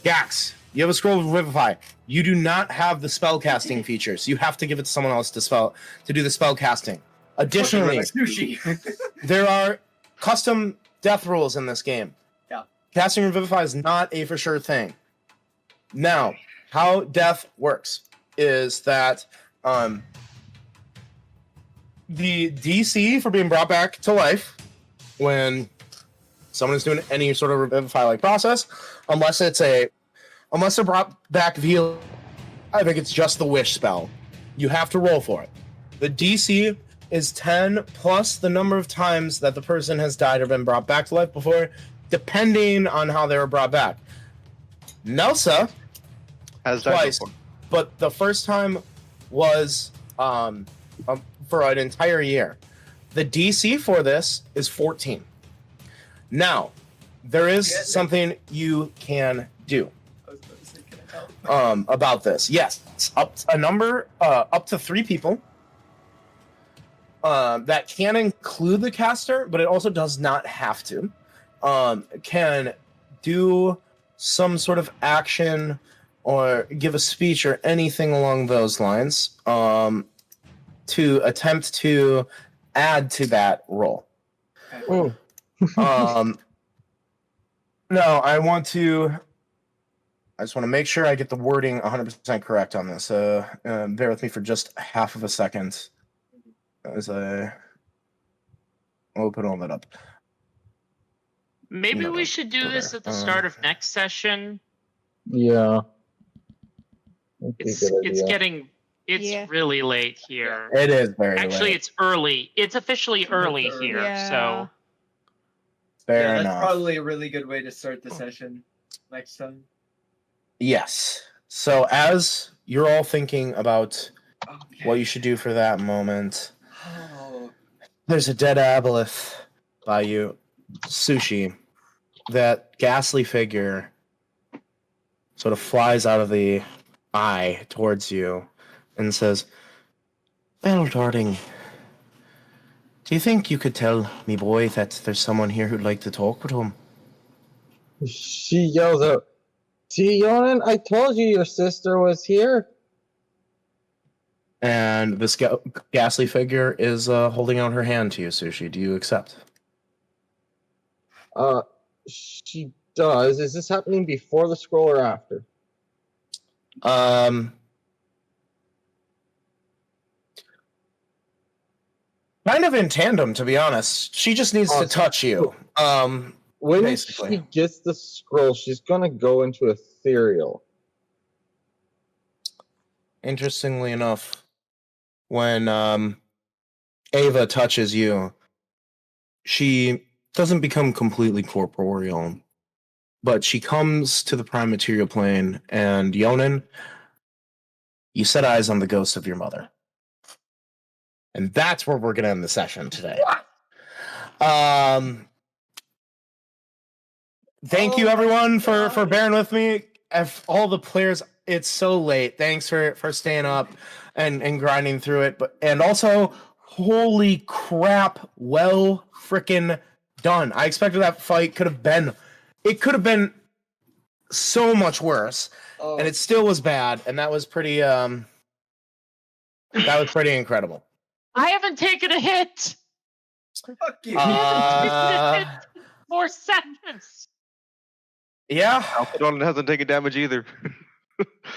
Gax, you have a scroll of Revivify. You do not have the spell casting feature, so you have to give it to someone else to do the spell casting. Additionally, Sushi. there are custom death rules in this game. Yeah. Casting Revivify is not a for sure thing. Now, how death works is that the DC for being brought back to life when someone is doing any sort of revivify-like process, unless they're brought back via, I think it's just the wish spell. You have to roll for it. The DC is 10 plus the number of times that the person has died or been brought back to life before, depending on how they were brought back. Nelsa has died twice, before. but the first time was for an entire year. The DC for this is 14. Now, there is something you can do about this. Yes, it's up to 3 people. That can include the caster, but it also does not have to. Can do some sort of action or give a speech or anything along those lines to attempt to add to that roll. Oh. No, I just want to make sure I get the wording 100% correct on this. Bear with me for just half of a second as I open all that up. Maybe No, we should do go this there. at the start of next session. Yeah. It's really late here. It is very Actually, late. it's early. It's officially early here, Yeah. so Fair That's enough. probably a really good way to start the session next time. Yes. So as you're all thinking about Okay. what you should do for that moment, Oh, there's a dead Aboleth by you, Sushi. That ghastly figure sort of flies out of the eye towards you and says, "Well, darling, do you think you could tell me boy that there's someone here who'd like to talk with him?" She yells out, "See, Yonnan, I told you your sister was here." And this ghastly figure is holding out her hand to you, Sushi. Do you accept? She does. Is this happening before the scroll or after? Kind of in tandem, to be honest. She just needs to touch you. When Basically. she gets the scroll, she's gonna go into ethereal. Interestingly enough, when Ava touches you, she doesn't become completely corporeal, but she comes to the prime material plane, and Yonnan, you set eyes on the ghost of your mother. And that's where we're going to end the session today. Thank you, everyone, for bearing with me. All the players, it's so late. Thanks for staying up and grinding through it. And also, holy crap, well freaking done. I expected that fight could have been so much worse. Oh, And it still was bad. And that was pretty incredible. I haven't taken a hit. Fuck you. Uh, 4 seconds. yeah. Althidon hasn't taken damage either.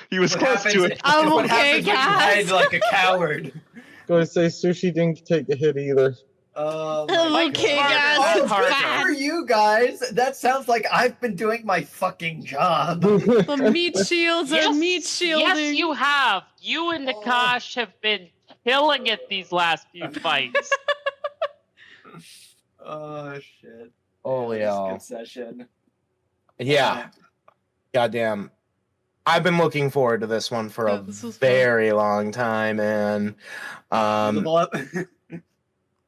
He was What close happens, to it. I'm what okay, happens when you guys. hide like a coward? Going to say Sushi didn't take a hit either. Oh I'm my okay, God. guys. Oh, It's good fine. for you guys. That sounds like I've been doing my fucking job. The meat shields are Yes, meat shielding. yes, you have. You and Akash have been killing it these last few fights. Oh shit. Holy Yeah, hell. good session. Yeah. Goddamn. I've been looking forward to this one for Yeah, a this was fun. very long time, and Level up.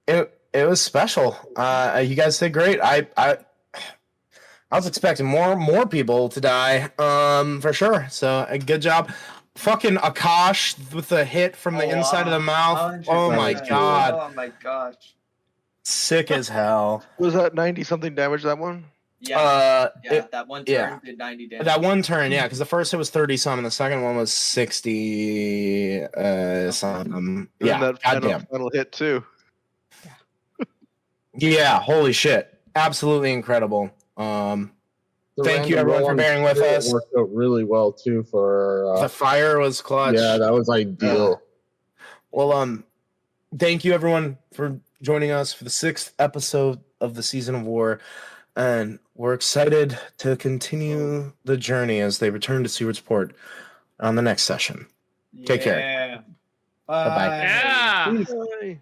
it was special. You guys did great. I was expecting more people to die, for sure. So a good job. Fucking Akash with the hit from the inside of the mouth. Oh my 100%. god. Oh my gosh. Sick as hell. Was that 90 something damage, that one? Yeah. It- That one turn yeah. did 90 damage. that one turn, yeah, because the first hit was 30 some, and the second one was 60 some. And Yeah, that goddamn. final hit, too. Yeah, holy shit. Absolutely incredible. The Thank you, random everyone, roll for on bearing with spirit us. Worked out really well too for. The fire was clutch. Yeah, that was ideal. Well, thank you, everyone, for joining us for the 6th episode of the Season of War. And we're excited to continue the journey as they return to Seaward Ports on the next session. Take care. Yeah. Bye-bye. Yeah. Bye.